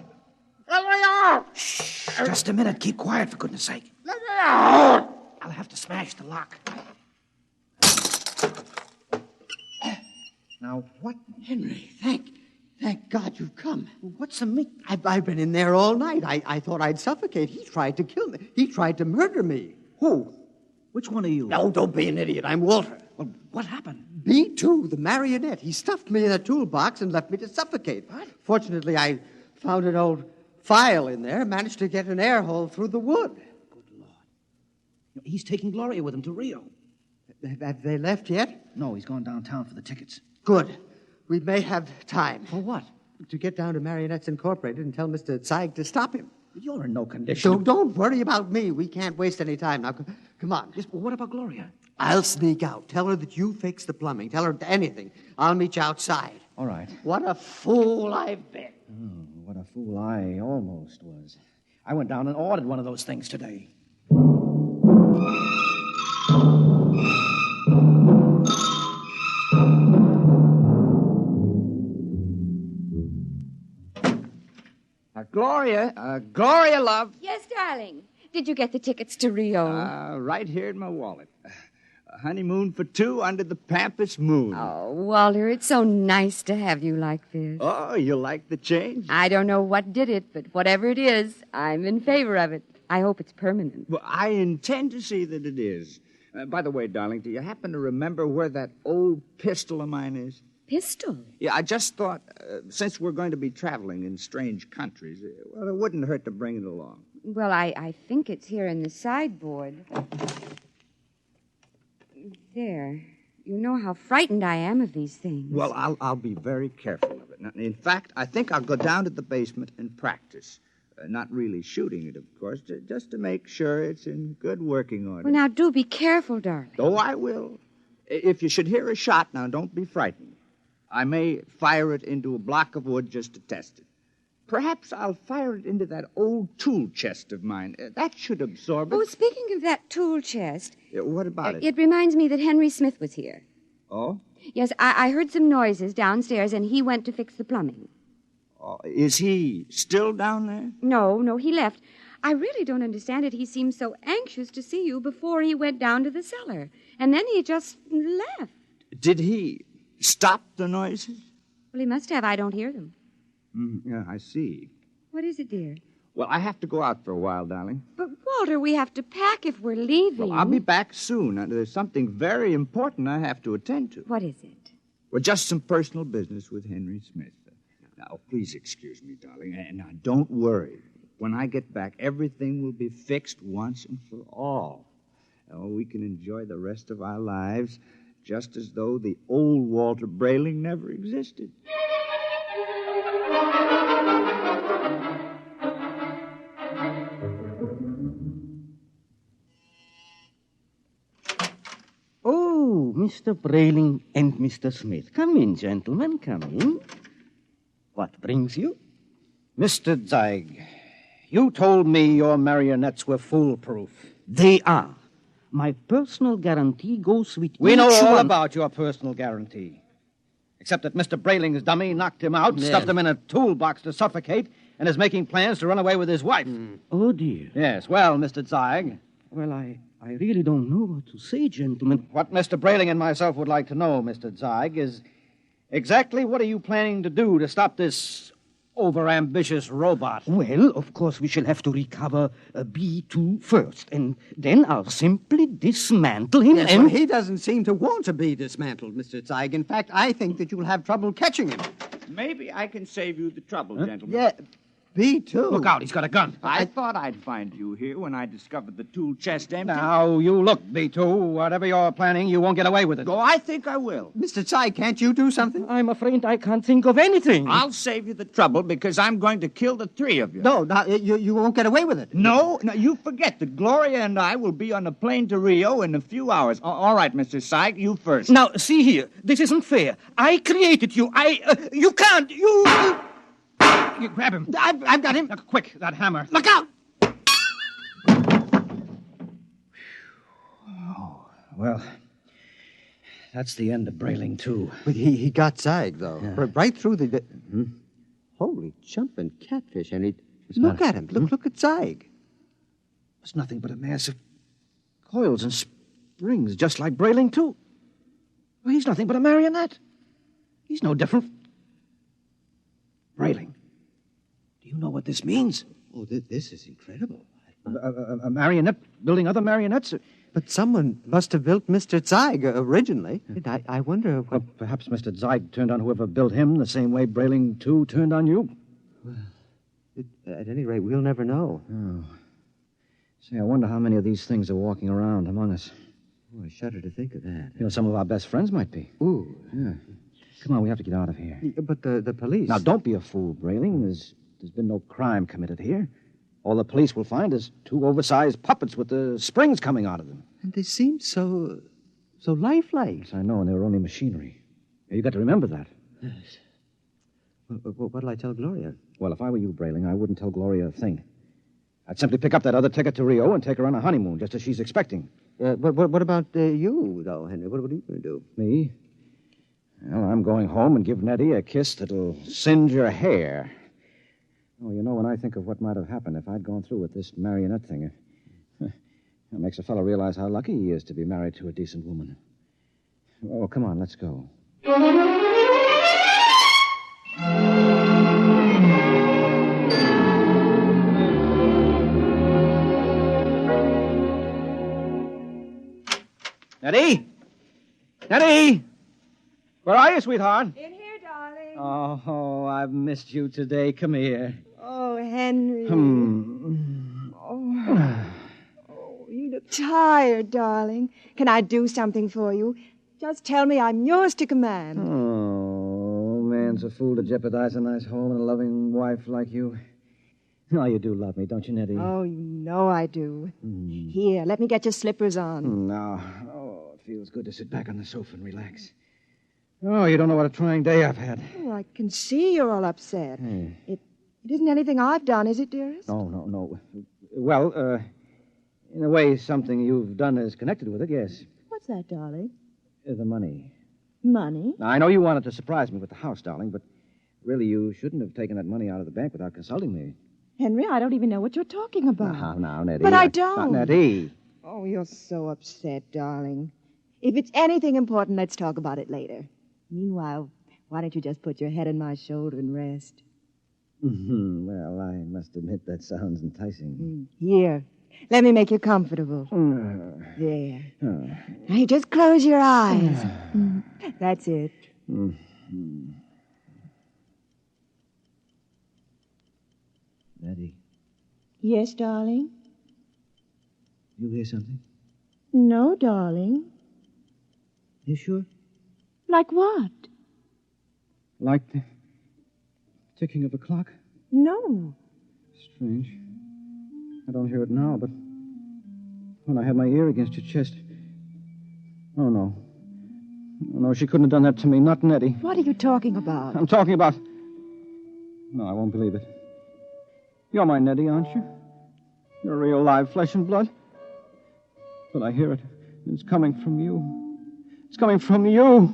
Speaker 20: Let me out!
Speaker 5: Shh, just a minute. Keep quiet, for goodness sake.
Speaker 20: Let me out!
Speaker 5: I'll have to smash the lock. Now, what?
Speaker 21: Henry, thank God you've come.
Speaker 5: What's the meat?
Speaker 21: I've been in there all night. I thought I'd suffocate. He tried to kill me. He tried to murder me.
Speaker 5: Who? Which one are you?
Speaker 21: No, don't be an idiot. I'm Walter.
Speaker 5: Well, what happened?
Speaker 21: B2, the marionette. He stuffed me in a toolbox and left me to suffocate. What? Fortunately, I found an old file in there, managed to get an air hole through the wood.
Speaker 5: Good Lord. He's taking Gloria with him to Rio.
Speaker 21: Have they left yet?
Speaker 5: No, he's gone downtown for the tickets.
Speaker 21: Good. We may have time.
Speaker 5: For what?
Speaker 21: To get down to Marionettes Incorporated and tell Mr. Zeig to stop him.
Speaker 5: You're in no condition.
Speaker 21: So don't worry about me. We can't waste any time. Now, come on.
Speaker 5: Yes, but what about Gloria?
Speaker 21: I'll sneak out. Tell her that you fixed the plumbing. Tell her anything. I'll meet you outside.
Speaker 5: All right.
Speaker 21: What a fool I've been.
Speaker 5: Oh, what a fool I almost was. I went down and ordered one of those things today.
Speaker 17: Gloria, love.
Speaker 6: Yes, darling. Did you get the tickets to Rio?
Speaker 17: Right here in my wallet. A honeymoon for two under the Pampas moon.
Speaker 6: Oh, Walter, it's so nice to have you like this.
Speaker 17: Oh, you like the change?
Speaker 6: I don't know what did it, but whatever it is, I'm in favor of it. I hope it's permanent.
Speaker 17: Well, I intend to see that it is. By the way, darling, do you happen to remember where that old pistol of mine is?
Speaker 6: Pistol?
Speaker 17: Yeah, I just thought, since we're going to be traveling in strange countries, well, it wouldn't hurt to bring it along.
Speaker 6: Well, I think it's here in the sideboard. There. You know how frightened I am of these things.
Speaker 17: Well, I'll be very careful of it. Now, in fact, I think I'll go down to the basement and practice. Not really shooting it, of course, just to make sure it's in good working order.
Speaker 6: Well, now, do be careful, darling.
Speaker 17: Oh, I will. If you should hear a shot, now, don't be frightened. I may fire it into a block of wood just to test it. Perhaps I'll fire it into that old tool chest of mine. That should absorb it.
Speaker 6: Oh, speaking of that tool chest...
Speaker 17: What about it?
Speaker 6: It reminds me that Henry Smith was here.
Speaker 17: Oh?
Speaker 6: Yes, I heard some noises downstairs, and he went to fix the plumbing.
Speaker 17: Oh, is he still down there?
Speaker 6: No, he left. I really don't understand it. He seemed so anxious to see you before he went down to the cellar. And then he just left.
Speaker 17: Did he stop the noises?
Speaker 6: Well, he must have. I don't hear them.
Speaker 17: Yeah, I see.
Speaker 6: What is it, dear?
Speaker 17: Well, I have to go out for a while, darling.
Speaker 6: But, Walter, we have to pack if we're leaving.
Speaker 17: Well, I'll be back soon. There's something very important I have to attend to.
Speaker 6: What is it?
Speaker 17: Well, just some personal business with Henry Smith. Now, please excuse me, darling. And now, don't worry. When I get back, everything will be fixed once and for all. Oh, we can enjoy the rest of our lives just as though the old Walter Brayling never existed.
Speaker 19: Oh, Mr. Brayling and Mr. Smith. Come in, gentlemen, come in. What brings you?
Speaker 5: Mr. Zeig, you told me your marionettes were foolproof.
Speaker 19: They are. My personal guarantee goes with
Speaker 5: We
Speaker 19: each
Speaker 5: know all
Speaker 19: one.
Speaker 5: about your personal guarantee. Except that Mr. Brayling's dummy knocked him out,
Speaker 19: Yes.
Speaker 5: stuffed him in a toolbox to suffocate, and is making plans to run away with his wife.
Speaker 19: Oh, dear.
Speaker 5: Yes, well, Mr. Zeig.
Speaker 19: Well, I really don't know what to say, gentlemen.
Speaker 5: What Mr. Brayling and myself would like to know, Mr. Zeig, is exactly what are you planning to do to stop this overambitious robot?
Speaker 19: Well, of course, we shall have to recover B2 first, and then I'll simply dismantle him
Speaker 21: Yes,
Speaker 19: and...
Speaker 21: well, he doesn't seem to want to be dismantled, Mr. Zeig. In fact, I think that you'll have trouble catching him.
Speaker 17: Maybe I can save you the trouble, gentlemen.
Speaker 21: Yeah, B2.
Speaker 5: Look out, he's got a gun.
Speaker 17: I thought I'd find you here when I discovered the tool chest empty.
Speaker 5: Now, you look, B2. Whatever you're planning, you won't get away with it.
Speaker 17: Oh, I think I will.
Speaker 21: Mr. Zeig, can't you do something?
Speaker 19: I'm afraid I can't think of anything.
Speaker 17: I'll save you the trouble because I'm going to kill the three of you.
Speaker 21: No, you won't get away with it.
Speaker 17: No, you forget that Gloria and I will be on a plane to Rio in a few hours. All right, Mr. Syke, you first.
Speaker 19: Now, see here. This isn't fair. I created you. You can't.
Speaker 5: You grab him.
Speaker 21: I've got him.
Speaker 5: Look, quick, that hammer.
Speaker 21: Look out!
Speaker 5: Well, that's the end of Brayling, too.
Speaker 21: But he got Zeig, though.
Speaker 5: Yeah.
Speaker 21: Right through the... Holy jumping catfish, Henry.
Speaker 5: What's
Speaker 21: Look
Speaker 5: the matter?
Speaker 21: at him. Look at Zeig.
Speaker 5: It's nothing but a mass of coils and springs, just like Brayling, too. Well, he's nothing but a marionette. He's no different. Brayling, do you know what this means?
Speaker 21: Oh, this is incredible.
Speaker 5: A marionette building other marionettes?
Speaker 21: But someone must have built Mr. Zeig originally. I wonder what...
Speaker 5: Well, perhaps Mr. Zeig turned on whoever built him the same way Brayling, too, turned on you.
Speaker 21: Well, at any rate, we'll never know.
Speaker 5: Oh. Say, I wonder how many of these things are walking around among us.
Speaker 21: Oh, I shudder to think of that.
Speaker 5: You know, some of our best friends might be.
Speaker 21: Ooh.
Speaker 5: Yeah. Come on, we have to get out of here.
Speaker 21: But the police...
Speaker 5: Now, don't be a fool, Brayling. There's been no crime committed here. All the police will find is two oversized puppets with the springs coming out of them.
Speaker 21: And they seem so lifelike.
Speaker 5: Yes, I know, and they were only machinery. You got to remember that.
Speaker 21: Yes. What'll I tell Gloria?
Speaker 5: Well, if I were you, Brayling, I wouldn't tell Gloria a thing. I'd simply pick up that other ticket to Rio and take her on a honeymoon, just as she's expecting.
Speaker 21: But what about you, though, Henry? What are you going to do?
Speaker 5: Me? Well, I'm going home and give Nettie a kiss that'll singe her hair. Oh, you know, when I think of what might have happened if I'd gone through with this marionette thing, it makes a fellow realize how lucky he is to be married to a decent woman. Oh, come on, let's go. Nettie? Nettie? Where are you, sweetheart?
Speaker 13: In here, darling.
Speaker 5: Oh, I've missed you today. Come here.
Speaker 13: Oh, Henry.
Speaker 5: Oh.
Speaker 13: You look tired, darling. Can I do something for you? Just tell me I'm yours to command.
Speaker 5: Oh, man's a fool to jeopardize a nice home and a loving wife like you. Oh, you do love me, don't you, Nettie?
Speaker 13: Oh, you know I do. Here, let me get your slippers on.
Speaker 5: No. Oh, it feels good to sit back on the sofa and relax. Oh, you don't know what a trying day I've had.
Speaker 13: Oh, I can see you're all upset. It isn't anything I've done, is it, dearest?
Speaker 5: No. Well, in a way, something you've done is connected with it, yes.
Speaker 13: What's that, darling?
Speaker 5: The money.
Speaker 13: Money?
Speaker 5: Now, I know you wanted to surprise me with the house, darling, but really you shouldn't have taken that money out of the bank without consulting me.
Speaker 13: Henry, I don't even know what you're talking about.
Speaker 5: Now, Nettie.
Speaker 13: But I don't.
Speaker 5: Nettie.
Speaker 13: Oh, you're so upset, darling. If it's anything important, let's talk about it later. Meanwhile, why don't you just put your head on my shoulder and rest?
Speaker 5: Well, I must admit that sounds enticing.
Speaker 13: Here, let me make you comfortable. There. Now, you just close your eyes. That's it.
Speaker 5: Nettie,
Speaker 13: Yes, darling?
Speaker 5: you hear something?
Speaker 13: No, darling.
Speaker 5: You sure?
Speaker 13: Like what?
Speaker 5: Like the ticking of a clock?
Speaker 13: No.
Speaker 5: Strange. I don't hear it now, but when I had my ear against your chest. Oh, no. No, she couldn't have done that to me. Not Nettie.
Speaker 13: What are you talking about?
Speaker 5: I'm talking about... No, I won't believe it. You're my Nettie, aren't you? You're real live flesh and blood. But I hear it. It's coming from you. It's coming from you.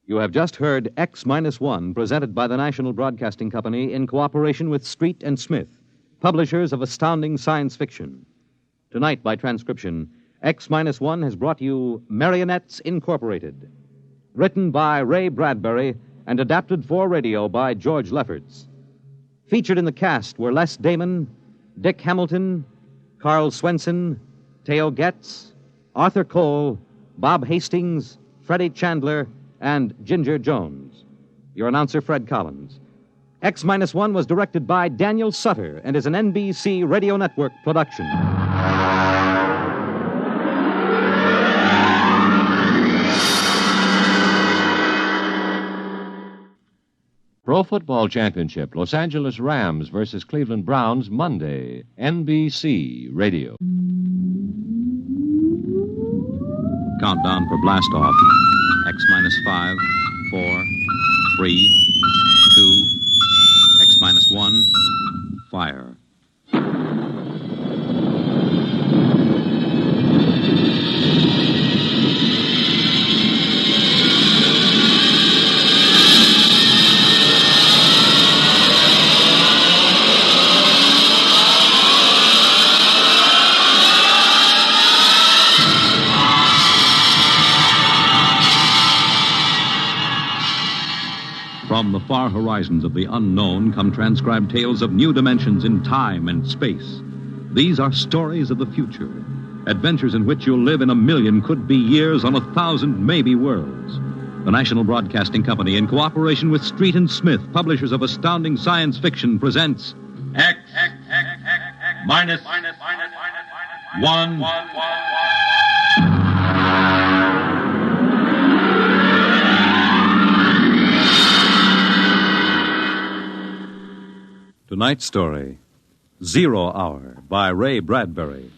Speaker 12: You have just heard X-1, presented by the National Broadcasting Company in cooperation with Street and Smith, publishers of astounding science fiction. Tonight, by transcription, X-1 has brought you Marionettes Incorporated, written by Ray Bradbury and adapted for radio by George Lefferts. Featured in the cast were Les Damon, Dick Hamilton, Carl Swenson, Theo Getz, Arthur Cole, Bob Hastings, Freddie Chandler, and Ginger Jones. Your announcer, Fred Collins. X-1 was directed by Daniel Sutter and is an NBC Radio Network production.
Speaker 16: Pro Football Championship, Los Angeles Rams versus Cleveland Browns, Monday, NBC Radio.
Speaker 1: Countdown for blastoff. X-5, 4, 3, 2, X-1, fire. From the far horizons of the unknown come transcribed tales of new dimensions in time and space. These are stories of the future, adventures in which you'll live in 1,000,000 could-be years on 1,000 maybe worlds. The National Broadcasting Company, in cooperation with Street and Smith, publishers of astounding science fiction, presents X minus 1.
Speaker 12: Tonight's story, 0 Hour, by Ray Bradbury.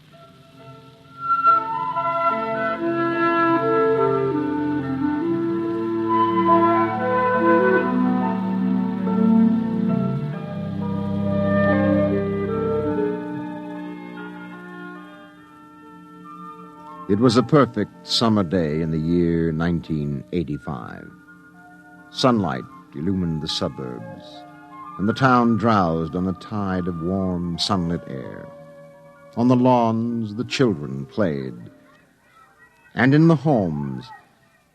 Speaker 2: It was a perfect summer day in the year 1985. Sunlight illumined the suburbs, and the town drowsed on a tide of warm, sunlit air. On the lawns, the children played. And in the homes,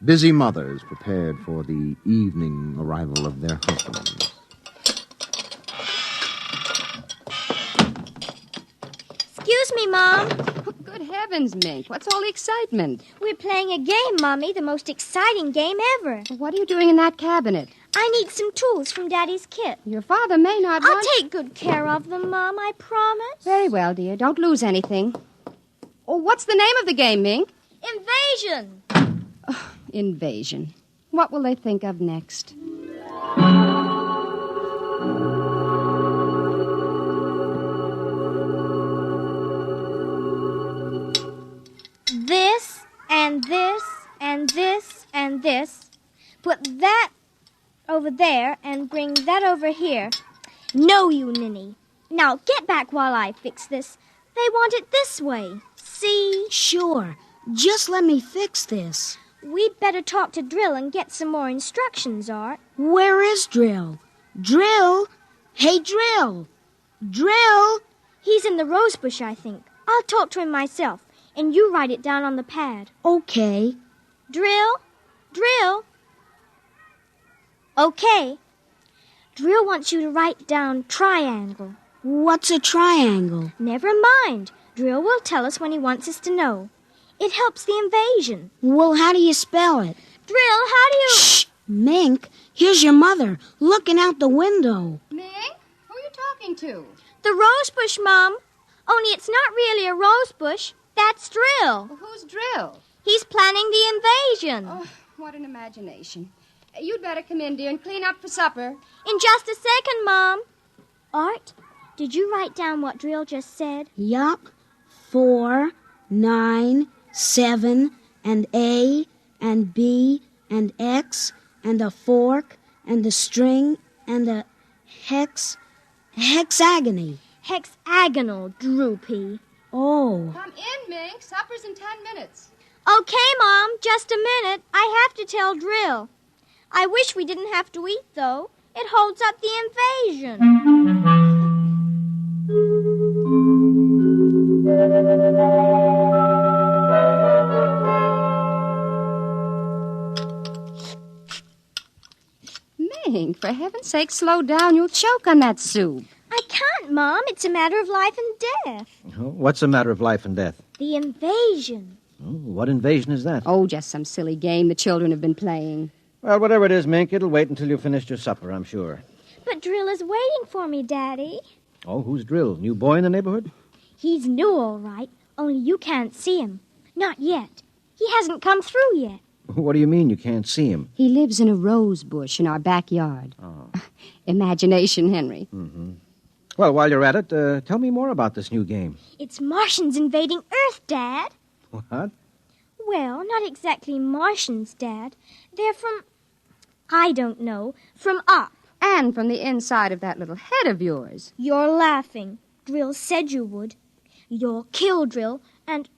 Speaker 2: busy mothers prepared for the evening arrival of their husbands.
Speaker 7: Excuse me, Mom.
Speaker 6: Oh, good heavens, Mink. What's all the excitement?
Speaker 7: We're playing a game, Mommy, the most exciting game ever.
Speaker 6: What are you doing in that cabinet?
Speaker 7: I need some tools from Daddy's kit.
Speaker 6: Your father may not
Speaker 7: I'll
Speaker 6: want...
Speaker 7: take good care of them, Mom, I promise.
Speaker 6: Very well, dear. Don't lose anything. Oh, what's the name of the game, Mink?
Speaker 7: Invasion.
Speaker 6: Oh, invasion. What will they think of next?
Speaker 7: This, and this, and this, and this. Put that over there and bring that over here. No, you ninny. Now get back while I fix this. They want it this way. See?
Speaker 9: Sure. Just let me fix this.
Speaker 7: We'd better talk to Drill and get some more instructions, Art.
Speaker 9: Where is Drill? Drill? Hey, Drill! Drill!
Speaker 7: He's in the rose bush, I think. I'll talk to him myself, and you write it down on the pad.
Speaker 9: Okay.
Speaker 7: Drill? Drill? Okay. Drill wants you to write down triangle.
Speaker 9: What's a triangle?
Speaker 7: Never mind. Drill will tell us when he wants us to know. It helps the invasion.
Speaker 9: Well, how do you spell it?
Speaker 7: Drill, how do you...
Speaker 9: Shh! Mink, here's your mother, looking out the window.
Speaker 10: Mink, who are you talking to?
Speaker 7: The rosebush, Mom. Only it's not really a rosebush. That's Drill.
Speaker 10: Well, who's Drill?
Speaker 7: He's planning the invasion.
Speaker 10: Oh, what an imagination. You'd better come in, dear, and clean up for supper.
Speaker 7: In just a second, Mom. Art, did you write down what Drill just said?
Speaker 9: Yup. 4, 9, 7, and A, and B, and X, and a fork, and a string, and a hexagony.
Speaker 7: Hexagonal, Droopy.
Speaker 9: Oh.
Speaker 10: Come in, Mink. Supper's in 10 minutes.
Speaker 7: Okay, Mom, just a minute. I have to tell Drill. I wish we didn't have to eat, though. It holds up the invasion.
Speaker 10: Mink, for heaven's sake, slow down. You'll choke on that soup.
Speaker 7: I can't, Mom. It's a matter of life and death.
Speaker 5: What's a matter of life and death?
Speaker 7: The invasion.
Speaker 5: Oh, what invasion is that?
Speaker 10: Oh, just some silly game the children have been playing.
Speaker 5: Well, whatever it is, Mink, it'll wait until you've finished your supper, I'm sure.
Speaker 7: But Drill is waiting for me, Daddy.
Speaker 5: Oh, who's Drill? New boy in the neighborhood?
Speaker 7: He's new, all right, only you can't see him. Not yet. He hasn't come through yet.
Speaker 5: What do you mean you can't see him?
Speaker 10: He lives in a rose bush in our backyard.
Speaker 5: Oh.
Speaker 10: Imagination, Henry.
Speaker 5: Mm-hmm. Well, while you're at it, tell me more about this new game.
Speaker 7: It's Martians invading Earth, Dad.
Speaker 5: What?
Speaker 7: Well, not exactly Martians, Dad. They're from... I don't know. From up.
Speaker 10: And from the inside of that little head of yours.
Speaker 7: You're laughing. Drill said you would. You'll kill Drill and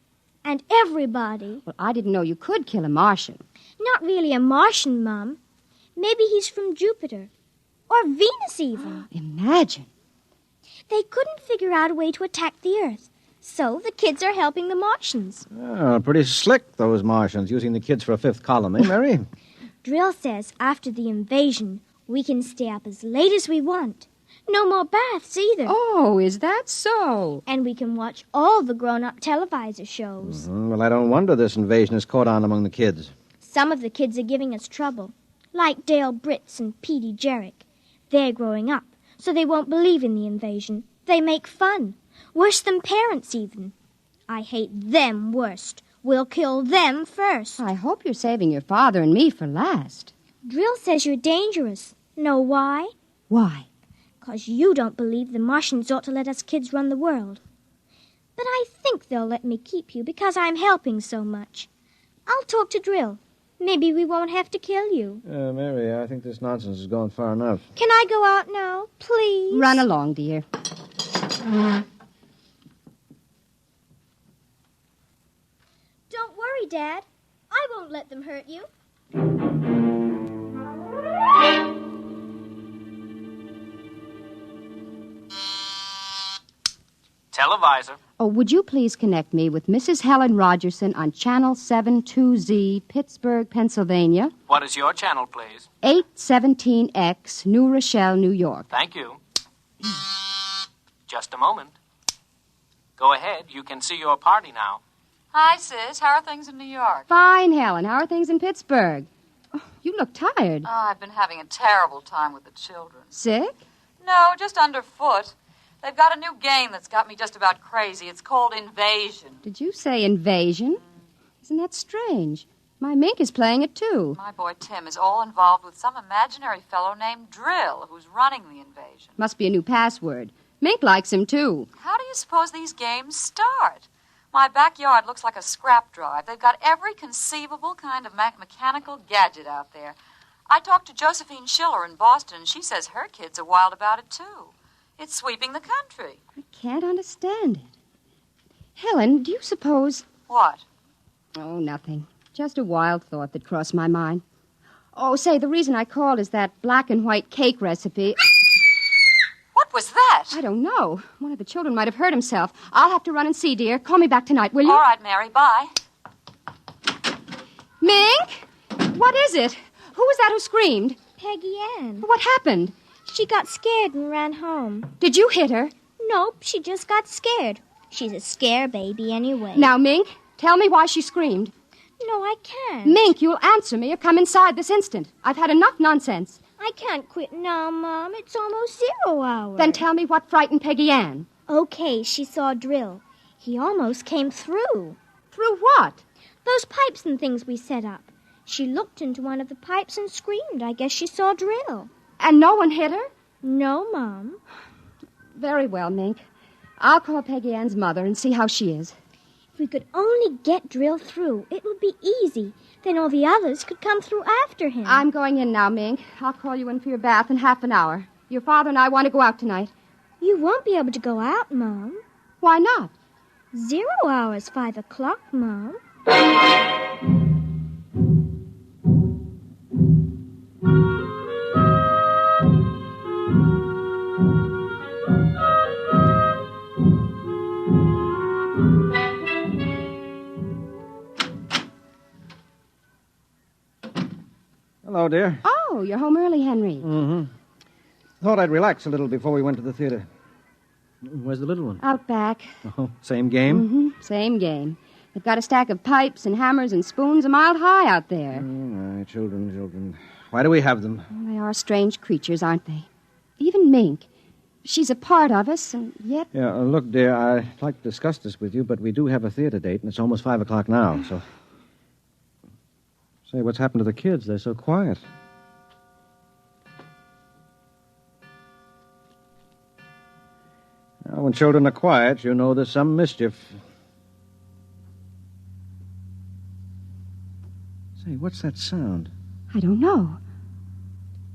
Speaker 7: everybody.
Speaker 10: Well, I didn't know you could kill a Martian.
Speaker 7: Not really a Martian, Mom. Maybe he's from Jupiter. Or Venus, even.
Speaker 10: Imagine.
Speaker 7: They couldn't figure out a way to attack the Earth. So the kids are helping the Martians.
Speaker 5: Oh, pretty slick, those Martians, using the kids for a fifth column, eh, Mary?
Speaker 7: Drill says after the invasion, we can stay up as late as we want. No more baths either.
Speaker 10: Oh, is that so?
Speaker 7: And we can watch all the grown-up televisor shows.
Speaker 5: Mm-hmm. Well, I don't wonder this invasion has caught on among the kids.
Speaker 7: Some of the kids are giving us trouble, like Dale Britz and Petey Jarrick. They're growing up, so they won't believe in the invasion. They make fun. Worse than parents, even. I hate them worst. We'll kill them first.
Speaker 10: I hope you're saving your father and me for last.
Speaker 7: Drill says you're dangerous. Know why?
Speaker 10: Why?
Speaker 7: 'Cause you don't believe the Martians ought to let us kids run the world. But I think they'll let me keep you because I'm helping so much. I'll talk to Drill. Maybe we won't have to kill you.
Speaker 5: Mary, I think this nonsense has gone far enough.
Speaker 7: Can I go out now, please?
Speaker 10: Run along, dear.
Speaker 7: Don't worry, Dad. I won't let them hurt you.
Speaker 4: Televisor.
Speaker 10: Oh, would you please connect me with Mrs. Helen Rogerson on Channel 72Z, Pittsburgh, Pennsylvania?
Speaker 4: What is your channel, please?
Speaker 10: 817X, New Rochelle, New York.
Speaker 4: Thank you. Just a moment. Go ahead. You can see your party now.
Speaker 11: Hi, Sis. How are things in New York?
Speaker 10: Fine, Helen. How are things in Pittsburgh? Oh, you look tired.
Speaker 11: Oh, I've been having a terrible time with the children.
Speaker 10: Sick?
Speaker 11: No, just underfoot. They've got a new game that's got me just about crazy. It's called Invasion.
Speaker 10: Did you say invasion? Isn't that strange? My Mink is playing it, too.
Speaker 11: My boy Tim is all involved with some imaginary fellow named Drill, who's running the invasion.
Speaker 10: Must be a new password. Mink likes him, too.
Speaker 11: How do you suppose these games start? My backyard looks like a scrap drive. They've got every conceivable kind of mechanical gadget out there. I talked to Josephine Schiller in Boston, and she says her kids are wild about it, too. It's sweeping the country.
Speaker 10: I can't understand it. Helen, do you suppose...
Speaker 11: What?
Speaker 10: Oh, nothing. Just a wild thought that crossed my mind. Oh, say, the reason I called is that black and white cake recipe...
Speaker 11: What was that?
Speaker 10: I don't know. One of the children might have hurt himself. I'll have to run and see, dear. Call me back tonight, will you?
Speaker 11: All right, Mary. Bye.
Speaker 10: Mink? What is it? Who was that who screamed?
Speaker 7: Peggy Ann.
Speaker 10: What happened?
Speaker 7: She got scared and ran home.
Speaker 10: Did you hit her?
Speaker 7: Nope, she just got scared. She's a scare baby anyway.
Speaker 10: Now, Mink, tell me why she screamed.
Speaker 7: No, I can't.
Speaker 10: Mink, you'll answer me or come inside this instant. I've had enough nonsense.
Speaker 7: I can't quit now, Mom. It's almost 0 hour.
Speaker 10: Then tell me what frightened Peggy Ann.
Speaker 7: Okay, she saw Drill. He almost came through.
Speaker 10: Through what?
Speaker 7: Those pipes and things we set up. She looked into one of the pipes and screamed. I guess she saw Drill.
Speaker 10: And no one hit her?
Speaker 7: No, Mom.
Speaker 10: Very well, Mink. I'll call Peggy Ann's mother and see how she is.
Speaker 7: If we could only get Drill through, it would be easy. Then all the others could come through after him.
Speaker 10: I'm going in now, Mink. I'll call you in for your bath in half an hour. Your father and I want to go out tonight.
Speaker 7: You won't be able to go out, Mom.
Speaker 10: Why not?
Speaker 7: 0 hour is 5 o'clock, Mom.
Speaker 18: Hello, dear.
Speaker 10: Oh, you're home early, Henry.
Speaker 18: Mm-hmm. Thought I'd relax a little before we went to the theater. Where's the little one?
Speaker 10: Out back.
Speaker 18: Oh, same game?
Speaker 10: Mm-hmm. Same game. They've got a stack of pipes and hammers and spoons a mile high out there.
Speaker 18: My children. Why do we have them?
Speaker 10: Well, they are strange creatures, aren't they? Even Mink. She's a part of us, and yet...
Speaker 18: Yeah, look, dear, I'd like to discuss this with you, but we do have a theater date, and it's almost 5 o'clock now, so... Say, what's happened to the kids? They're so quiet. Now, when children are quiet, you know there's some mischief. Say, what's that sound?
Speaker 10: I don't know.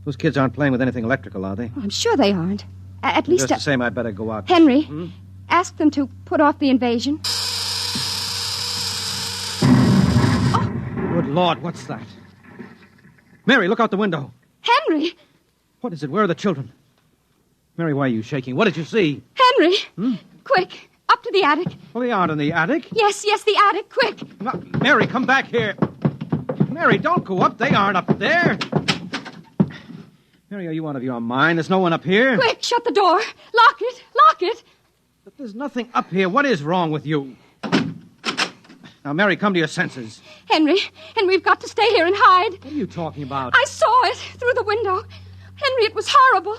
Speaker 18: Those kids aren't playing with anything electrical, are they?
Speaker 10: Oh, I'm sure they aren't. At least...
Speaker 18: Just the same, I'd better go out.
Speaker 10: Henry, ask them to put off the invasion.
Speaker 18: Good Lord, what's that? Mary, look out the window.
Speaker 10: Henry!
Speaker 18: What is it? Where are the children? Mary, why are you shaking? What did you see?
Speaker 10: Henry! Quick, up to the attic.
Speaker 18: Well, they aren't in the attic.
Speaker 10: Yes, the attic, quick.
Speaker 18: No, Mary, come back here. Mary, don't go up. They aren't up there. Mary, are you out of your mind? There's no one up here.
Speaker 10: Quick, shut the door. Lock it.
Speaker 18: But there's nothing up here. What is wrong with you? Now, Mary, come to your senses.
Speaker 10: Henry, we've got to stay here and hide.
Speaker 18: What are you talking about?
Speaker 10: I saw it through the window. Henry, it was horrible.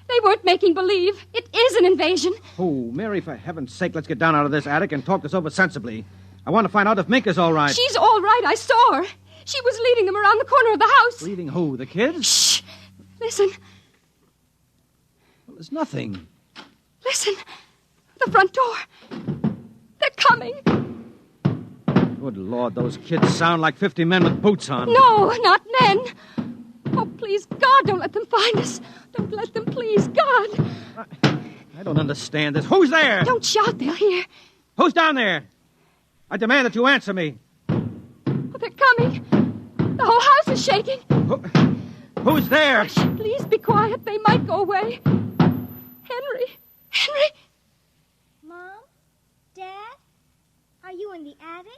Speaker 10: They weren't making believe. It is an invasion.
Speaker 18: Oh, Mary, for heaven's sake, let's get down out of this attic and talk this over sensibly. I want to find out if Mink is all right.
Speaker 10: She's all right. I saw her. She was leading them around the corner of the house.
Speaker 18: Leading who? The kids?
Speaker 10: Shh. Listen.
Speaker 18: Well, there's nothing.
Speaker 10: Listen. The front door. They're coming.
Speaker 18: Good Lord, those kids sound like 50 men with boots on.
Speaker 10: No, not men. Oh, please, God, don't let them find us. Don't let them, please, God.
Speaker 18: I don't understand this. Who's there?
Speaker 10: Don't shout, they'll hear.
Speaker 18: Who's down there? I demand that you answer me.
Speaker 10: Oh, they're coming. The whole house is shaking.
Speaker 18: Who's there?
Speaker 10: Hush, please be quiet. They might go away. Henry.
Speaker 7: Mom? Dad? Are you in the attic?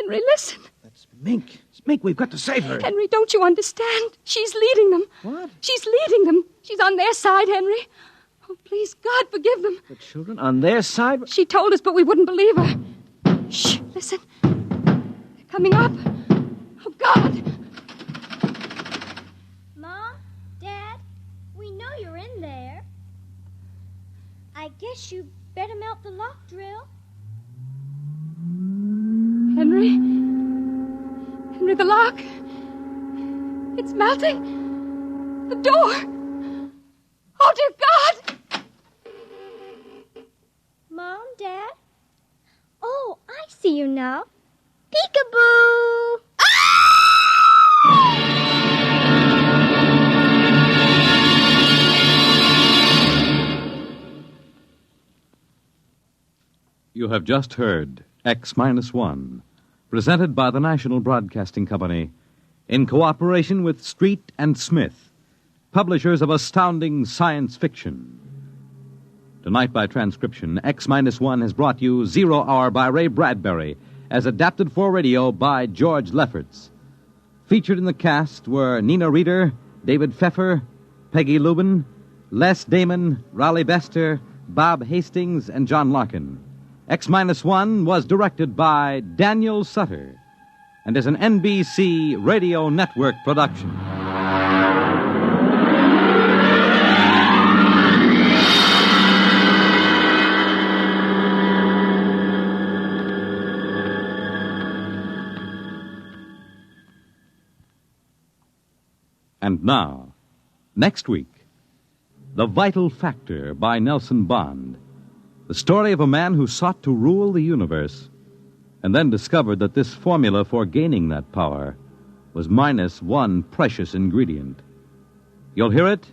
Speaker 10: Henry, listen.
Speaker 18: That's Mink. It's Mink. We've got to save her.
Speaker 10: Henry, don't you understand? She's leading them.
Speaker 18: What?
Speaker 10: She's leading them. She's on their side, Henry. Oh, please, God, forgive them.
Speaker 18: The children on their side?
Speaker 10: She told us, but we wouldn't believe her. Shh, listen. They're coming up. Oh, God.
Speaker 7: Mom? Dad? We know you're in there. I guess you better melt the lock drill.
Speaker 10: Henry, the lock. It's melting. The door. Oh, dear God.
Speaker 7: Mom, Dad? Oh, I see you now. Peekaboo!
Speaker 1: You have just heard X-1, presented by the National Broadcasting Company in cooperation with Street and Smith, publishers of astounding science fiction. Tonight, by transcription, X-1 has brought you 0 Hour by Ray Bradbury, as adapted for radio by George Lefferts. Featured in the cast were Nina Reeder, David Pfeffer, Peggy Lubin, Les Damon, Raleigh Bester,
Speaker 3: Bob Hastings and John Larkin. X-1 was directed by Daniel Sutter and is an NBC Radio Network production. And now, next week, The Vital Factor by Nelson Bond. The story of a man who sought to rule the universe and then discovered that this formula for gaining that power was minus one precious ingredient. You'll hear it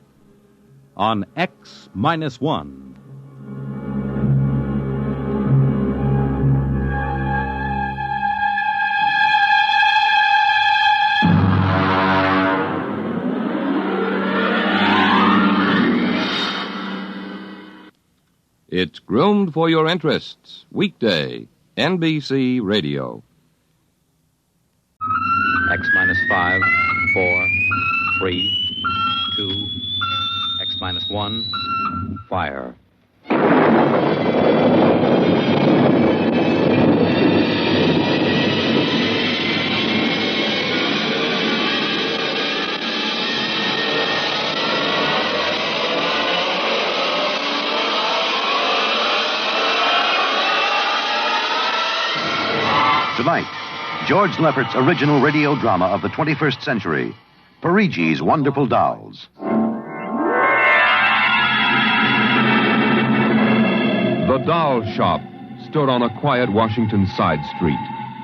Speaker 3: on X-1.
Speaker 16: It's Groomed for Your Interests, weekday, NBC Radio.
Speaker 12: X-5, 4, 3, 2, X-1, fire.
Speaker 14: Tonight, George Lefferts's original radio drama of the 21st century, Perigi's Wonderful Dolls.
Speaker 16: The doll shop stood on a quiet Washington side street,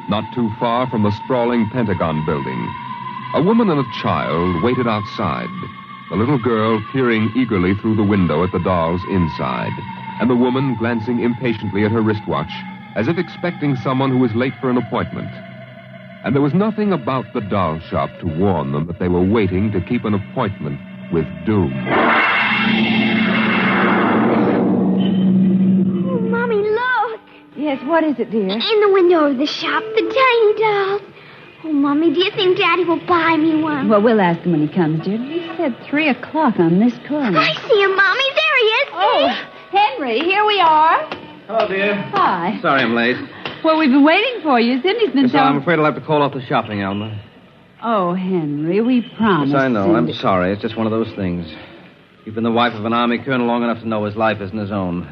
Speaker 16: not too far from the sprawling Pentagon building. A woman and a child waited outside, the little girl peering eagerly through the window at the dolls inside, and the woman glancing impatiently at her wristwatch, as if expecting someone who was late for an appointment. And there was nothing about the doll shop to warn them that they were waiting to keep an appointment with doom.
Speaker 7: Oh, Mommy, look!
Speaker 6: Yes, what is it, dear?
Speaker 7: In the window of the shop, the tiny dolls. Oh, Mommy, do you think Daddy will buy me one?
Speaker 10: Well, we'll ask him when he comes, dear. He said 3 o'clock on this corner.
Speaker 7: I see him, Mommy. There he is.
Speaker 10: Oh, Henry, here we are.
Speaker 22: Hello, dear.
Speaker 10: Hi.
Speaker 22: Sorry I'm late.
Speaker 10: Well, we've been waiting for you. Cindy's been
Speaker 22: So I'm
Speaker 10: telling...
Speaker 22: afraid I'll have to call off the shopping, Alma.
Speaker 10: Oh, Henry, we promised.
Speaker 22: Yes, I know.
Speaker 10: Cindy.
Speaker 22: I'm sorry. It's just one of those things. You've been the wife of an army colonel long enough to know his life isn't his own.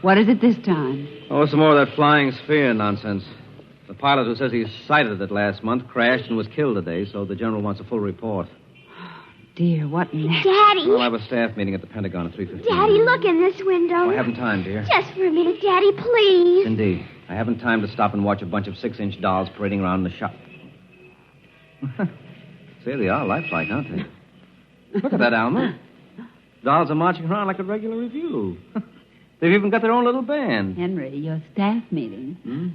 Speaker 10: What is it this time?
Speaker 22: Oh, some more of that flying sphere nonsense. The pilot who says he sighted it last month crashed and was killed today, so the general wants a full report.
Speaker 10: Dear, what next?
Speaker 7: Daddy.
Speaker 22: We'll have a staff meeting at the Pentagon at 3:15.
Speaker 7: Daddy, look in this window.
Speaker 22: Oh, I haven't time, dear.
Speaker 7: Just for a minute, Daddy, please.
Speaker 22: Cindy, I haven't time to stop and watch a bunch of 6-inch dolls parading around the shop. Say, they are lifelike, aren't they? Look at that, Alma. Dolls are marching around like a regular review. They've even got their own little band.
Speaker 10: Henry, your staff meeting.
Speaker 22: Hmm?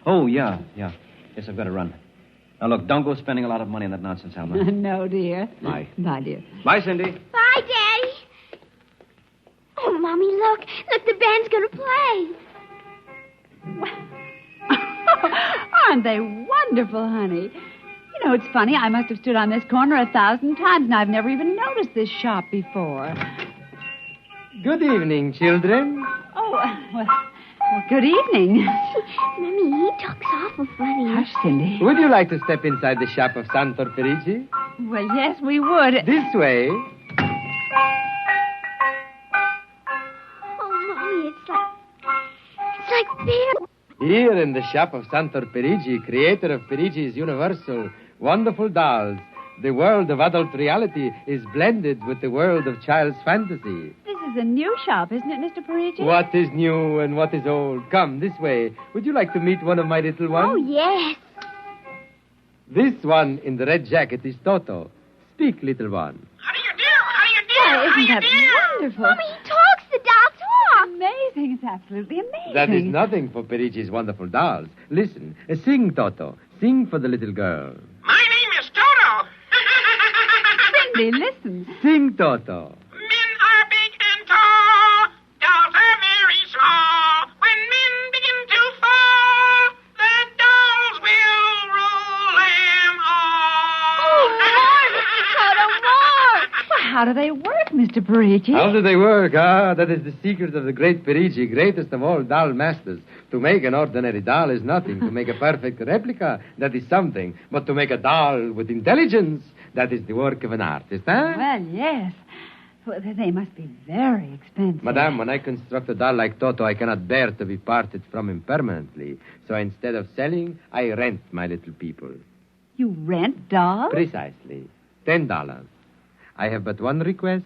Speaker 22: Oh, yeah. Yes, I've got to run. Now, look, don't go spending a lot of money on that nonsense, Alma.
Speaker 10: No, dear.
Speaker 22: Bye.
Speaker 10: Bye, dear.
Speaker 22: Bye, Cindy.
Speaker 7: Bye, Daddy. Oh, Mommy, look. Look, the band's going to play.
Speaker 10: Aren't they wonderful, honey? You know, it's funny. I must have stood on this corner 1,000 times, and I've never even noticed this shop before.
Speaker 23: Good evening, children.
Speaker 10: Oh, well, good evening.
Speaker 7: Mommy, he talks awful funny.
Speaker 10: Hush, Cindy.
Speaker 23: Would you like to step inside the shop of Santor Perigi?
Speaker 10: Well, yes, we would.
Speaker 23: This way.
Speaker 7: Oh, Mommy, it's like beer.
Speaker 23: Here in the shop of Santor Perigi, creator of Perigi's Universal Wonderful Dolls, the world of adult reality is blended with the world of child's fantasy.
Speaker 10: This is a new shop, isn't it, Mr. Perigi?
Speaker 23: What is new and what is old? Come, this way. Would you like to meet one of my little ones?
Speaker 7: Oh, yes.
Speaker 23: This one in the red jacket is Toto. Speak, little one.
Speaker 10: Why, isn't that wonderful?
Speaker 7: Mommy, he talks. The doll talks.
Speaker 10: Amazing. It's absolutely amazing.
Speaker 23: That is nothing for Perigi's Wonderful Dolls. Listen, sing, Toto. Sing for the little girl.
Speaker 25: My name is Toto.
Speaker 10: Cindy, listen.
Speaker 23: Sing, Toto.
Speaker 25: Men are big and tall. Dolls are very small. When men begin to fall, the dolls will rule them all.
Speaker 10: Oh, Lord, Toto, more. Well, how do they work
Speaker 8: work, Mr. Perigi?
Speaker 23: How do they work? That is the secret of the great Perigi, greatest of all doll masters. To make an ordinary doll is nothing. To make a perfect replica, that is something. But to make a doll with intelligence, that is the work of an artist, huh?
Speaker 8: Well, yes. Well, they must be very expensive.
Speaker 23: Madame, when I construct a doll like Toto, I cannot bear to be parted from him permanently. So instead of selling, I rent my little people.
Speaker 8: You rent dolls?
Speaker 23: Precisely. $10. I have but one request.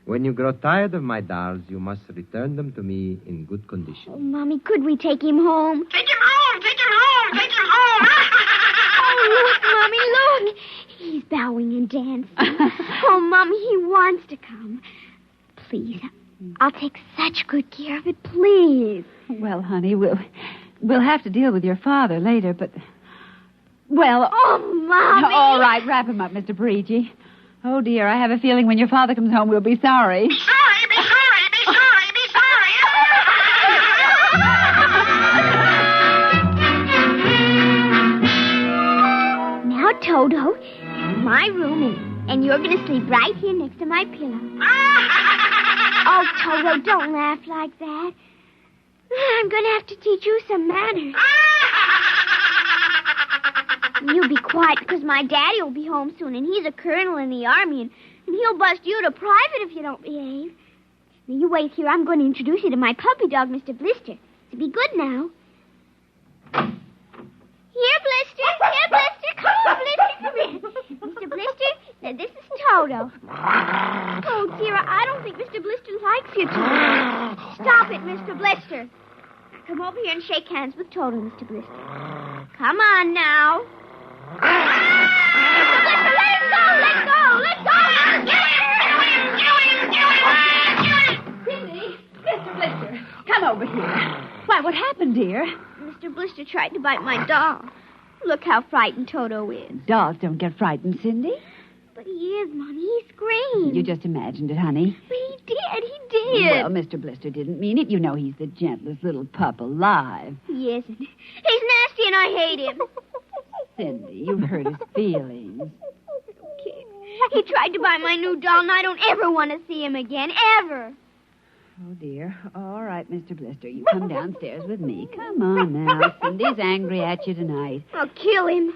Speaker 23: When you grow tired of my dolls, you must return them to me in good condition.
Speaker 7: Oh, Mommy, could we take him home?
Speaker 25: Take him home! Take him home! Take him home!
Speaker 7: Oh, look, Mommy, look. He's bowing and dancing. Oh, Mommy, he wants to come. Please, I'll take such good care of it, please.
Speaker 8: Well, honey, we'll have to deal with your father later, but... Well...
Speaker 7: Oh, Mommy!
Speaker 8: All right, wrap him up, Mr. Perigi. Oh, dear, I have a feeling when your father comes home, we'll be sorry.
Speaker 25: Be sorry! Be sorry! Be sorry! Be sorry!
Speaker 7: Now, Toto, this is my room, and you're going to sleep right here next to my pillow. Oh, Toto, don't laugh like that. I'm going to have to teach you some manners. You be quiet, because my daddy will be home soon, and he's a colonel in the army, and he'll bust you to private if you don't behave. Now, you wait here. I'm going to introduce you to my puppy dog, Mr. Blister. So be good now. Here, Blister. Here, Blister. Come on, Blister. Come here. Mr. Blister, now this is Toto. Oh, dear, I don't think Mr. Blister likes you, Toto. Stop it, Mr. Blister. Now, come over here and shake hands with Toto, Mr. Blister. Come on now. Mr. Blister, let him go! Let go! Let go!
Speaker 8: Cindy, Mr. Blister, come over here. Why, what happened, dear?
Speaker 7: Mr. Blister tried to bite my doll. Look how frightened Toto is.
Speaker 8: Dolls don't get frightened, Cindy.
Speaker 7: But he is, Mommy. He screamed.
Speaker 8: You just imagined it, honey.
Speaker 7: But he did. He did.
Speaker 8: Well, Mr. Blister didn't mean it. You know he's the gentlest little pup alive.
Speaker 7: He isn't. He's nasty and I hate him.
Speaker 8: Cindy, you've hurt his feelings.
Speaker 7: Okay. He tried to buy my new doll, and I don't ever want to see him again. Ever.
Speaker 8: Oh, dear. All right, Mr. Blister. You come downstairs with me. Come on now. Cindy's angry at you tonight.
Speaker 7: I'll kill him.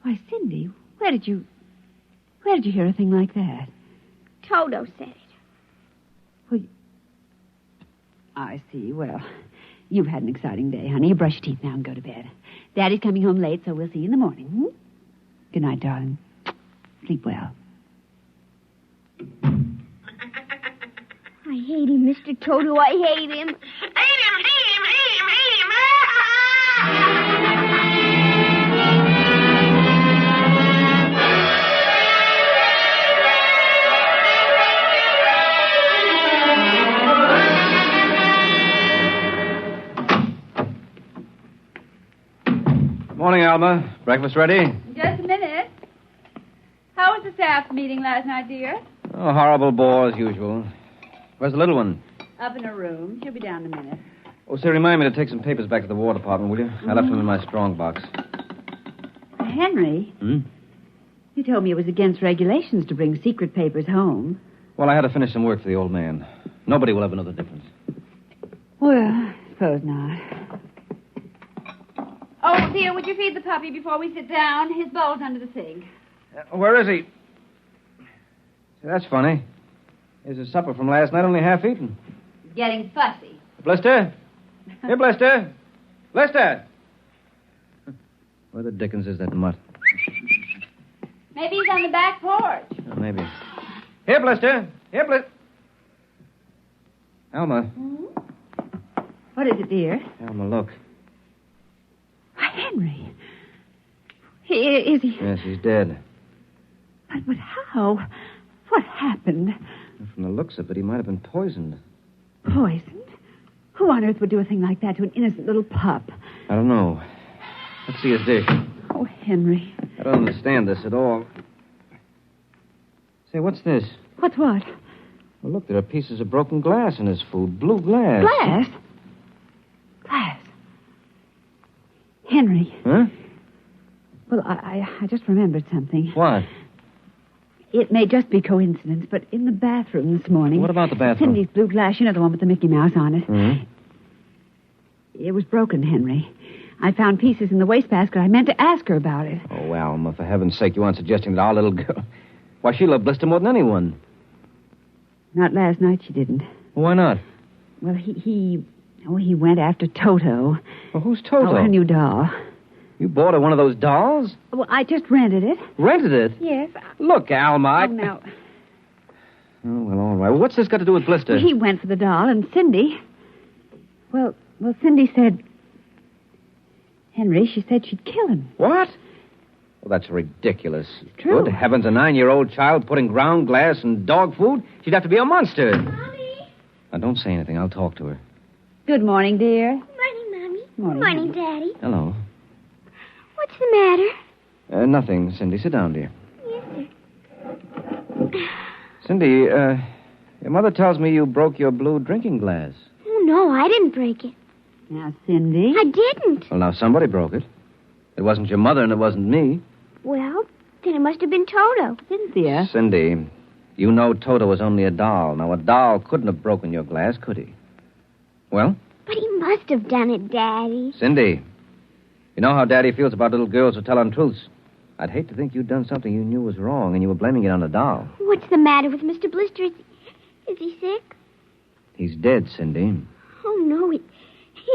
Speaker 8: Why, Cindy, where did you hear a thing like that?
Speaker 7: Toto said it.
Speaker 8: Well, I see. Well, you've had an exciting day, honey. You brush your teeth now and go to bed. Daddy's coming home late, so we'll see you in the morning. Hmm? Good night, darling. Sleep well.
Speaker 7: I hate him, Mr. Toto. I hate him.
Speaker 25: Hate him! Hate him! Hate him! Hate him!
Speaker 22: Morning, Alma. Breakfast ready?
Speaker 8: Just a minute. How was the staff meeting last night, dear?
Speaker 22: Oh, horrible bore as usual. Where's the little one?
Speaker 8: Up in her room. She'll be down in a minute.
Speaker 22: Oh, say, remind me to take some papers back to the War Department, will you? I left them in my strong box.
Speaker 8: Henry,
Speaker 22: Hmm?
Speaker 8: you told me it was against regulations to bring secret papers home.
Speaker 22: Well, I had to finish some work for the old man. Nobody will ever know the difference.
Speaker 8: Well, I suppose not. Oh, dear, would you feed the puppy before we sit down? His bowl's under the sink.
Speaker 22: Where is he? See, that's funny. Here's his supper from last night, only half eaten.
Speaker 8: He's getting fussy.
Speaker 22: Blister? Here, Blister. Blister! Where the dickens is that mutt?
Speaker 8: Maybe he's on the back porch.
Speaker 22: Oh, maybe. Here, Blister. Here, Blister. Alma.
Speaker 8: Hmm? What is it, dear?
Speaker 22: Alma, look.
Speaker 8: Why, Henry. Is he?
Speaker 22: Yes, he's dead.
Speaker 8: But how? What happened?
Speaker 22: From the looks of it, he might have been poisoned.
Speaker 8: Poisoned? Who on earth would do a thing like that to an innocent little pup?
Speaker 22: I don't know. Let's see his dish.
Speaker 8: Oh, Henry.
Speaker 22: I don't understand this at all. Say, what's this?
Speaker 8: What's what?
Speaker 22: Well, look, there are pieces of broken glass in his food. Blue glass.
Speaker 8: Glass? Glass. Henry.
Speaker 22: Huh?
Speaker 8: Well, I just remembered something.
Speaker 22: What?
Speaker 8: It may just be coincidence, but in the bathroom this morning...
Speaker 22: What about the bathroom?
Speaker 8: Cindy's blue glass, you know, the one with the Mickey Mouse on it.
Speaker 22: Mm-hmm.
Speaker 8: It was broken, Henry. I found pieces in the wastebasket. I meant to ask her about it.
Speaker 22: Oh, Alma, for heaven's sake, you aren't suggesting that our little girl... Why, she loved Blister more than anyone.
Speaker 8: Not last night, she didn't.
Speaker 22: Why not?
Speaker 8: Well, he went after Toto.
Speaker 22: Well, who's Toto?
Speaker 8: Oh, her new doll.
Speaker 22: You bought her one of those dolls?
Speaker 8: Well, I just rented it.
Speaker 22: Rented it?
Speaker 8: Yes.
Speaker 22: Look, Alma,
Speaker 8: Oh, no.
Speaker 22: Oh, well, all right. Well, what's this got to do with Blister?
Speaker 8: Well, he went for the doll, and Cindy... Well, Cindy said... Henry, she said she'd kill him.
Speaker 22: What? Well, that's ridiculous.
Speaker 8: True.
Speaker 22: Good heavens, a 9-year-old child putting ground glass in dog food? She'd have to be a monster.
Speaker 7: Mommy.
Speaker 22: Now, don't say anything. I'll talk to her.
Speaker 8: Good morning, dear.
Speaker 7: Morning, Mommy.
Speaker 8: Morning,
Speaker 7: Daddy.
Speaker 22: Hello.
Speaker 7: What's the matter?
Speaker 22: Nothing, Cindy. Sit down, dear.
Speaker 7: Yes, sir.
Speaker 22: Cindy, your mother tells me you broke your blue drinking glass.
Speaker 7: Oh, no, I didn't break it.
Speaker 8: Now, Cindy.
Speaker 7: I didn't.
Speaker 22: Well, now, somebody broke it. It wasn't your mother, and it wasn't me.
Speaker 7: Well, then it must have been Toto.
Speaker 8: Cynthia.
Speaker 22: Cindy, you know Toto was only a doll. Now, a doll couldn't have broken your glass, could he? Well?
Speaker 7: But he must have done it, Daddy.
Speaker 22: Cindy, you know how Daddy feels about little girls who tell untruths. I'd hate to think you'd done something you knew was wrong, and you were blaming it on a doll.
Speaker 7: What's the matter with Mr. Blister? Is he sick?
Speaker 22: He's dead, Cindy.
Speaker 7: Oh, no, he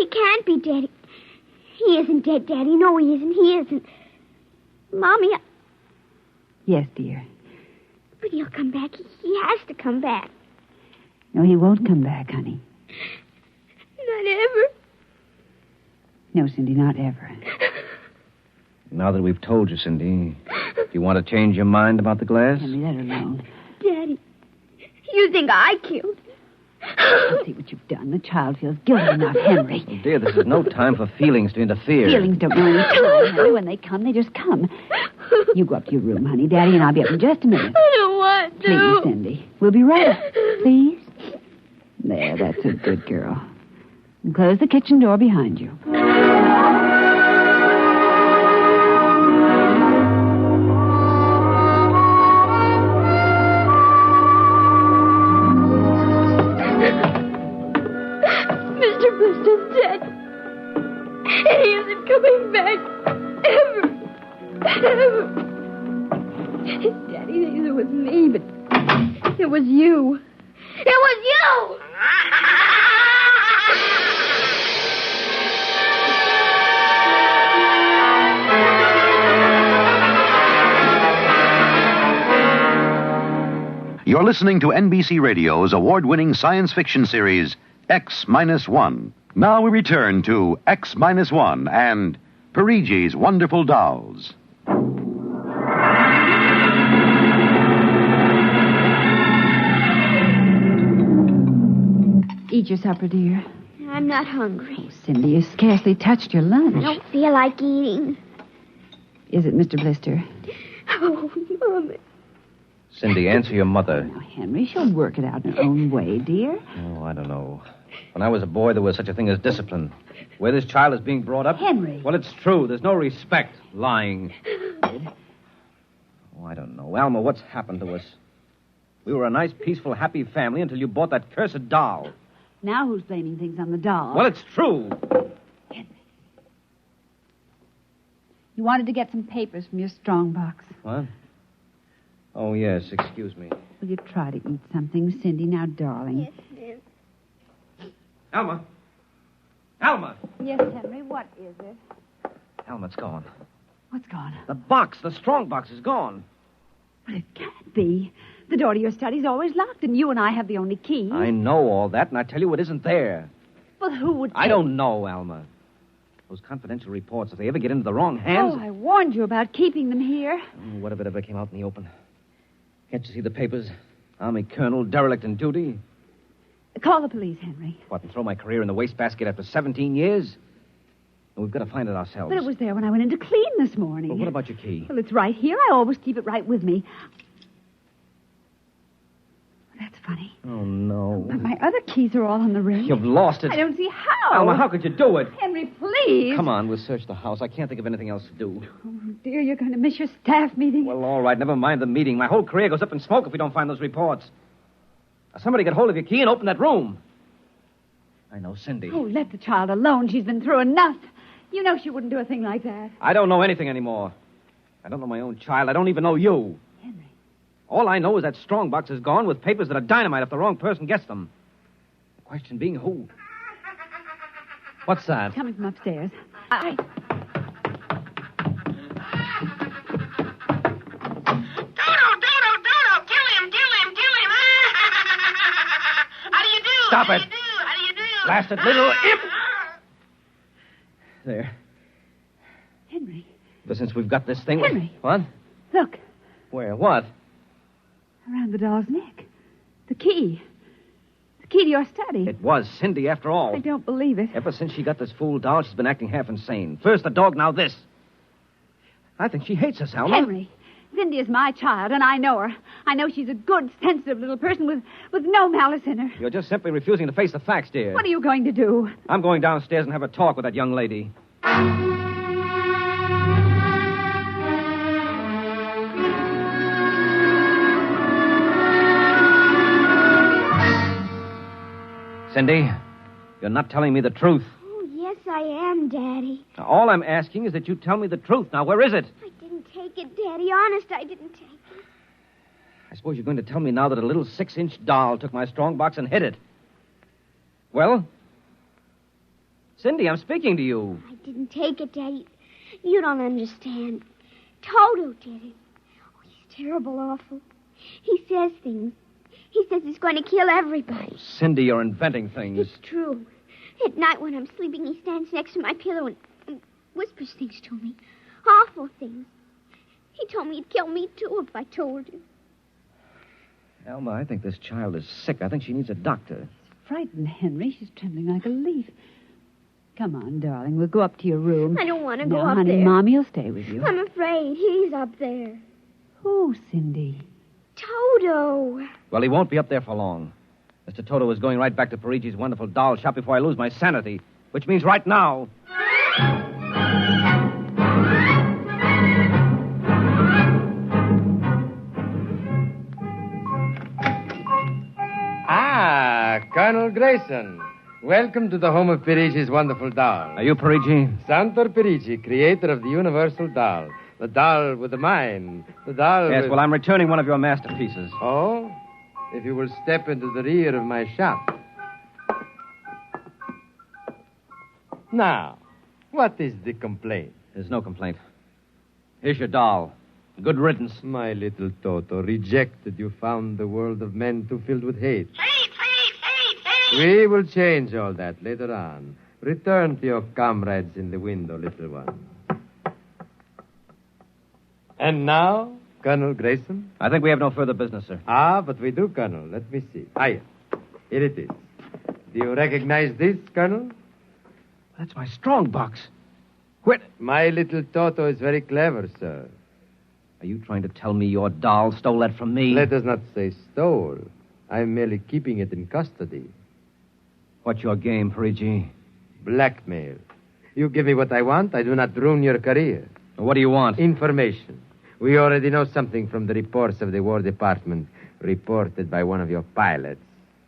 Speaker 7: can't be dead. He isn't dead, Daddy. No, he isn't. He isn't. Mommy,
Speaker 8: Yes, dear.
Speaker 7: but he'll come back. He has to come back.
Speaker 8: No, he won't come back, honey.
Speaker 7: Not ever.
Speaker 8: No, Cindy, not ever.
Speaker 22: Now that we've told you, Cindy, do you want to change your mind about the glass?
Speaker 8: Henry, let her alone.
Speaker 7: Daddy, you think I killed him?
Speaker 8: See what you've done. The child feels guilty enough, Henry.
Speaker 22: Oh, dear, this is no time for feelings to interfere.
Speaker 8: Feelings don't know any time, Henry. When they come, they just come. You go up to your room, honey. Daddy and I'll be up in just a minute.
Speaker 7: I don't want to.
Speaker 8: Please, Cindy. We'll be right up. Please. There, that's a good girl. And close the kitchen door behind you.
Speaker 7: Mr. Blister's dead. And he isn't coming back. Ever. Daddy thinks it was me, but it was you. It was you!
Speaker 14: You're listening to NBC Radio's award-winning science fiction series, X-1. Now we return to X-1 and Perigi's Wonderful Dolls.
Speaker 8: Eat your supper, dear.
Speaker 7: I'm not hungry.
Speaker 8: Oh, Cindy, you scarcely touched your lunch.
Speaker 7: I don't feel like eating.
Speaker 8: Is it Mr. Blister?
Speaker 7: Oh, Mama.
Speaker 22: Cindy, answer your mother.
Speaker 8: Now, Henry, she'll work it out in her own way, dear.
Speaker 22: Oh, I don't know. When I was a boy, there was such a thing as discipline. Where this child is being brought up...
Speaker 8: Henry.
Speaker 22: Well, it's true. There's no respect. Lying. Oh, I don't know. Alma, what's happened to us? We were a nice, peaceful, happy family until you bought that cursed doll.
Speaker 8: Now who's blaming things on the doll?
Speaker 22: Well, it's true.
Speaker 8: You wanted to get some papers from your strong box.
Speaker 22: What? Oh, yes. Excuse me.
Speaker 8: Will you try to eat something, Cindy? Now, darling.
Speaker 7: Yes, ma'am.
Speaker 22: Alma. Alma.
Speaker 8: Yes, Henry, what is it?
Speaker 22: Alma, it's gone.
Speaker 8: What's gone?
Speaker 22: The box, the strong box, is gone.
Speaker 8: But it can't be. The door to your study's always locked, and you and I have the only key.
Speaker 22: I know all that, and I tell you it isn't there.
Speaker 8: Well, who would...
Speaker 22: I don't know, Alma. Those confidential reports, if they ever get into the wrong hands...
Speaker 8: Oh, I warned you about keeping them here.
Speaker 22: Oh, what if it ever came out in the open? Can't you see the papers? Army colonel, derelict in duty.
Speaker 8: Call the police, Henry.
Speaker 22: What, and throw my career in the wastebasket after 17 years? Well, we've got to find it ourselves.
Speaker 8: But it was there when I went in to clean this morning.
Speaker 22: Well, what about your key?
Speaker 8: Well, it's right here. I always keep it right with me. That's
Speaker 15: funny.
Speaker 22: Oh, no.
Speaker 15: But my other keys are all on the ring.
Speaker 22: You've lost it.
Speaker 15: I don't see how.
Speaker 22: Alma, how could you do it?
Speaker 15: Henry, please.
Speaker 22: Come on, we'll search the house. I can't think of anything else to do.
Speaker 15: Oh, dear, you're going to miss your staff meeting.
Speaker 22: Well, all right, never mind the meeting. My whole career goes up in smoke if we don't find those reports. Now, somebody get hold of your key and open that room. I know Cindy.
Speaker 15: Oh, let the child alone. She's been through enough. You know she wouldn't do a thing like that.
Speaker 22: I don't know anything anymore. I don't know my own child. I don't even know you.
Speaker 15: Henry.
Speaker 22: All I know is that strongbox is gone with papers that are dynamite if the wrong person gets them. The question being who? What's that?
Speaker 15: Coming from upstairs.
Speaker 25: Doodle, kill him. How do you do?
Speaker 22: Stop it.
Speaker 25: How do you do?
Speaker 22: Blasted little imp! There.
Speaker 15: Henry.
Speaker 22: But since we've got this thing...
Speaker 15: Henry.
Speaker 22: What?
Speaker 15: Look,
Speaker 22: Where? What?
Speaker 15: around the doll's neck. The key. The key to your study.
Speaker 22: It was Cindy, after all.
Speaker 15: I don't believe it.
Speaker 22: Ever since she got this fool doll, she's been acting half insane. First the dog, now this. I think she hates us, Alma.
Speaker 15: Henry, Cindy is my child, and I know her. I know she's a good, sensitive little person with no malice in her.
Speaker 22: You're just simply refusing to face the facts, dear.
Speaker 15: What are you going to do?
Speaker 22: I'm going downstairs and have a talk with that young lady. Cindy, you're not telling me the truth.
Speaker 7: Oh, yes, I am, Daddy.
Speaker 22: Now, all I'm asking is that you tell me the truth. Now, where is it?
Speaker 7: I didn't take it, Daddy. Honest, I didn't take it.
Speaker 22: I suppose you're going to tell me now that a little 6-inch doll took my strongbox and hid it. Well? Cindy, I'm speaking to you.
Speaker 7: I didn't take it, Daddy. You don't understand. Toto did it. Oh, he's terrible awful. He says things. He says he's going to kill everybody.
Speaker 22: Oh, Cindy, you're inventing things.
Speaker 7: It's true. At night when I'm sleeping, he stands next to my pillow and whispers things to me. Awful things. He told me he'd kill me, too, if I told him.
Speaker 22: Alma, I think this child is sick. I think she needs a doctor.
Speaker 15: Frightened, Henry. She's trembling like a leaf. Come on, darling. We'll go up to your room.
Speaker 7: I don't want to go
Speaker 15: no,
Speaker 7: up
Speaker 15: honey,
Speaker 7: there.
Speaker 15: Mommy will stay with you.
Speaker 7: I'm afraid. He's up there.
Speaker 15: Who, Cindy?
Speaker 7: Toto.
Speaker 22: Well, he won't be up there for long. Mr. Toto is going right back to Perigi's wonderful doll shop before I lose my sanity, which means right now.
Speaker 23: Ah, Colonel Grayson. Welcome to the home of Perigi's wonderful doll.
Speaker 22: Are you Perigi?
Speaker 23: Santor Perigi, creator of the universal doll. The doll with the mind. The doll
Speaker 22: Yes,
Speaker 23: with...
Speaker 22: well, I'm returning one of your masterpieces.
Speaker 23: Oh? If you will step into the rear of my shop. Now, what is the complaint?
Speaker 22: There's no complaint. Here's your doll. Good riddance.
Speaker 23: My little Toto, rejected, you found the world of men too filled with hate. We will change all that later on. Return to your comrades in the window, little one. And now, Colonel Grayson?
Speaker 22: I think we have no further business, sir.
Speaker 23: Ah, but we do, Colonel. Let me see. Here it is. Do you recognize this, Colonel?
Speaker 22: That's my strongbox.
Speaker 23: My little Toto is very clever, sir.
Speaker 22: Are you trying to tell me your doll stole that from me?
Speaker 23: Let us not say stole. I'm merely keeping it in custody.
Speaker 22: What's your game, Perigi?
Speaker 23: Blackmail. You give me what I want, I do not ruin your career.
Speaker 22: What do you want?
Speaker 23: Information. We already know something from the reports of the War Department, reported by one of your pilots.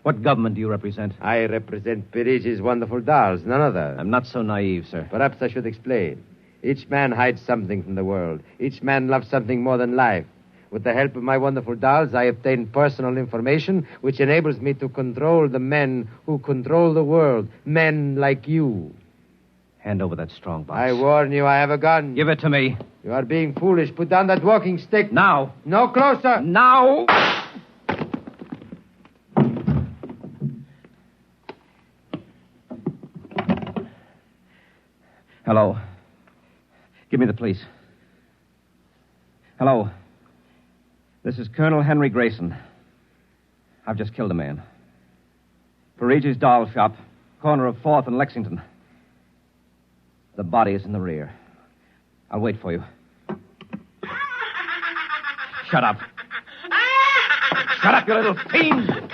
Speaker 22: What government do you represent?
Speaker 23: I represent Perigi's wonderful dolls, none other.
Speaker 22: I'm not so naive, sir.
Speaker 23: Perhaps I should explain. Each man hides something from the world. Each man loves something more than life. With the help of my wonderful dolls, I obtain personal information which enables me to control the men who control the world. Men like you.
Speaker 22: Hand over that strongbox.
Speaker 23: I warn you, I have a gun.
Speaker 22: Give it to me.
Speaker 23: You are being foolish. Put down that walking stick.
Speaker 22: Now.
Speaker 23: No closer.
Speaker 22: Now. Hello. Give me the police. Hello. This is Colonel Henry Grayson. I've just killed a man. Perigi's doll shop, corner of 4th and Lexington. The body is in the rear. I'll wait for you. Shut up. Shut up, you little fiend!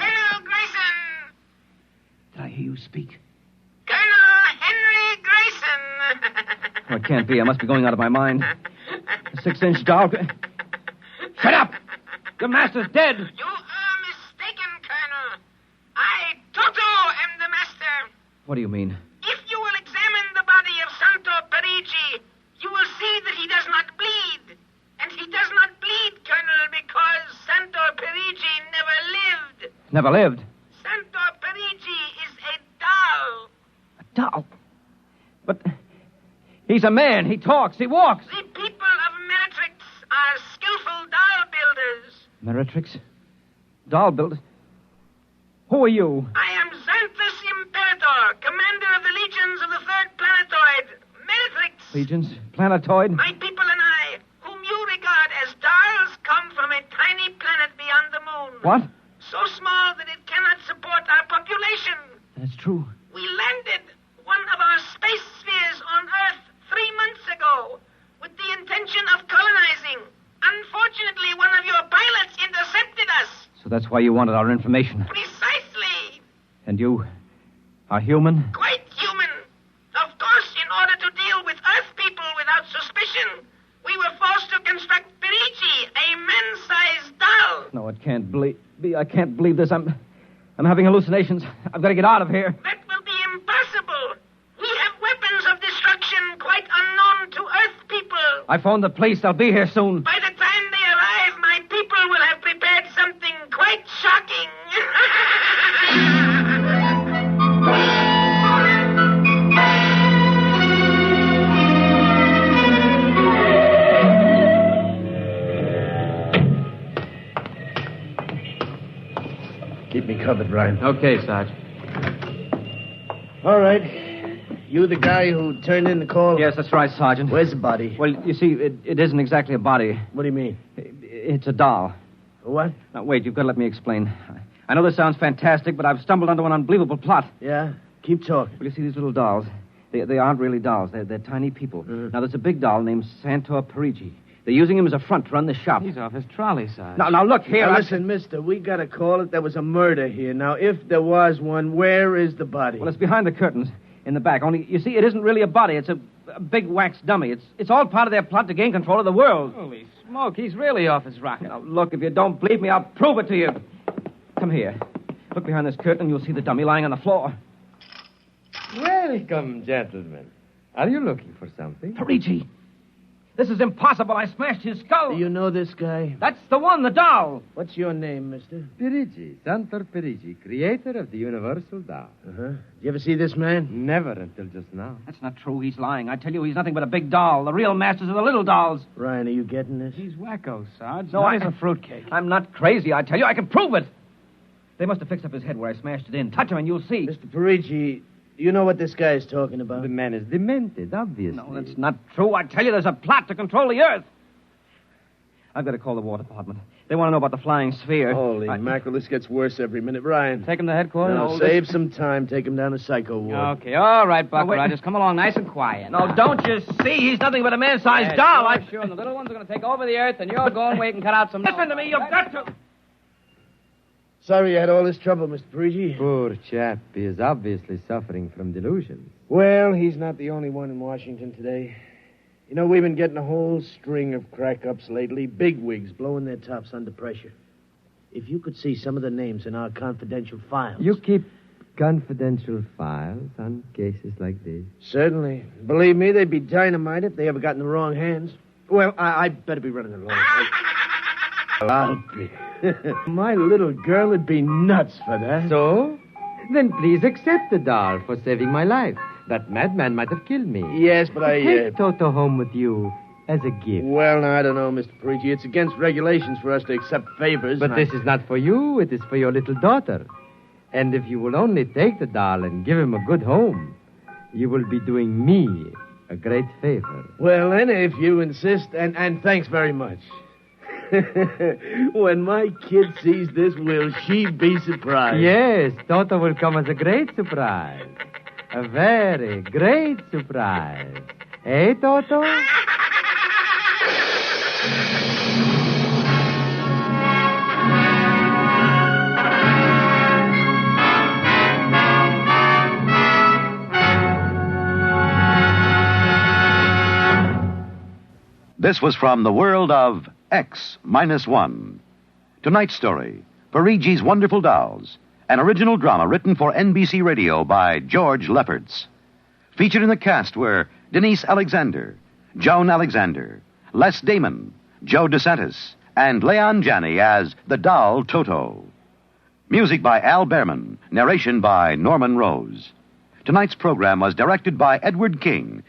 Speaker 22: hear you speak.
Speaker 25: Colonel Henry Grayson.
Speaker 22: Oh, it can't be. I must be going out of my mind. A 6-inch doll. Shut up! Your master's dead.
Speaker 25: You are mistaken, Colonel. I, Toto, am the master.
Speaker 22: What do you mean?
Speaker 25: If you will examine the body of Santo Perigi, you will see that he does not bleed. And he does not bleed, Colonel, because Santo Perigi never lived.
Speaker 22: Never lived.
Speaker 25: Santo Perigi is a doll.
Speaker 22: A doll? But he's a man. He talks. He walks.
Speaker 25: The people of Meretrix are skillful doll builders.
Speaker 22: Meretrix? Doll builder? Who are you?
Speaker 25: I am Xanthus Imperator, commander of the legions of the third planetoid, Meretrix.
Speaker 22: Legions? Planetoid?
Speaker 25: My people and I, whom you regard as dolls, come from a tiny planet beyond the moon.
Speaker 22: What?
Speaker 25: So small that it cannot support our population.
Speaker 22: That's true.
Speaker 25: We landed one of our space spheres on Earth 3 months ago with the intention of colonizing. Unfortunately, one of your pilots intercepted us.
Speaker 22: So that's why you wanted our information.
Speaker 25: Precisely.
Speaker 22: And you are human?
Speaker 25: Quite human. Of course, in order to deal with Earth people without suspicion, we were forced to construct Perigi, a man-sized doll.
Speaker 22: No, it can't be. I can't believe this. I'm having hallucinations. I've got to get out of here.
Speaker 25: That will be impossible. We have weapons of destruction quite unknown to Earth people.
Speaker 22: I phoned the police. They'll be here soon.
Speaker 25: By the time they arrive, my people will have prepared something quite shocking.
Speaker 23: Keep me covered, Ryan.
Speaker 22: Okay, Sarge.
Speaker 23: All right. You the guy who turned in the call?
Speaker 22: Yes, that's right, Sergeant.
Speaker 23: Where's the body?
Speaker 22: Well, you see, it isn't exactly a body.
Speaker 23: What do you mean?
Speaker 22: It's a doll.
Speaker 23: What?
Speaker 22: Now, wait, you've got to let me explain. I know this sounds fantastic, but I've stumbled onto an unbelievable plot.
Speaker 23: Yeah? Keep talking.
Speaker 22: Well, you see, these little dolls, they aren't really dolls. They're tiny people. Now, there's a big doll named Santo Perigi. They're using him as a front to run the shop.
Speaker 17: He's off his trolley, Sarge.
Speaker 22: Now, look here.
Speaker 23: Now, listen, mister, we got to call it. There was a murder here. Now, if there was one, where is the body?
Speaker 22: Well, it's behind the curtains in the back. Only, you see, it isn't really a body. It's a big wax dummy. It's all part of their plot to gain control of the world.
Speaker 17: Holy smoke, he's really off his rocker.
Speaker 22: Now, look, if you don't believe me, I'll prove it to you. Come here. Look behind this curtain, and you'll see the dummy lying on the floor.
Speaker 23: Welcome, gentlemen. Are you looking for something?
Speaker 22: Perigi. This is impossible. I smashed his skull.
Speaker 23: Do you know this guy?
Speaker 22: That's the one, the doll.
Speaker 23: What's your name, mister?
Speaker 19: Perigi, Santor Perigi, creator of the Universal Doll.
Speaker 23: Uh-huh. Did you ever see this man?
Speaker 19: Never until just now.
Speaker 22: That's not true. He's lying. I tell you, he's nothing but a big doll. The real masters are the little dolls.
Speaker 23: Ryan, are you getting this?
Speaker 17: He's wacko, Sarge.
Speaker 22: No,
Speaker 17: He's a fruitcake.
Speaker 22: I'm not crazy, I tell you. I can prove it. They must have fixed up his head where I smashed it in. Touch him and you'll see.
Speaker 23: Mr. Perigi, you know what this guy is talking about?
Speaker 19: The man is demented, obviously.
Speaker 22: No, that's not true. I tell you, there's a plot to control the Earth. I've got to call the War Department. They want to know about the flying sphere.
Speaker 23: Holy mackerel, this gets worse every minute. Ryan.
Speaker 17: Take him to headquarters?
Speaker 23: No, save some time. Take him down to Psycho Ward.
Speaker 17: Okay, all right, Buck.
Speaker 22: Oh, wait.
Speaker 17: Just come along nice and quiet.
Speaker 22: No, don't you see? He's nothing but a man-sized doll.
Speaker 17: Sure, and the little ones are going to take over the Earth, and you're going where you can cut out some...
Speaker 22: Listen to me. You've got to...
Speaker 23: Sorry you had all this trouble, Mr. Perigi.
Speaker 19: Poor chap. He is obviously suffering from delusions.
Speaker 23: Well, he's not the only one in Washington today. You know, we've been getting a whole string of crack-ups lately. Bigwigs blowing their tops under pressure. If you could see some of the names in our confidential files.
Speaker 19: You keep confidential files on cases like this?
Speaker 23: Certainly. Believe me, they'd be dynamite if they ever got in the wrong hands. Well, I better be running along. I'll be. My little girl would be nuts for that.
Speaker 19: So? Then please accept the doll for saving my life. That madman might have killed me.
Speaker 23: Yes, but
Speaker 19: Take Toto home with you as a gift.
Speaker 23: Well, now, I don't know, Mr. Perigi. It's against regulations for us to accept favors.
Speaker 19: But this is not for you. It is for your little daughter. And if you will only take the doll and give him a good home, you will be doing me a great favor.
Speaker 23: Well, then, if you insist, and thanks very much. When my kid sees this, will she be surprised?
Speaker 19: Yes, Toto will come as a great surprise. A very great surprise. Eh, Toto?
Speaker 14: This was from the world of X-1. Tonight's story, Perigi's Wonderful Dolls, an original drama written for NBC Radio by George Lefferts. Featured in the cast were Denise Alexander, Joan Alexander, Les Damon, Joe DeSantis, and Leon Janney as the doll Toto. Music by Al Behrman, narration by Norman Rose. Tonight's program was directed by Edward King.